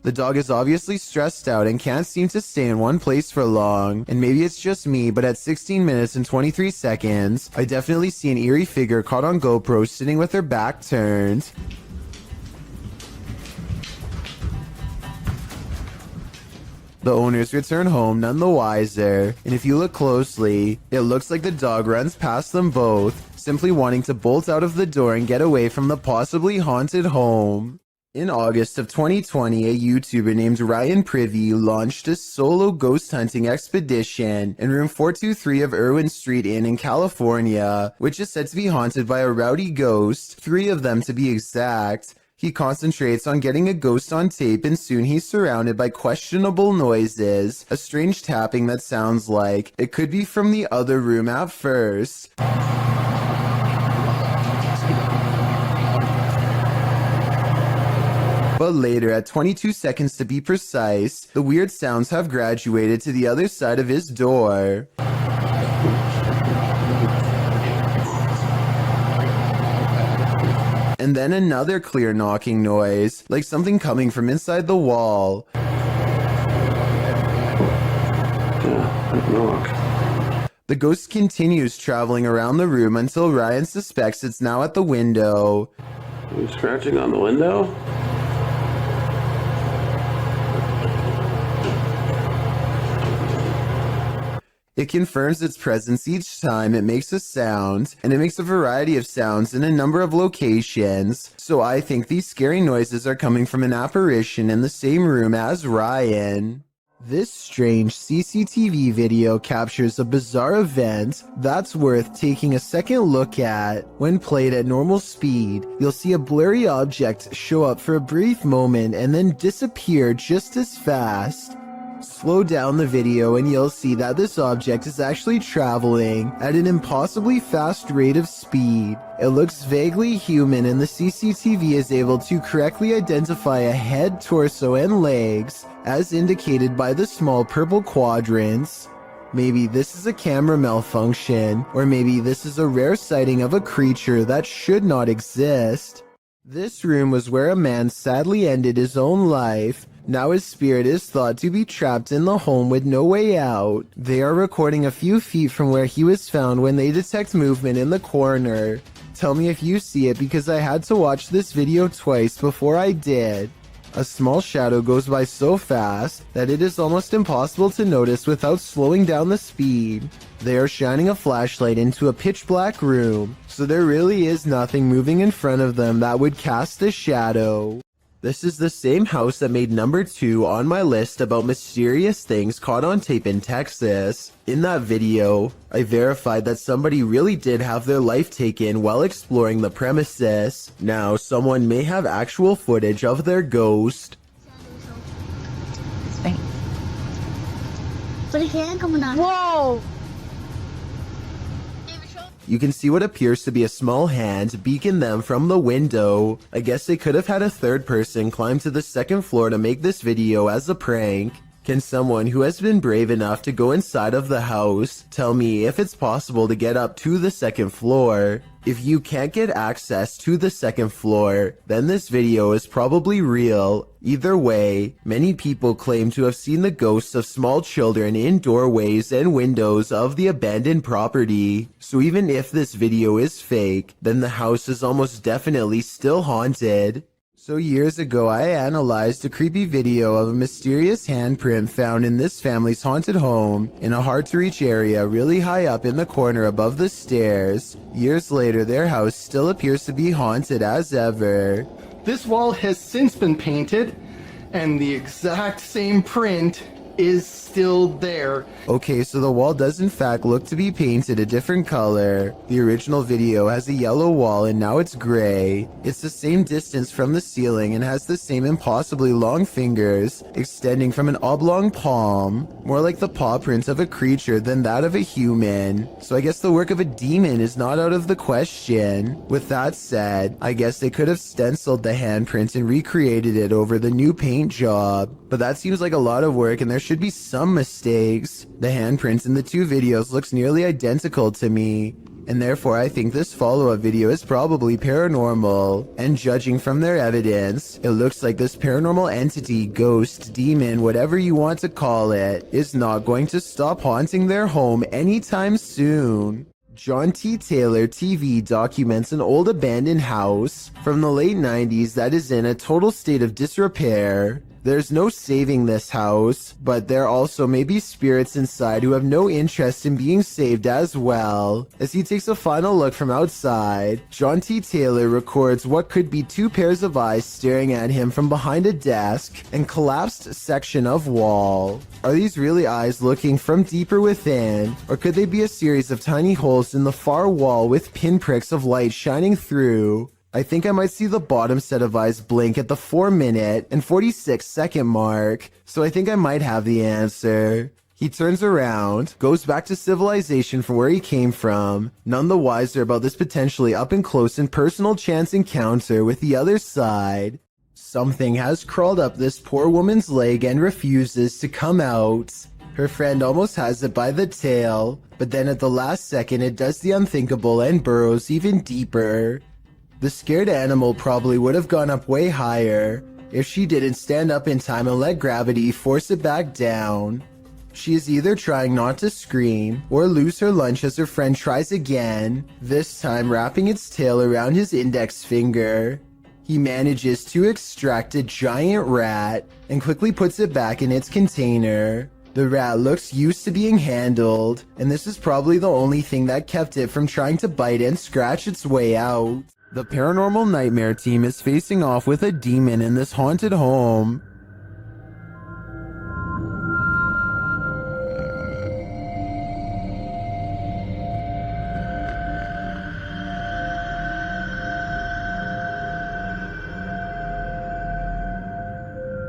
The dog is obviously stressed out and can't seem to stay in one place for long. And maybe it's just me, but at 16 minutes and 23 seconds, I definitely see an eerie figure caught on GoPro sitting with her back turned. The owners return home none the wiser, and if you look closely, it looks like the dog runs past them both, simply wanting to bolt out of the door and get away from the possibly haunted home. In August of 2020, a YouTuber named Ryan Privy launched a solo ghost hunting expedition in room 423 of Irwin Street Inn in California, which is said to be haunted by a rowdy ghost, 3 of them to be exact. He concentrates on getting a ghost on tape, and soon he's surrounded by questionable noises, a strange tapping that sounds like it could be from the other room at first. But later, at 22 seconds to be precise, the weird sounds have graduated to the other side of his door. And then another clear knocking noise, like something coming from inside the wall. The ghost continues traveling around the room until Ryan suspects it's now at the window. Are you scratching on the window? It confirms its presence each time it makes a sound, and it makes a variety of sounds in a number of locations, so I think these scary noises are coming from an apparition in the same room as Ryan. This strange CCTV video captures a bizarre event that's worth taking a second look at. When played at normal speed, you'll see a blurry object show up for a brief moment and then disappear just as fast. Slow down the video and you'll see that this object is actually traveling at an impossibly fast rate of speed. It looks vaguely human, and the CCTV is able to correctly identify a head, torso, and legs, as indicated by the small purple quadrants. Maybe this is a camera malfunction, or maybe this is a rare sighting of a creature that should not exist. This room was where a man sadly ended his own life. Now his spirit is thought to be trapped in the home with no way out. They are recording a few feet from where he was found when they detect movement in the corner. Tell me if you see it, because I had to watch this video twice before I did. A small shadow goes by so fast that it is almost impossible to notice without slowing down the speed. They are shining a flashlight into a pitch black room, so there really is nothing moving in front of them that would cast a shadow. This is the same house that made number 2 on my list about mysterious things caught on tape in Texas. In that video, I verified that somebody really did have their life taken while exploring the premises. Now, someone may have actual footage of their ghost. Whoa! You can see what appears to be a small hand beacon them from the window. I guess they could have had a third person climb to the second floor to make this video as a prank. Can someone who has been brave enough to go inside of the house tell me if it's possible to get up to the second floor? If you can't get access to the second floor, then this video is probably real. Either way, many people claim to have seen the ghosts of small children in doorways and windows of the abandoned property. So even if this video is fake, then the house is almost definitely still haunted. So years ago, I analyzed a creepy video of a mysterious handprint found in this family's haunted home in a hard-to-reach area really high up in the corner above the stairs. Years later, their house still appears to be haunted as ever. This wall has since been painted, and the exact same print is still there. Okay, so the wall does in fact look to be painted a different color. The original video has a yellow wall and now it's gray. It's the same distance from the ceiling and has the same impossibly long fingers extending from an oblong palm, more like the paw print of a creature than that of a human. So I guess the work of a demon is not out of the question. With that said, I guess they could have stenciled the handprint and recreated it over the new paint job. But that seems like a lot of work, and there should be some mistakes. The handprints in the two videos looks nearly identical to me. and therefore I think this follow-up video is probably paranormal. And judging from their evidence, it looks like this paranormal entity, ghost, demon, whatever you want to call it, is not going to stop haunting their home anytime soon. John T. Taylor TV documents an old abandoned house from the late 90s that is in a total state of disrepair. There's no saving this house, but there also may be spirits inside who have no interest in being saved as well. As he takes a final look from outside, John T. Taylor records what could be two pairs of eyes staring at him from behind a desk and collapsed section of wall. Are these really eyes looking from deeper within, or could they be a series of tiny holes in the far wall with pinpricks of light shining through? I think I might see the bottom set of eyes blink at the 4-minute and 46-second mark, so I think I might have the answer. He turns around, goes back to civilization from where he came from, none the wiser about this potentially up-and-close and personal chance encounter with the other side. Something has crawled up this poor woman's leg and refuses to come out. Her friend almost has it by the tail, but then at the last second it does the unthinkable and burrows even deeper. The scared animal probably would have gone up way higher if she didn't stand up in time and let gravity force it back down. She is either trying not to scream or lose her lunch as her friend tries again, this time wrapping its tail around his index finger. He manages to extract a giant rat and quickly puts it back in its container. The rat looks used to being handled, and this is probably the only thing that kept it from trying to bite and scratch its way out. The paranormal nightmare team is facing off with a demon in this haunted home.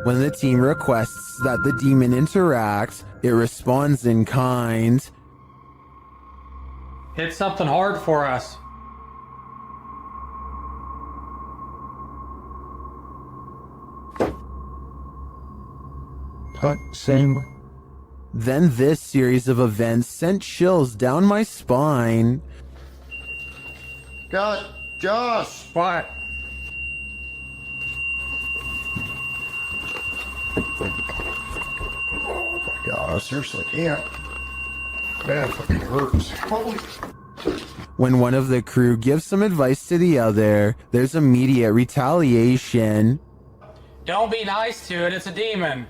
When the team requests that the demon interact, it responds in kind. Hit something hard for us. Same. Then this series of events sent chills down my spine. Josh! What? Oh my God, seriously, can't. That fucking hurts. Holy. When one of the crew gives some advice to the other, there's immediate retaliation. Don't be nice to it, it's a demon.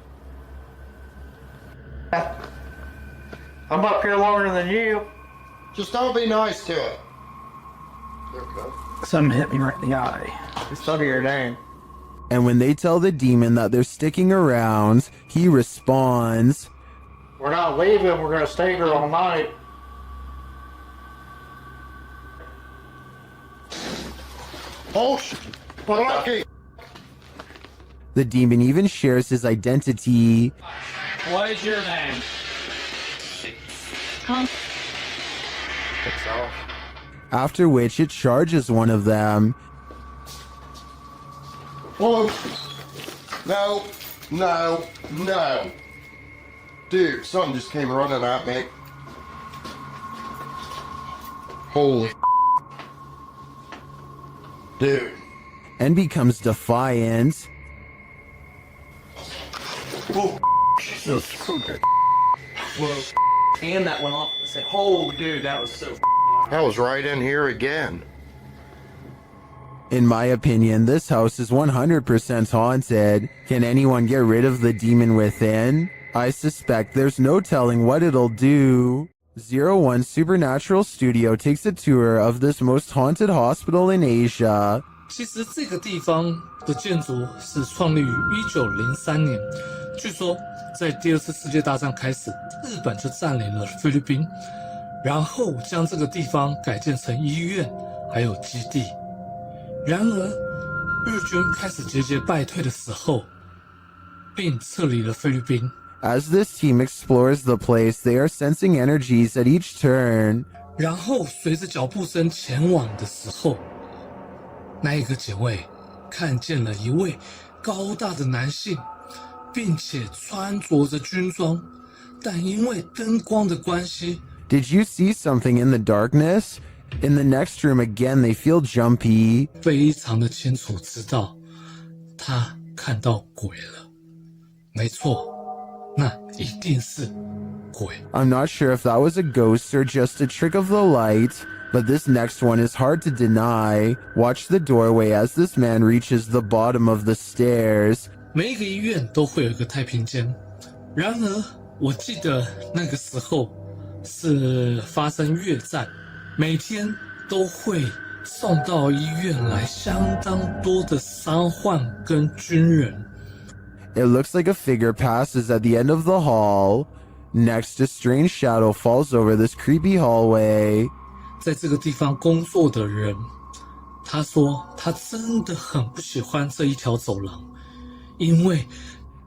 I'm up here longer than you. Just don't be nice to it. Something hit me right in the eye. Just tell me your name. And when they tell the demon that they're sticking around, he responds, We're not leaving, we're gonna stay here all night. Oh shit! Lucky. The demon even shares his identity. What is your name? After which it charges one of them. Oh, no. Dude, something just came running at me. Holy dude. And becomes defiant. Oh, okay. Whoa. And that went off and said, oh, dude, that was so I was right in here again. In my opinion, this house is 100% haunted. Can anyone get rid of the demon within? I suspect there's no telling what it'll do. 01 Supernatural Studio takes a tour of this most haunted hospital in Asia. 其实这个地方的建筑是创立于1903年，据说在第二次世界大战开始，日本就占领了菲律宾，然后将这个地方改建成医院还有基地。然而，日军开始节节败退的时候，并撤离了菲律宾。As this team explores the place, they are sensing energies at each turn. 然后随着脚步声前往的时候，那一个警卫看见了一位高大的男性，并且穿着着军装，但因为灯光的关系 Did you see something in the darkness? In the next room again, they feel jumpy. 非常的清楚知道他看到鬼了。没错，那一定是鬼。 I'm not sure if that was a ghost or just a trick of the light, but this next one is hard to deny. Watch the doorway as this man reaches the bottom of the stairs. 每一个医院都会有一个太平间，然而我记得那个时候是发生越战，每天都会送到医院来相当多的伤患跟军人。 It looks like a figure passes at the end of the hall. Next, a strange shadow falls over this creepy hallway. 在这个地方工作的人，他说他真的很不喜欢这一条走廊，因为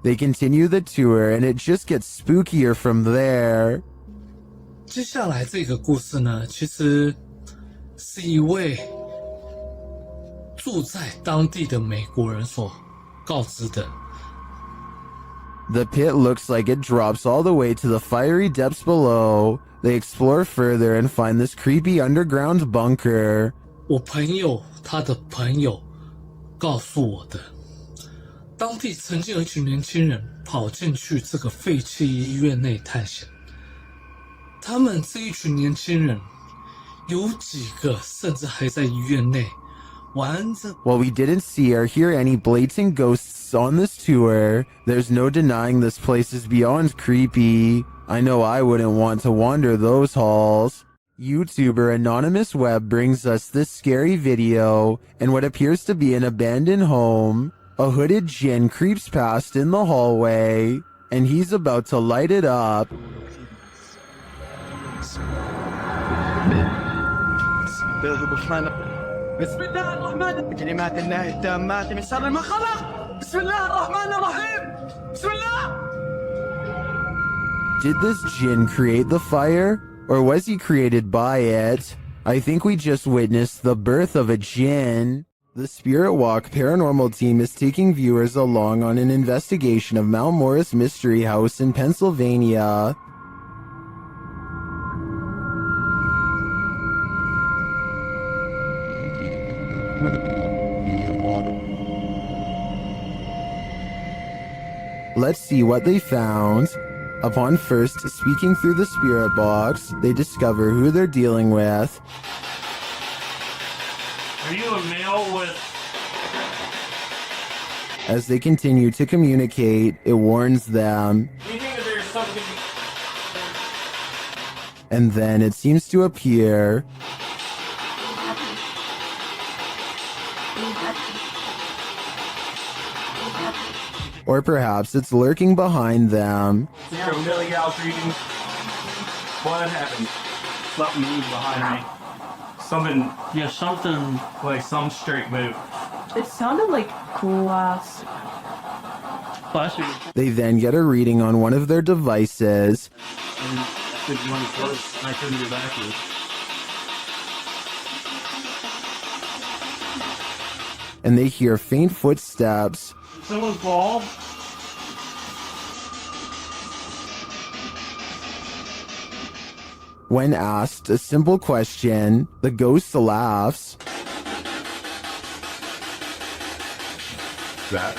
They continue the tour and it just gets spookier from there. 接下来这个故事呢，其实是一位住在当地的美国人所告知的。 The pit looks like it drops all the way to the fiery depths below. They explore further and find this creepy underground bunker. 我朋友他的朋友告诉我的，当地曾经有一群年轻人跑进去这个废弃医院内探险。他们这一群年轻人，有几个甚至还在医院内玩着。 While we didn't see or hear any blatant ghosts on this tour, there's no denying this place is beyond creepy. I know I wouldn't want to wander those halls. YouTuber Anonymous Web brings us this scary video in what appears to be an abandoned home. A hooded djinn creeps past in the hallway, and he's about to light it up. بسم الله الرحمن بكلمات الله التامات من شر ما خلق بسم الله الرحمن الرحيم بسم الله. Did this djinn create the fire, or was he created by it? I think we just witnessed the birth of a djinn. The Spirit Walk paranormal team is taking viewers along on an investigation of Mount Morris Mystery House in Pennsylvania. Let's see what they found. Upon first speaking through the spirit box, they discover who they're dealing with. Are you a male with... As they continue to communicate, it warns them. Do you think that there's something... And then it seems to appear. Or perhaps it's lurking behind them. Billy Gal's reading. What happened? Something moved behind me. Something... Yeah, something... Like some straight move. It sounded like glass. They then get a reading on one of their devices. And I couldn't get back to it. And they hear faint footsteps. Someone fall? When asked a simple question, the ghost laughs. That?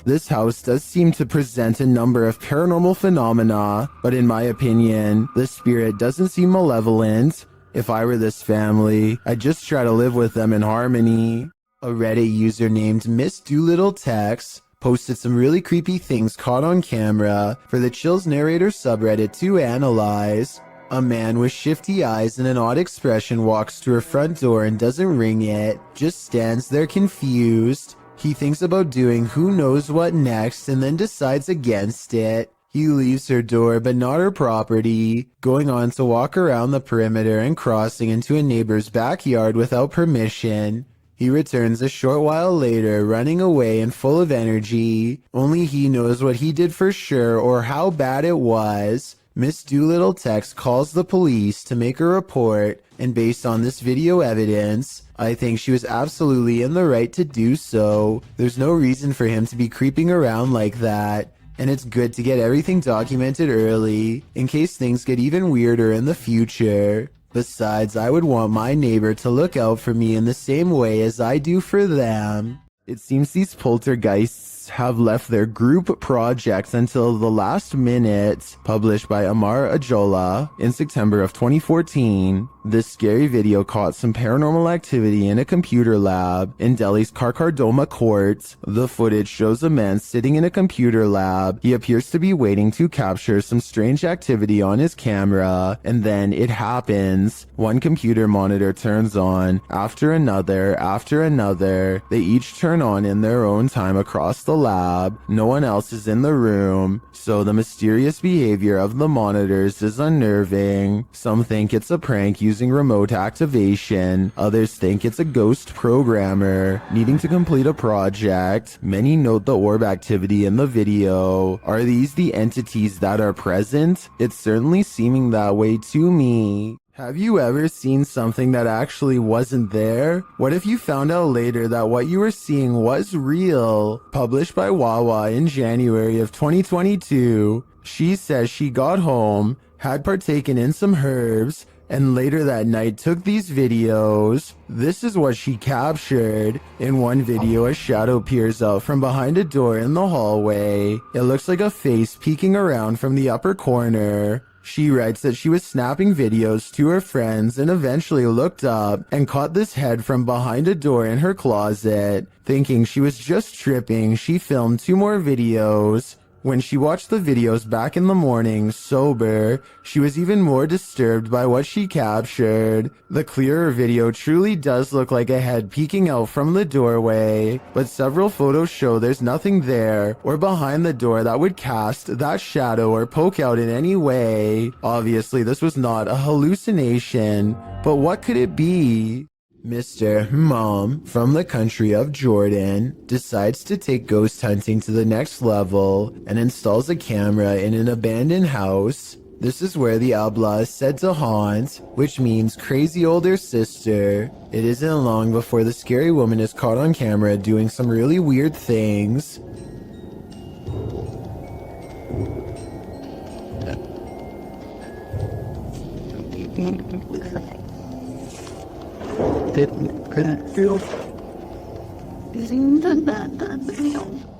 This house does seem to present a number of paranormal phenomena, but in my opinion, the spirit doesn't seem malevolent. If I were this family, I'd just try to live with them in harmony. A Reddit user named Miss Doolittle Tex posted some really creepy things caught on camera for the Chills Narrator subreddit to analyze. A man with shifty eyes and an odd expression walks to her front door and doesn't ring it, just stands there confused. He thinks about doing who knows what next and then decides against it. He leaves her door but not her property, going on to walk around the perimeter and crossing into a neighbor's backyard without permission. He returns a short while later, running away and full of energy. Only he knows what he did for sure or how bad it was. Miss Doolittle Tex calls the police to make a report, and based on this video evidence, I think she was absolutely in the right to do so. There's no reason for him to be creeping around like that, and it's good to get everything documented early, in case things get even weirder in the future. Besides, I would want my neighbor to look out for me in the same way as I do for them. It seems these poltergeists have left their group projects until the last minute, published by Amar Ajola in September of 2014. This scary video caught some paranormal activity in a computer lab in Delhi's Karkardoma court. The footage shows a man sitting in a computer lab. He appears to be waiting to capture some strange activity on his camera, and then it happens. One computer monitor turns on, after another, after another. They each turn on in their own time across the lab. No one else is in the room, so the mysterious behavior of the monitors is unnerving. Some think it's a prank using remote activation. Others think it's a ghost programmer needing to complete a project. Many note the orb activity in the video. Are these the entities that are present? It's certainly seeming that way to me. Have you ever seen something that actually wasn't there? What if you found out later that what you were seeing was real? Published by Wawa in January of 2022. She says she got home, had partaken in some herbs, and later that night took these videos. This is what she captured. In one video, a shadow peers out from behind a door in the hallway. It looks like a face peeking around from the upper corner. She writes that she was snapping videos to her friends and eventually looked up and caught this head from behind a door in her closet. Thinking she was just tripping, she filmed 2 more videos. When she watched the videos back in the morning, sober, she was even more disturbed by what she captured. The clearer video truly does look like a head peeking out from the doorway, but several photos show there's nothing there or behind the door that would cast that shadow or poke out in any way. Obviously, this was not a hallucination, but what could it be? Mr. Mom from the country of Jordan decides to take ghost hunting to the next level and installs a camera in an abandoned house. This is where the Abla is said to haunt, which means crazy older sister. It isn't long before the scary woman is caught on camera doing some really weird things.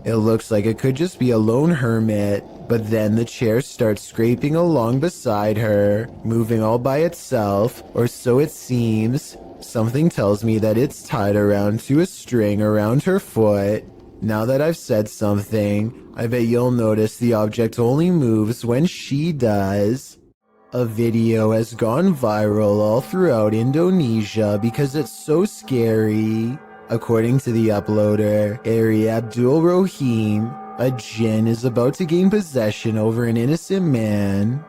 It looks like it could just be a lone hermit, but then the chair starts scraping along beside her, moving all by itself, or so it seems. Something tells me that it's tied around to a string around her foot. Now that I've said something, I bet you'll notice the object only moves when she does. A video has gone viral all throughout Indonesia because it's so scary. According to the uploader, Ari Abdul Rohim, a jinn is about to gain possession over an innocent man.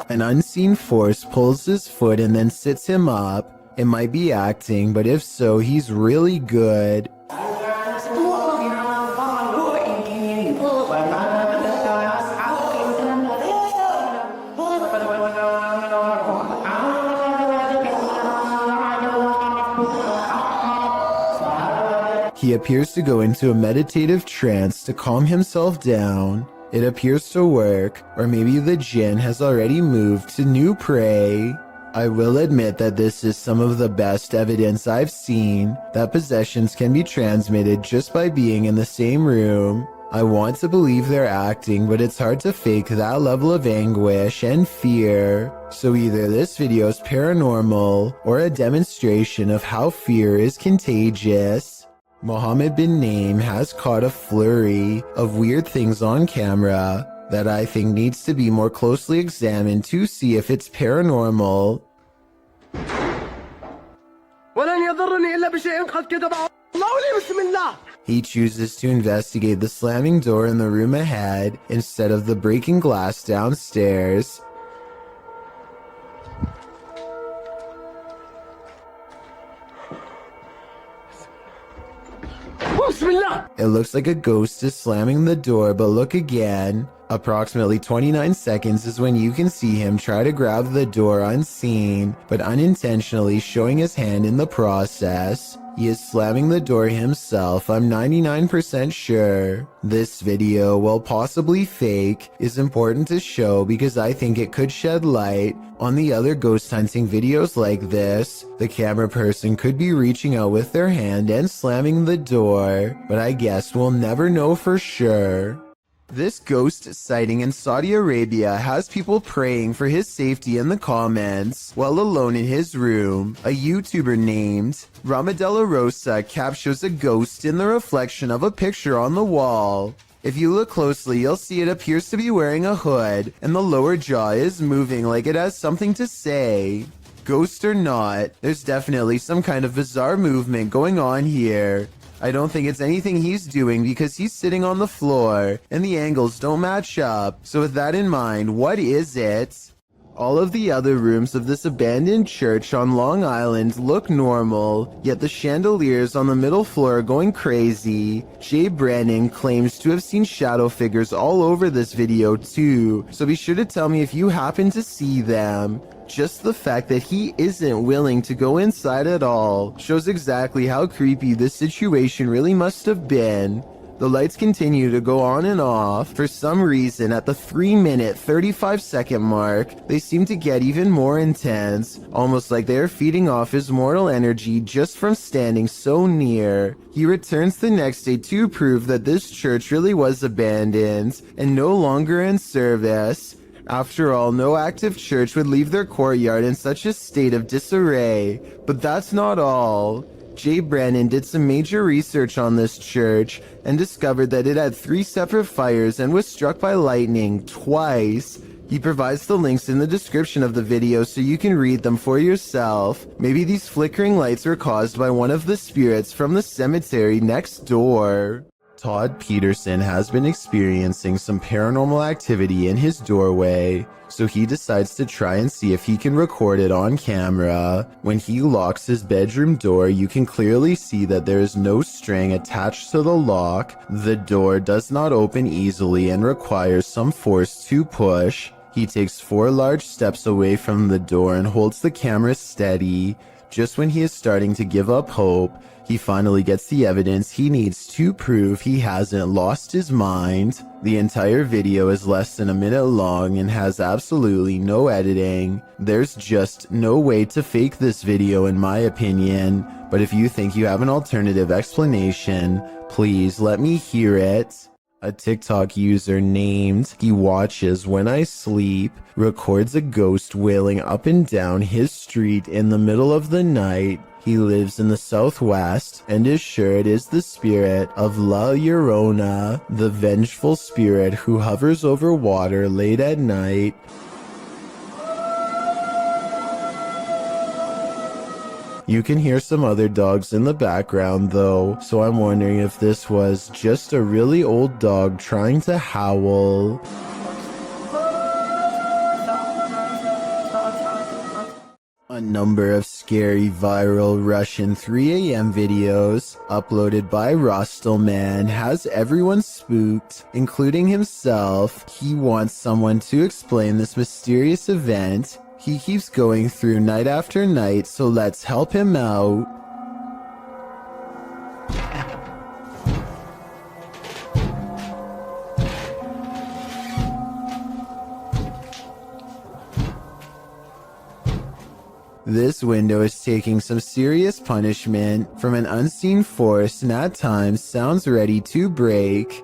An unseen force pulls his foot and then sits him up. It might be acting, but if so, he's really good. He appears to go into a meditative trance to calm himself down. It appears to work, or maybe the jinn has already moved to new prey. I will admit that this is some of the best evidence I've seen that possessions can be transmitted just by being in the same room. I want to believe they're acting, but it's hard to fake that level of anguish and fear. So either this video is paranormal or a demonstration of how fear is contagious. Mohammed bin Naim has caught a flurry of weird things on camera that I think needs to be more closely examined to see if it's paranormal. He chooses to investigate the slamming door in the room ahead instead of the breaking glass downstairs. It looks like a ghost is slamming the door, but look again. Approximately 29 seconds is when you can see him try to grab the door unseen, but unintentionally showing his hand in the process. He is slamming the door himself, I'm 99% sure. This video, while possibly fake, is important to show because I think it could shed light on the other ghost hunting videos like this. The camera person could be reaching out with their hand and slamming the door, but I guess we'll never know for sure. This ghost sighting in Saudi Arabia has people praying for his safety in the comments while alone in his room. A YouTuber named Ramadella Rosa captures a ghost in the reflection of a picture on the wall. If you look closely, you'll see it appears to be wearing a hood, and the lower jaw is moving like it has something to say. Ghost or not, there's definitely some kind of bizarre movement going on here. I don't think it's anything he's doing because he's sitting on the floor and the angles don't match up. So with that in mind, what is it? All of the other rooms of this abandoned church on Long Island look normal, yet the chandeliers on the middle floor are going crazy. Jay Brennan claims to have seen shadow figures all over this video too, so be sure to tell me if you happen to see them. Just the fact that he isn't willing to go inside at all shows exactly how creepy this situation really must have been. The lights continue to go on and off. For some reason, at the 3-minute 35-second mark, they seem to get even more intense, almost like they are feeding off his mortal energy just from standing so near. He returns the next day to prove that this church really was abandoned and no longer in service. After all, no active church would leave their courtyard in such a state of disarray. But that's not all. Jay Brennan did some major research on this church and discovered that it had 3 separate fires and was struck by lightning twice. He provides the links in the description of the video so you can read them for yourself. Maybe these flickering lights were caused by one of the spirits from the cemetery next door. Todd Peterson has been experiencing some paranormal activity in his doorway, so he decides to try and see if he can record it on camera. When he locks his bedroom door, you can clearly see that there is no string attached to the lock. The door does not open easily and requires some force to push. He takes 4 large steps away from the door and holds the camera steady. Just when he is starting to give up hope, he finally gets the evidence he needs to prove he hasn't lost his mind. The entire video is less than a minute long and has absolutely no editing. There's just no way to fake this video in my opinion, but if you think you have an alternative explanation, please let me hear it. A TikTok user named He Watches When I Sleep records a ghost wailing up and down his street in the middle of the night. He lives in the Southwest and is sure it is the spirit of La Llorona, the vengeful spirit who hovers over water late at night. You can hear some other dogs in the background though, so I'm wondering if this was just a really old dog trying to howl. A number of scary viral Russian 3 a.m. videos uploaded by Rostelman has everyone spooked, including himself. He wants someone to explain this mysterious event. He keeps going through night after night, so let's help him out. This window is taking some serious punishment from an unseen force and at times sounds ready to break.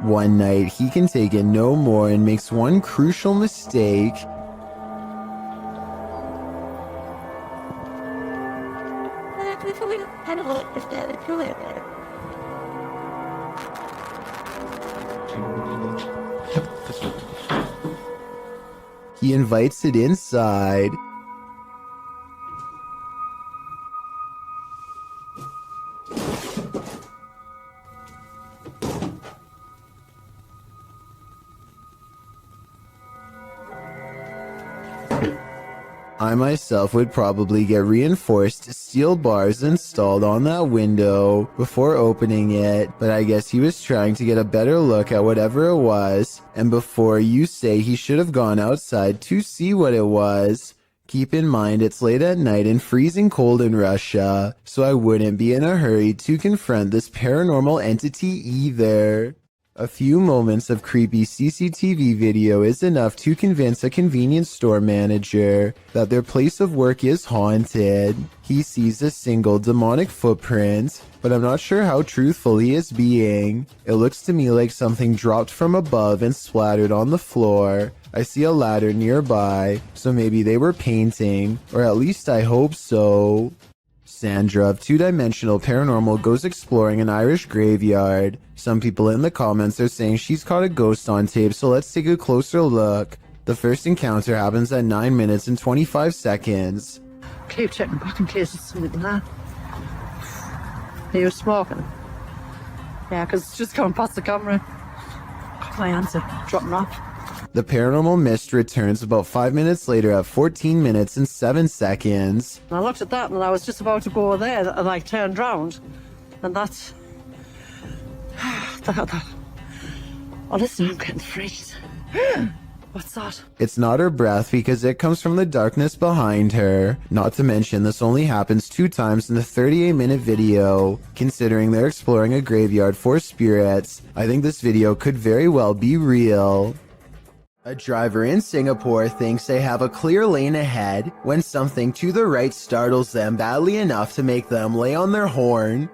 One night, he can take it no more and makes one crucial mistake. He invites it inside. I myself would probably get reinforced steel bars installed on that window before opening it, but I guess he was trying to get a better look at whatever it was, and before you say he should have gone outside to see what it was, keep in mind it's late at night and freezing cold in Russia, so I wouldn't be in a hurry to confront this paranormal entity either. A few moments of creepy CCTV video is enough to convince a convenience store manager that their place of work is haunted. He sees a single demonic footprint, but I'm not sure how truthful he is being. It looks to me like something dropped from above and splattered on the floor. I see a ladder nearby, so maybe they were painting, or at least I hope so. Sandra of Two Dimensional Paranormal goes exploring an Irish graveyard. Some people in the comments are saying she's caught a ghost on tape, so let's take a closer look. The first encounter happens at 9 minutes and 25 seconds. Keep checking back in case it's something like that. Are you smoking? Yeah, because it's just going past the camera. Got my answer. Dropping off. The paranormal mist returns about 5 minutes later at 14 minutes and 7 seconds. And I looked at that and I was just about to go there and I turned round. And that's... Oh, listen, I'm getting freaked. What's that? It's not her breath because it comes from the darkness behind her. Not to mention this only happens 2 times in the 38-minute video. Considering they're exploring a graveyard for spirits, I think this video could very well be real. A driver in Singapore thinks they have a clear lane ahead when something to the right startles them badly enough to make them lay on their horn.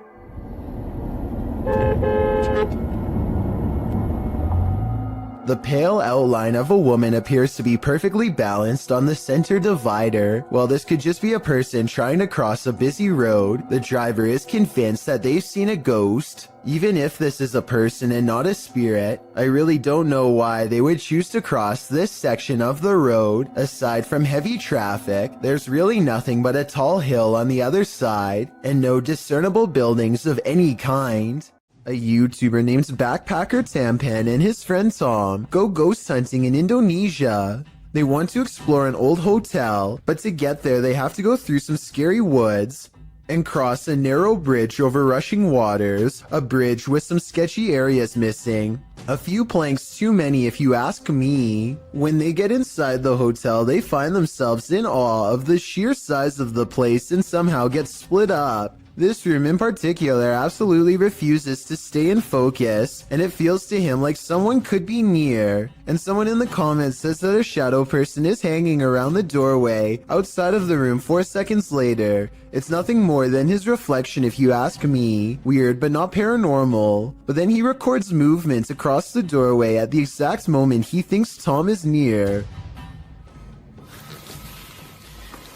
The pale outline of a woman appears to be perfectly balanced on the center divider. While this could just be a person trying to cross a busy road, the driver is convinced that they've seen a ghost. Even if this is a person and not a spirit, I really don't know why they would choose to cross this section of the road. Aside from heavy traffic, there's really nothing but a tall hill on the other side, and no discernible buildings of any kind. A YouTuber named Backpacker Tampan and his friend Tom go ghost hunting in Indonesia. They want to explore an old hotel, but to get there they have to go through some scary woods and cross a narrow bridge over rushing waters, a bridge with some sketchy areas missing. A few planks too many if you ask me. When they get inside the hotel, they find themselves in awe of the sheer size of the place and somehow get split up. This room in particular absolutely refuses to stay in focus, and it feels to him like someone could be near. And someone in the comments says that a shadow person is hanging around the doorway outside of the room 4 seconds later. It's nothing more than his reflection if you ask me. Weird but not paranormal. But then he records movements across the doorway at the exact moment he thinks Tom is near.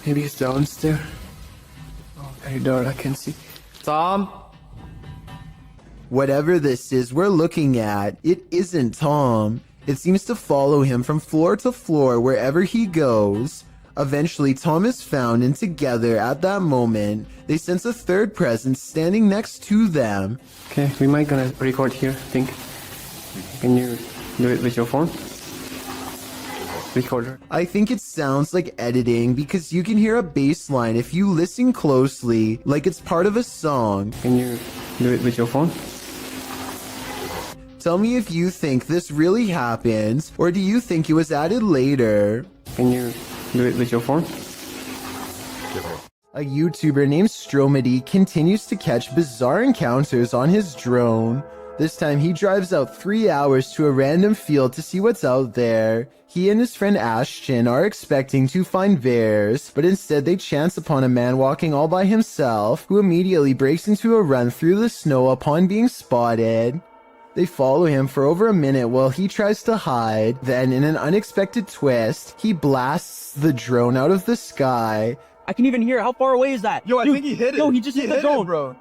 Maybe he's downstairs. Very dark, I can see. Tom? Whatever this is we're looking at, it isn't Tom. It seems to follow him from floor to floor wherever he goes. Eventually, Tom is found, and together at that moment, they sense a third presence standing next to them. Okay, we might gonna record here, I think. Can you do it with your phone? Recorder. I think it sounds like editing because you can hear a bass line if you listen closely, like it's part of a song. Can you do it with your phone? Tell me if you think this really happens, or do you think it was added later? Can you do it with your phone? A YouTuber named Stromedy continues to catch bizarre encounters on his drone. This time he drives out 3 hours to a random field to see what's out there. He and his friend Ashton are expecting to find bears, but instead they chance upon a man walking all by himself, who immediately breaks into a run through the snow upon being spotted. They follow him for over a minute while he tries to hide. Then, in an unexpected twist, he blasts the drone out of the sky. I can even hear. How far away is that? Yo, I think he hit it. Yo, he just hit the drone, bro.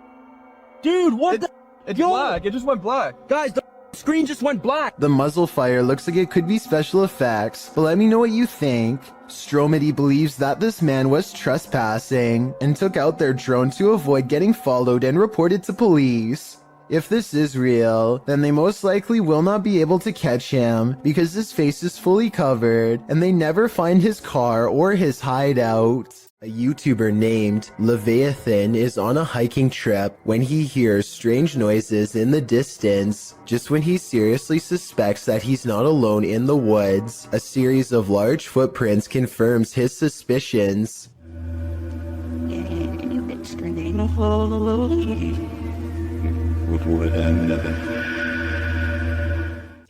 Dude, what the? It's black. It just went black. Guys, the screen just went black. The muzzle fire looks like it could be special effects, but let me know what you think. Stromedy believes that this man was trespassing and took out their drone to avoid getting followed and reported to police. If this is real, then they most likely will not be able to catch him because his face is fully covered and they never find his car or his hideout. A YouTuber named Leviathan is on a hiking trip when he hears strange noises in the distance. Just when he seriously suspects that he's not alone in the woods, a series of large footprints confirms his suspicions.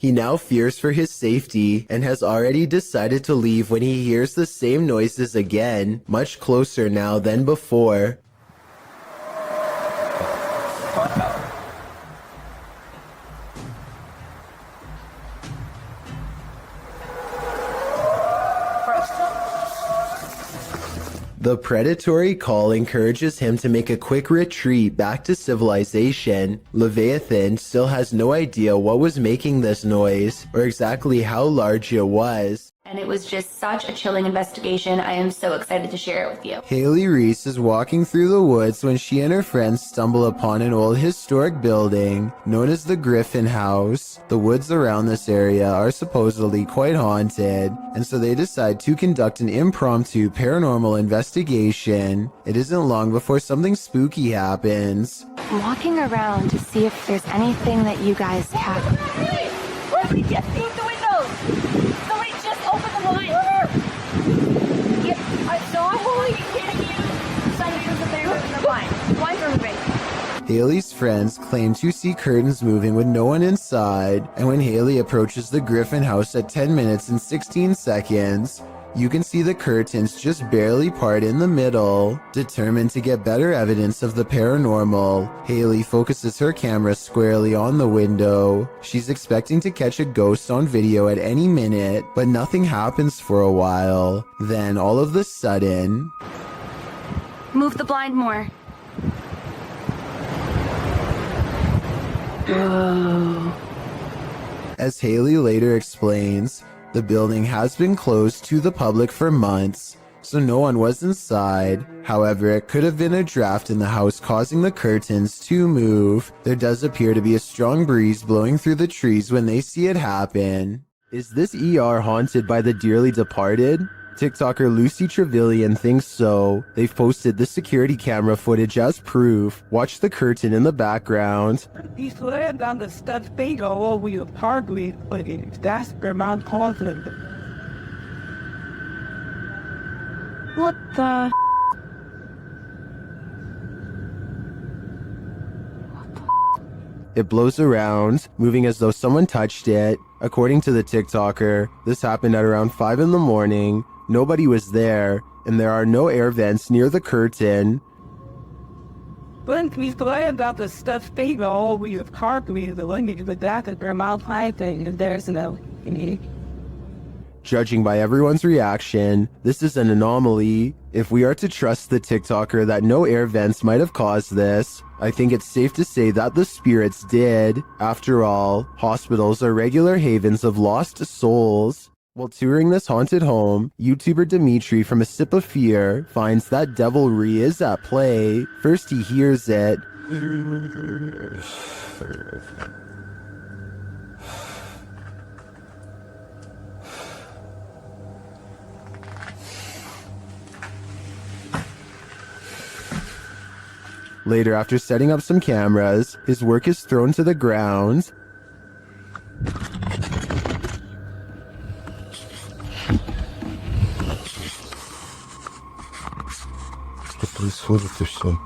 He now fears for his safety and has already decided to leave when he hears the same noises again, much closer now than before. The predatory call encourages him to make a quick retreat back to civilization. Leviathan still has no idea what was making this noise or exactly how large it was. And it was just such a chilling investigation. I am so excited to share it with you. Haley Reese is walking through the woods when she and her friends stumble upon an old historic building known as the Griffin House. The woods around this area are supposedly quite haunted, and so they decide to conduct an impromptu paranormal investigation. It isn't long before something spooky happens. I'm walking around to see if there's anything that you guys have. Hey! Let me get through the windows! Somebody just open the blind! Yep, I saw a hole, you kidding you? Somebody was up there open the blind. Blinds are moving. Haley's friends claim to see curtains moving with no one inside, and when Haley approaches the Griffin house at 10 minutes and 16 seconds, you can see the curtains just barely part in the middle. Determined to get better evidence of the paranormal, Haley focuses her camera squarely on the window. She's expecting to catch a ghost on video at any minute, but nothing happens for a while. Then all of a sudden... Move the blind more. As Haley later explains, the building has been closed to the public for months, so no one was inside. However, it could have been a draft in the house causing the curtains to move. There does appear to be a strong breeze blowing through the trees when they see it happen. Is this ER haunted by the dearly departed? TikToker Lucy Trevelyan thinks so. They've posted the security camera footage as proof. Watch the curtain in the background. He's laying down the stuffed thing all over your hardly, but that's Vermont Cauldron. What the? It blows around, moving as though someone touched it. According to the TikToker, this happened at around 5 in the morning. Nobody was there, and there are no air vents near the curtain. But he's laying down the stuffed thing all over your hardly, but that's Vermont Cauldron, and there's no. Judging by everyone's reaction, this is an anomaly. If we are to trust the TikToker that no air vents might have caused this, I think it's safe to say that the spirits did. After all, hospitals are regular havens of lost souls. While touring this haunted home, YouTuber Dimitri from A Sip of Fear finds that devilry is at play. First he hears it. Later, after setting up some cameras, his work is thrown to the ground. Что происходит и все?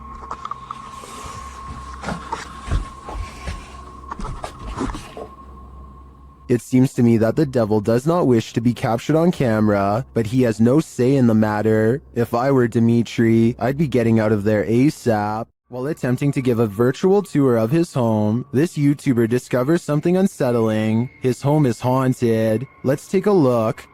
It seems to me that the devil does not wish to be captured on camera, but he has no say in the matter. If I were Dimitri, I'd be getting out of there ASAP. While attempting to give a virtual tour of his home, this YouTuber discovers something unsettling. His home is haunted. Let's take a look.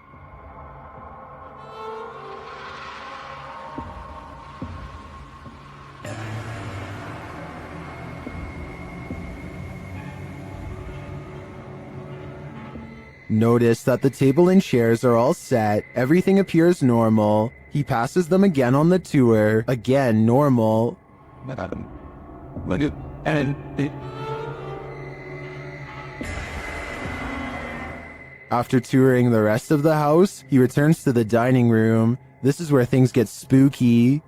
Notice that the table and chairs are all set. Everything appears normal. He passes them again on the tour. Again, normal. After touring the rest of the house, he returns to the dining room. This is where things get spooky.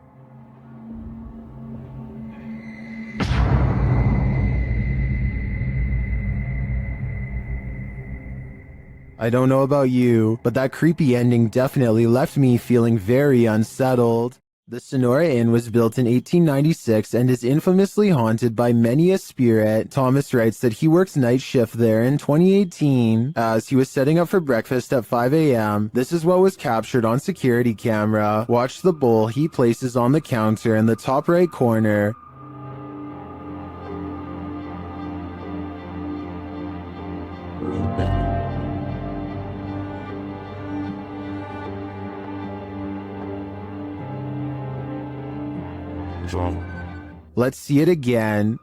I don't know about you, but that creepy ending definitely left me feeling very unsettled. The Sonora Inn was built in 1896 and is infamously haunted by many a spirit. Thomas writes that he worked night shift there in 2018 as he was setting up for breakfast at 5 a.m. This is what was captured on security camera. Watch the bowl he places on the counter in the top right corner. Let's see it again.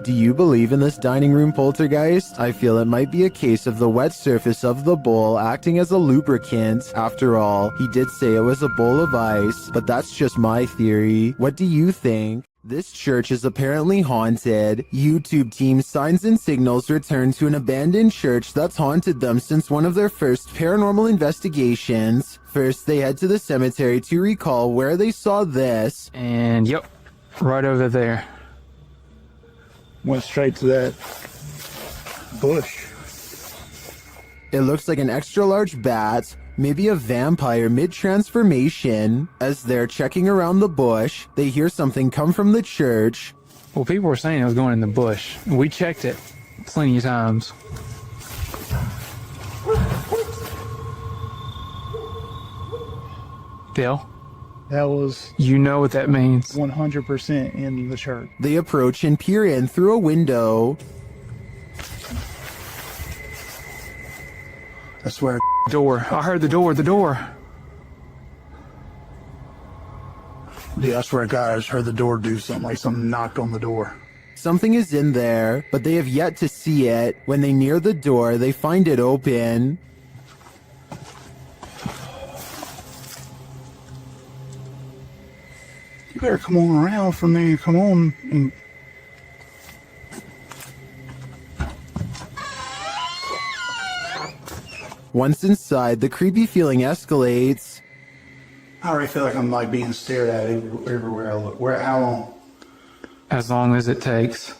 Do you believe in this dining room poltergeist? I feel it might be a case of the wet surface of the bowl acting as a lubricant. After all, he did say it was a bowl of ice, but that's just my theory. What do you think? This church is apparently haunted. YouTube team Signs and Signals returned to an abandoned church that's haunted them since one of their first paranormal investigations. First, they head to the cemetery to recall where they saw this. And yep, right over there. Went straight to that bush. It looks like an extra large bat, maybe a vampire mid-transformation. As they're checking around the bush, they hear something come from the church. Well, people were saying it was going in the bush. We checked it plenty of times. Dale? That was... You know what that means. 100% in the church. They approach and peer in through a window. I swear. Door. I heard the door. Dude, I swear to God, I just heard the door do something, like something knocked on the door. Something is in there, but they have yet to see it. When they near the door, they find it open. You better come on around for me. Come on. And... Once inside, the creepy feeling escalates. I already feel like I'm like being stared at everywhere I look. How long? As long as it takes.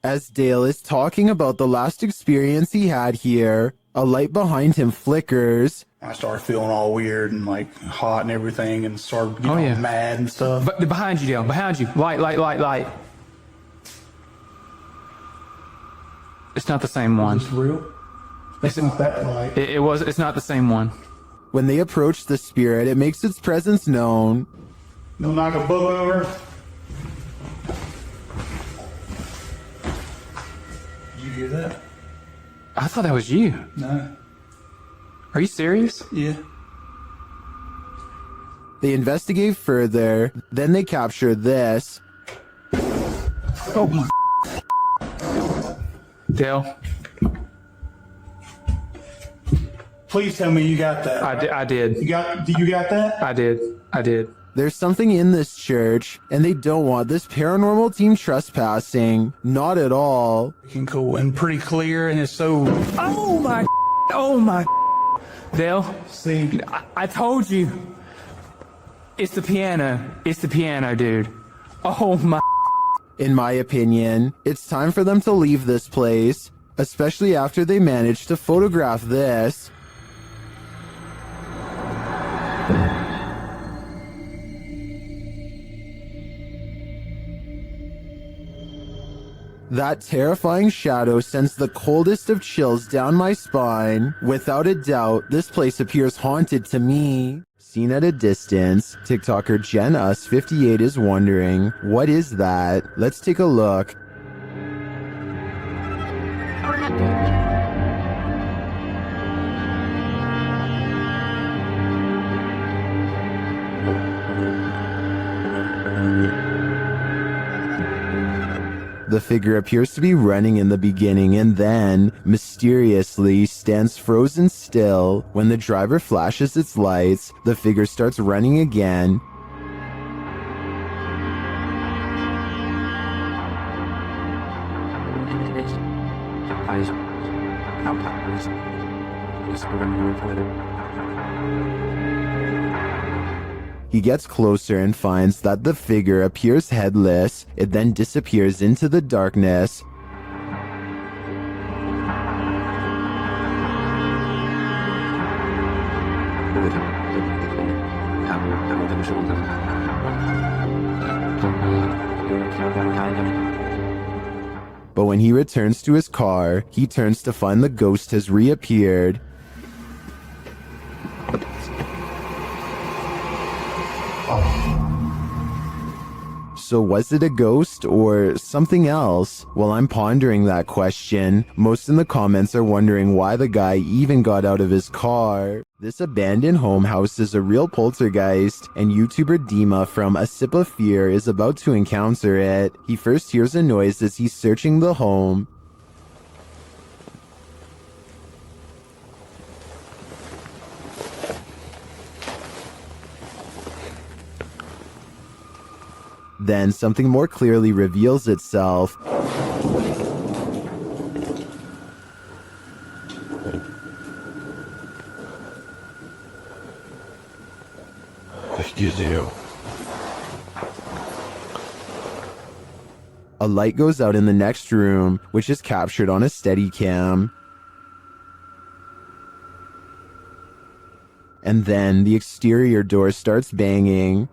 As Dale is talking about the last experience he had here, a light behind him flickers. I started feeling all weird and like hot and everything and started getting mad and stuff. But behind you, Dale, behind you. Light. It's not the same one. Is this real? It's not that light. It's not the same one. When they approach the spirit, it makes its presence known. No knock a book over. Did you hear that? I thought that was you. No. Are you serious? Yeah. They investigate further, then they capture this. Oh my. Dale. Please tell me you got that. I did. You got that? I did. There's something in this church, and they don't want this paranormal team trespassing. Not at all. Cool and pretty clear, and it's so... Oh my. Dale, see, I told you. It's the piano, dude. Oh my. In my opinion, it's time for them to leave this place, especially after they managed to photograph this. That terrifying shadow sends the coldest of chills down my spine. Without a doubt, this place appears haunted to me. Seen at a distance, TikToker JenUs58 is wondering, what is that? Let's take a look. The figure appears to be running in the beginning and then, mysteriously, stands frozen still. When the driver flashes its lights, the figure starts running again. He gets closer and finds that the figure appears headless. It then disappears into the darkness. But when he returns to his car, he turns to find the ghost has reappeared. So was it a ghost or something else? Well, I'm pondering that question. Most in the comments are wondering why the guy even got out of his car. This abandoned home house is a real poltergeist, and YouTuber Dima from A Sip of Fear is about to encounter it. He first hears a noise as he's searching the home. Then something more clearly reveals itself. Excuse you. A light goes out in the next room, which is captured on a Steadicam. And then the exterior door starts banging.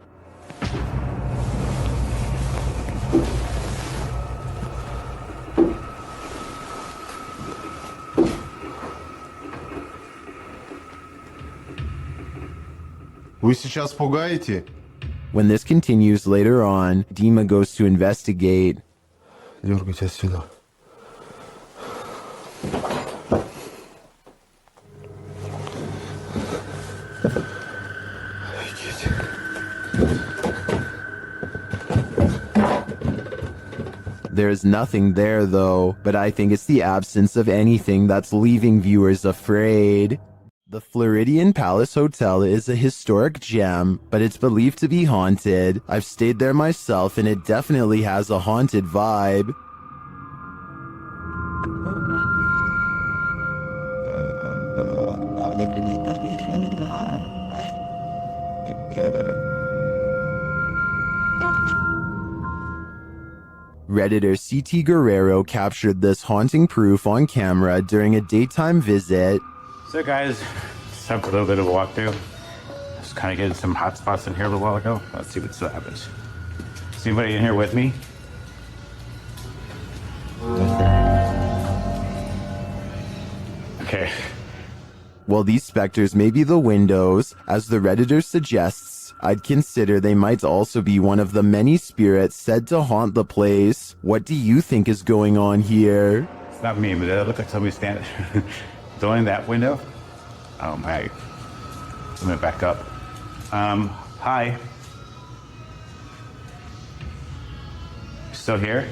Вы сейчас пугаете? When this continues later on, Dima goes to investigate. Дергайте отсюда. There is nothing there though, but I think it's the absence of anything that's leaving viewers afraid. The Floridian Palace Hotel is a historic gem, but it's believed to be haunted. I've stayed there myself and it definitely has a haunted vibe. Redditor CT Guerrero captured this haunting proof on camera during a daytime visit. So guys, just have a little bit of a walkthrough. Just kind of getting some hot spots in here a little while ago. Let's see what still happens. Is anybody in here with me? Okay. While these specters may be the windows, as the Redditor suggests, I'd consider they might also be one of the many spirits said to haunt the place. What do you think is going on here? It's not me, but it looks like somebody standing in that window. Oh my. Let me back up. Hi. Still here?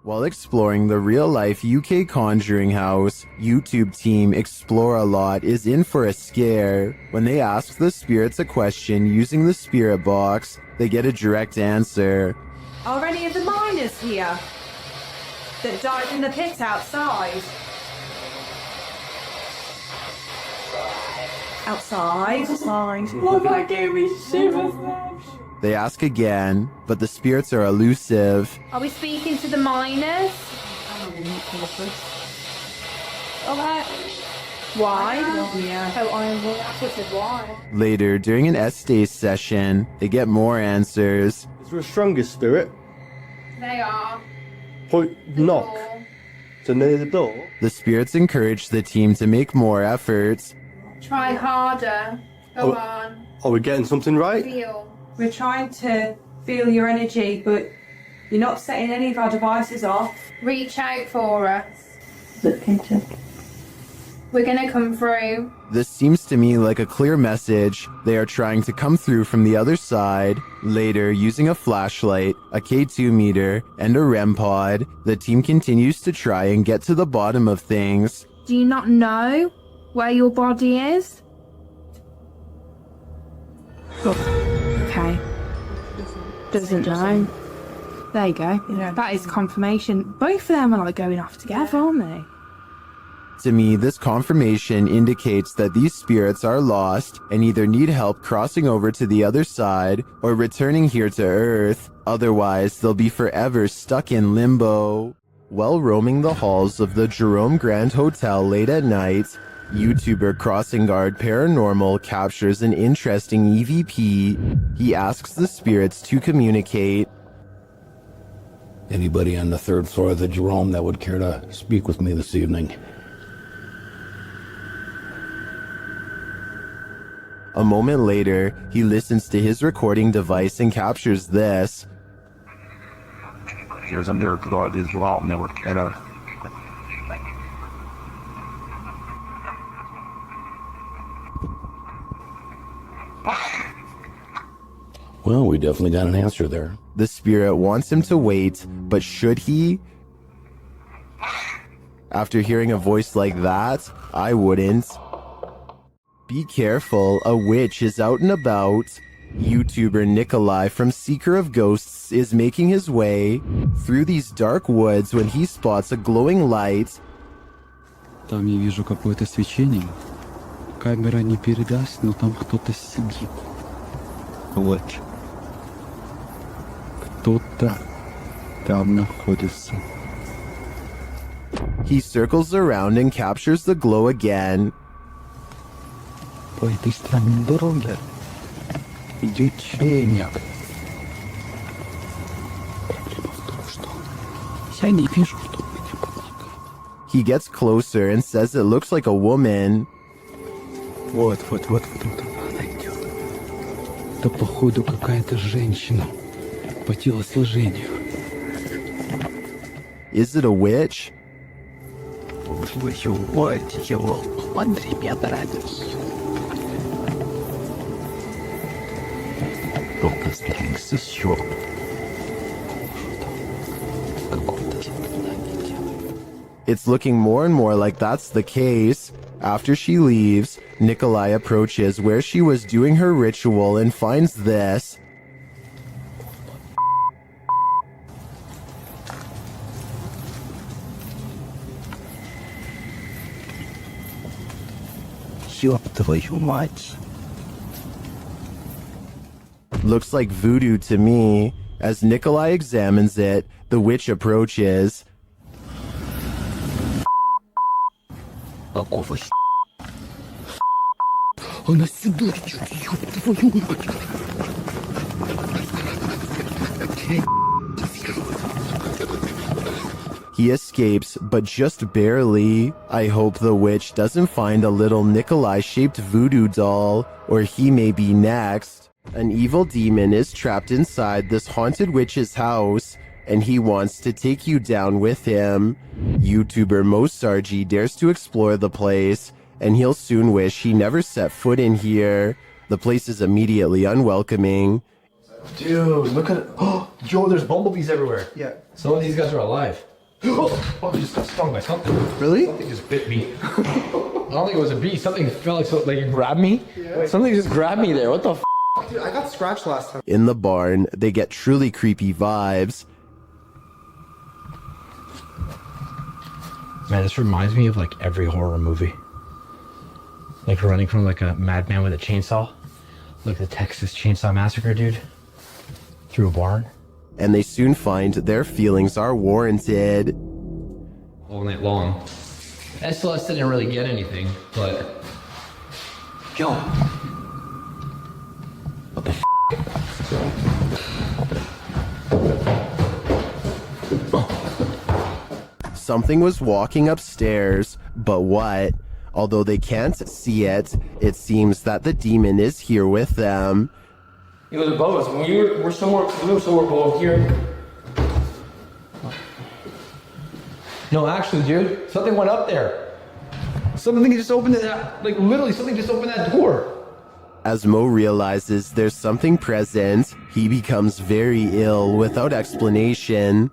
While exploring the real-life UK Conjuring House, YouTube team Explore a Lot is in for a scare. When they ask the spirits a question using the spirit box, they get a direct answer. Are any of the miners here that died in the pit outside? Outside? Oh, that gave me shivers. They ask again, but the spirits are elusive. Are we speaking to the miners? Why? Yeah. Oh, I said why. Later, during an S-Day session, they get more answers. Is there a strongest spirit? They are. Point knock. So near the door? The spirits encourage the team to make more efforts. Try harder. Go on. Are we getting something right? Feel. We're trying to feel your energy, but you're not setting any of our devices off. Reach out for us. Look into. We're gonna come through. This seems to me like a clear message. They are trying to come through from the other side. Later, using a flashlight, a K2 meter, and a REM pod, the team continues to try and get to the bottom of things. Do you not know where your body is? Okay. Doesn't know. There you go. Yeah. That is confirmation. Both of them are like going off together, aren't they? To me, this confirmation indicates that these spirits are lost and either need help crossing over to the other side or returning here to Earth. Otherwise, they'll be forever stuck in limbo. While roaming the halls of the Jerome Grand Hotel late at night, YouTuber Crossing Guard Paranormal captures an interesting EVP. He asks the spirits to communicate. Anybody on the 3rd floor of the Jerome that would care to speak with me this evening? A moment later, he listens to his recording device and captures this. Here's a miracle of this Jerome that would care to... Well, we definitely got an answer there. The spirit wants him to wait, but should he? After hearing a voice like that, I wouldn't. Be careful, a witch is out and about. YouTuber Nikolai from Seeker of Ghosts is making his way through these dark woods when he spots a glowing light. Там я вижу какое-то свечение. Камера не передаст, но там кто-то сидит. Вот. Кто-то там находится. He circles around and captures the glow again. По этой странной дороге идет чайник. Проблема в том, что я не вижу, что меня подвигает. He gets closer and says it looks like a woman. Вот она идет. Это походу какая-то женщина по телосложению. Is it a witch? Смотри, мне нравится. Только сдвинулся еще. It's looking more and more like that's the case. After she leaves, Nikolai approaches where she was doing her ritual and finds this. Ёб твою мать. Looks like voodoo to me. As Nikolai examines it, the witch approaches. Какого Она сюда идет, ёб твою мать. He escapes, but just barely. I hope the witch doesn't find a little Nikolai-shaped voodoo doll, or he may be next. An evil demon is trapped inside this haunted witch's house, and he wants to take you down with him. YouTuber Mosargi dares to explore the place, and he'll soon wish he never set foot in here. The place is immediately unwelcoming. Dude, look at it. Oh, yo, there's bumblebees everywhere. Yeah. Some of these guys are alive. Oh, I just got stung by something. Really? Something just bit me. I don't think it was a bee. Something felt like something it grabbed me. Yeah. Something just grabbed me there. What the f? Dude, I got scratched last time. In the barn, they get truly creepy vibes. Man, this reminds me of like every horror movie. Like running from like a madman with a chainsaw. Like the Texas Chainsaw Massacre, dude. Through a barn. And they soon find their feelings are warranted. All night long. SLS didn't really get anything, but... Yo! What the f***? Something was walking upstairs, but what? Although they can't see it, it seems that the demon is here with them. It was above us. We were somewhere below here. No, actually, dude, something went up there. Something just opened that, like literally something just opened that door. As Mo realizes there's something present, he becomes very ill without explanation.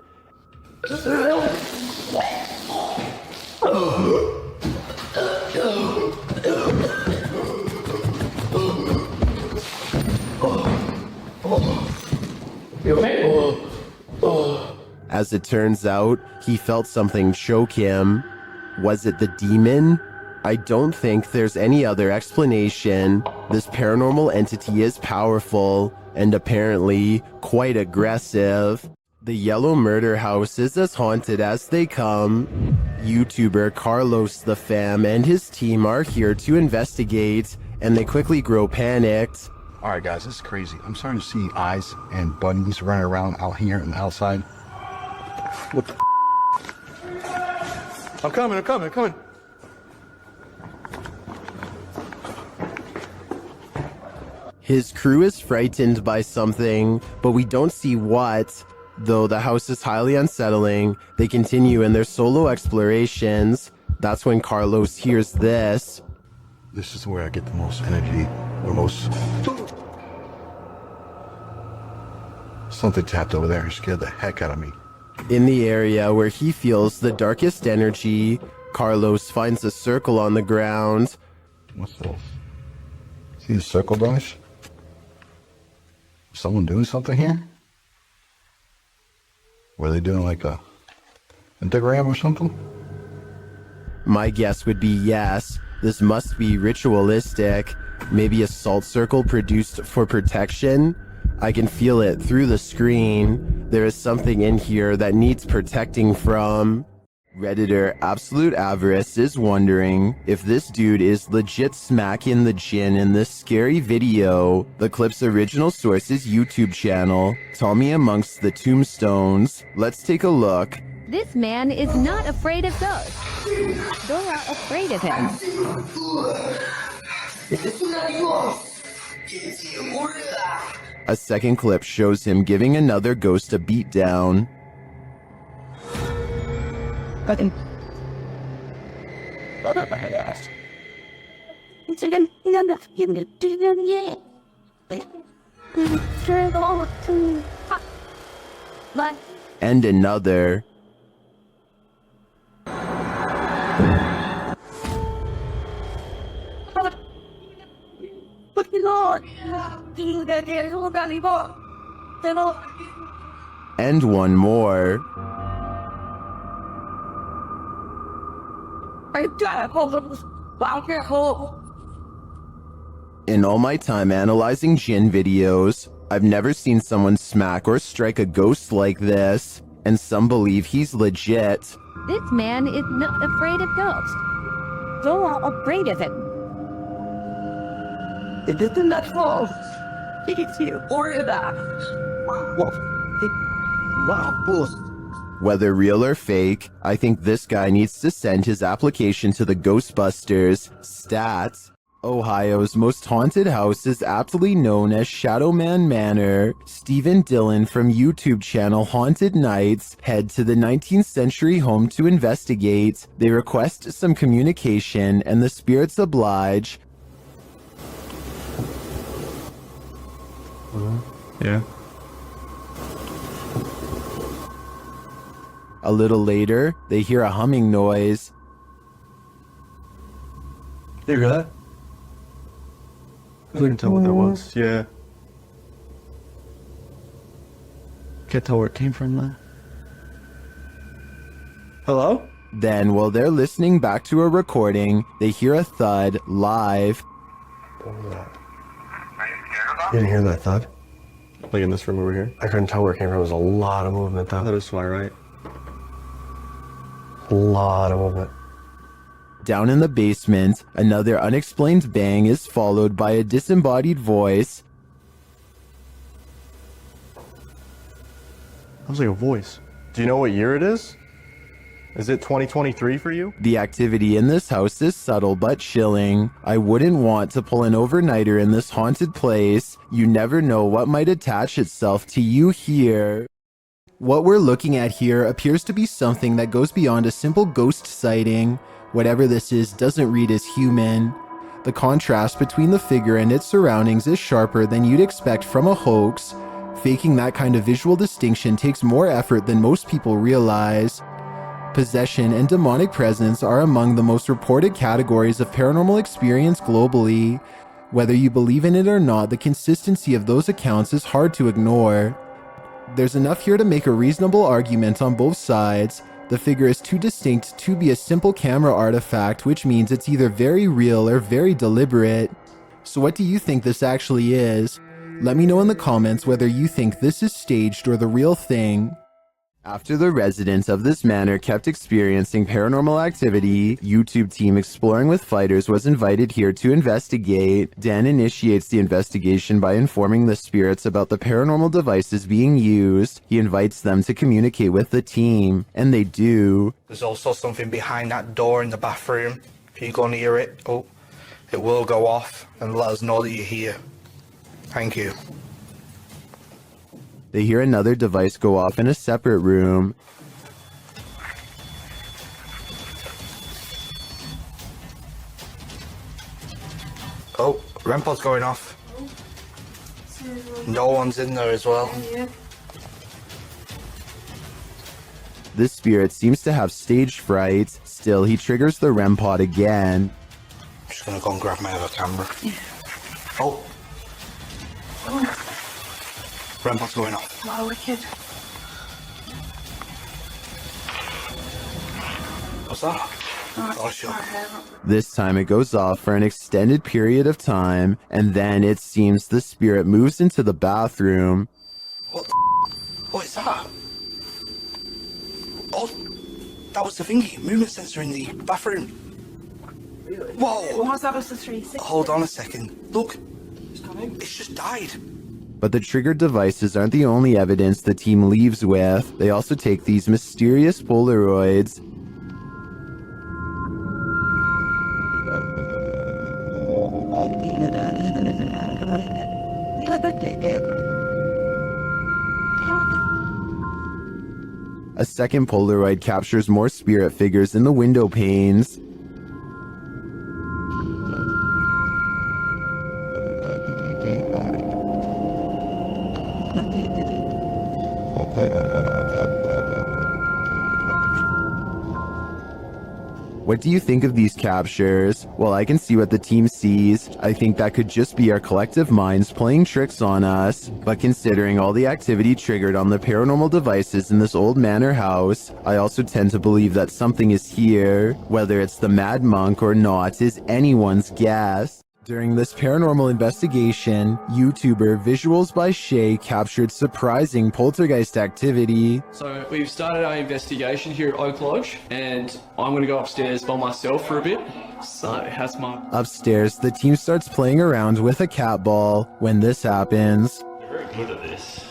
You okay? As it turns out, he felt something choke him. Was it the demon? I don't think there's any other explanation. This paranormal entity is powerful and apparently quite aggressive. The yellow murder house is as haunted as they come. YouTuber Carlos the Fam and his team are here to investigate, and they quickly grow panicked. All right, guys, this is crazy. I'm starting to see eyes and bunnies running around out here and outside. What the I'm coming. His crew is frightened by something, but we don't see what. Though the house is highly unsettling, they continue in their solo explorations. That's when Carlos hears this. This is where I get the most energy, the most... Something tapped over there and scared the heck out of me. In the area where he feels the darkest energy, Carlos finds a circle on the ground. What's this? See the circle, guys? Someone doing something here? Were they doing like a pentagram or something? My guess would be yes. This must be ritualistic. Maybe a salt circle produced for protection? I can feel it through the screen. There is something in here that needs protecting from. Redditor Absolute Avarice is wondering if this dude is legit smacking the gin in this scary video. The clip's original source is YouTube channel, Tommy Amongst the Tombstones. Let's take a look. This man is not afraid of ghosts. Dora afraid of him. A second clip shows him giving another ghost a beatdown. And another. And one more. In all my time analyzing Jinn videos, I've never seen someone smack or strike a ghost like this, and some believe he's legit. This man is not afraid of ghosts. Dora afraid of him. It isn't that close. It's you or that. Wow, Whether real or fake, I think this guy needs to send his application to the Ghostbusters. Stats. Ohio's most haunted house is aptly known as Shadowman Manor. Stephen Dillon from YouTube channel Haunted Nights head to the 19th century home to investigate. They request some communication and the spirits oblige. Yeah. A little later, they hear a humming noise. You hear that? I couldn't tell what that was. Yeah. Can't tell where it came from, though. Hello? Then, while they're listening back to a recording, they hear a thud live. What was that? You didn't hear that thud? Like in this room over here? I couldn't tell where it came from. There was a lot of movement, though. That is why, right? A lot of movement. Down in the basement, another unexplained bang is followed by a disembodied voice. That was like a voice. Do you know what year it is? Is it 2023 for you? The activity in this house is subtle but chilling. I wouldn't want to pull an overnighter in this haunted place. You never know what might attach itself to you here. What we're looking at here appears to be something that goes beyond a simple ghost sighting. Whatever this is doesn't read as human. The contrast between the figure and its surroundings is sharper than you'd expect from a hoax. Faking that kind of visual distinction takes more effort than most people realize. Possession and demonic presence are among the most reported categories of paranormal experience globally. Whether you believe in it or not, the consistency of those accounts is hard to ignore. There's enough here to make a reasonable argument on both sides. The figure is too distinct to be a simple camera artifact, which means it's either very real or very deliberate. So what do you think this actually is? Let me know in the comments whether you think this is staged or the real thing. After the residents of this manor kept experiencing paranormal activity, YouTube team Exploring with Fighters was invited here to investigate. Dan initiates the investigation by informing the spirits about the paranormal devices being used. He invites them to communicate with the team, and they do. There's also something behind that door in the bathroom. If you go near it, it will go off and let us know that you're here. Thank you. They hear another device go off in a separate room. Oh, REM pod's going off. No one's in there as well. This spirit seems to have stage fright. Still, he triggers the REM pod again. I'm just gonna go and grab my other camera. Oh. REM pod's going off. Wow, wicked. What's that? Oh, sure. This time it goes off for an extended period of time, and then it seems the spirit moves into the bathroom. What is that? Oh, that was the thingy, movement sensor in the bathroom. Whoa! What's that? Was the 360? Hold on a second. Look, it's just died. But the triggered devices aren't the only evidence the team leaves with. They also take these mysterious Polaroids. A second Polaroid captures more spirit figures in the window panes. What do you think of these captures? Well, I can see what the team sees. I think that could just be our collective minds playing tricks on us. But considering all the activity triggered on the paranormal devices in this old manor house, I also tend to believe that something is here. Whether it's the Mad Monk or not is anyone's guess. During this paranormal investigation, YouTuber Visuals by Shay captured surprising poltergeist activity. So we've started our investigation here at Oak Lodge, and I'm going to go upstairs by myself for a bit. So how's my... Upstairs, the team starts playing around with a cat ball. When this happens... You're very good at this.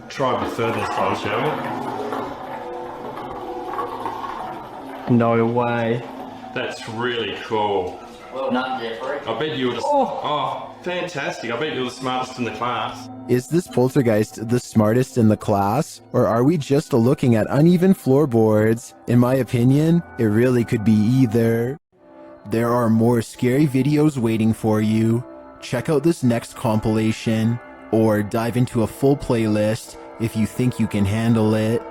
Try a bit further this time, shall we? No way. That's really cool. Well done, Jeffrey. I bet you were oh, fantastic. I bet you were the smartest in the class. Is this poltergeist the smartest in the class? Or are we just looking at uneven floorboards? In my opinion, it really could be either. There are more scary videos waiting for you. Check out this next compilation, or dive into a full playlist if you think you can handle it.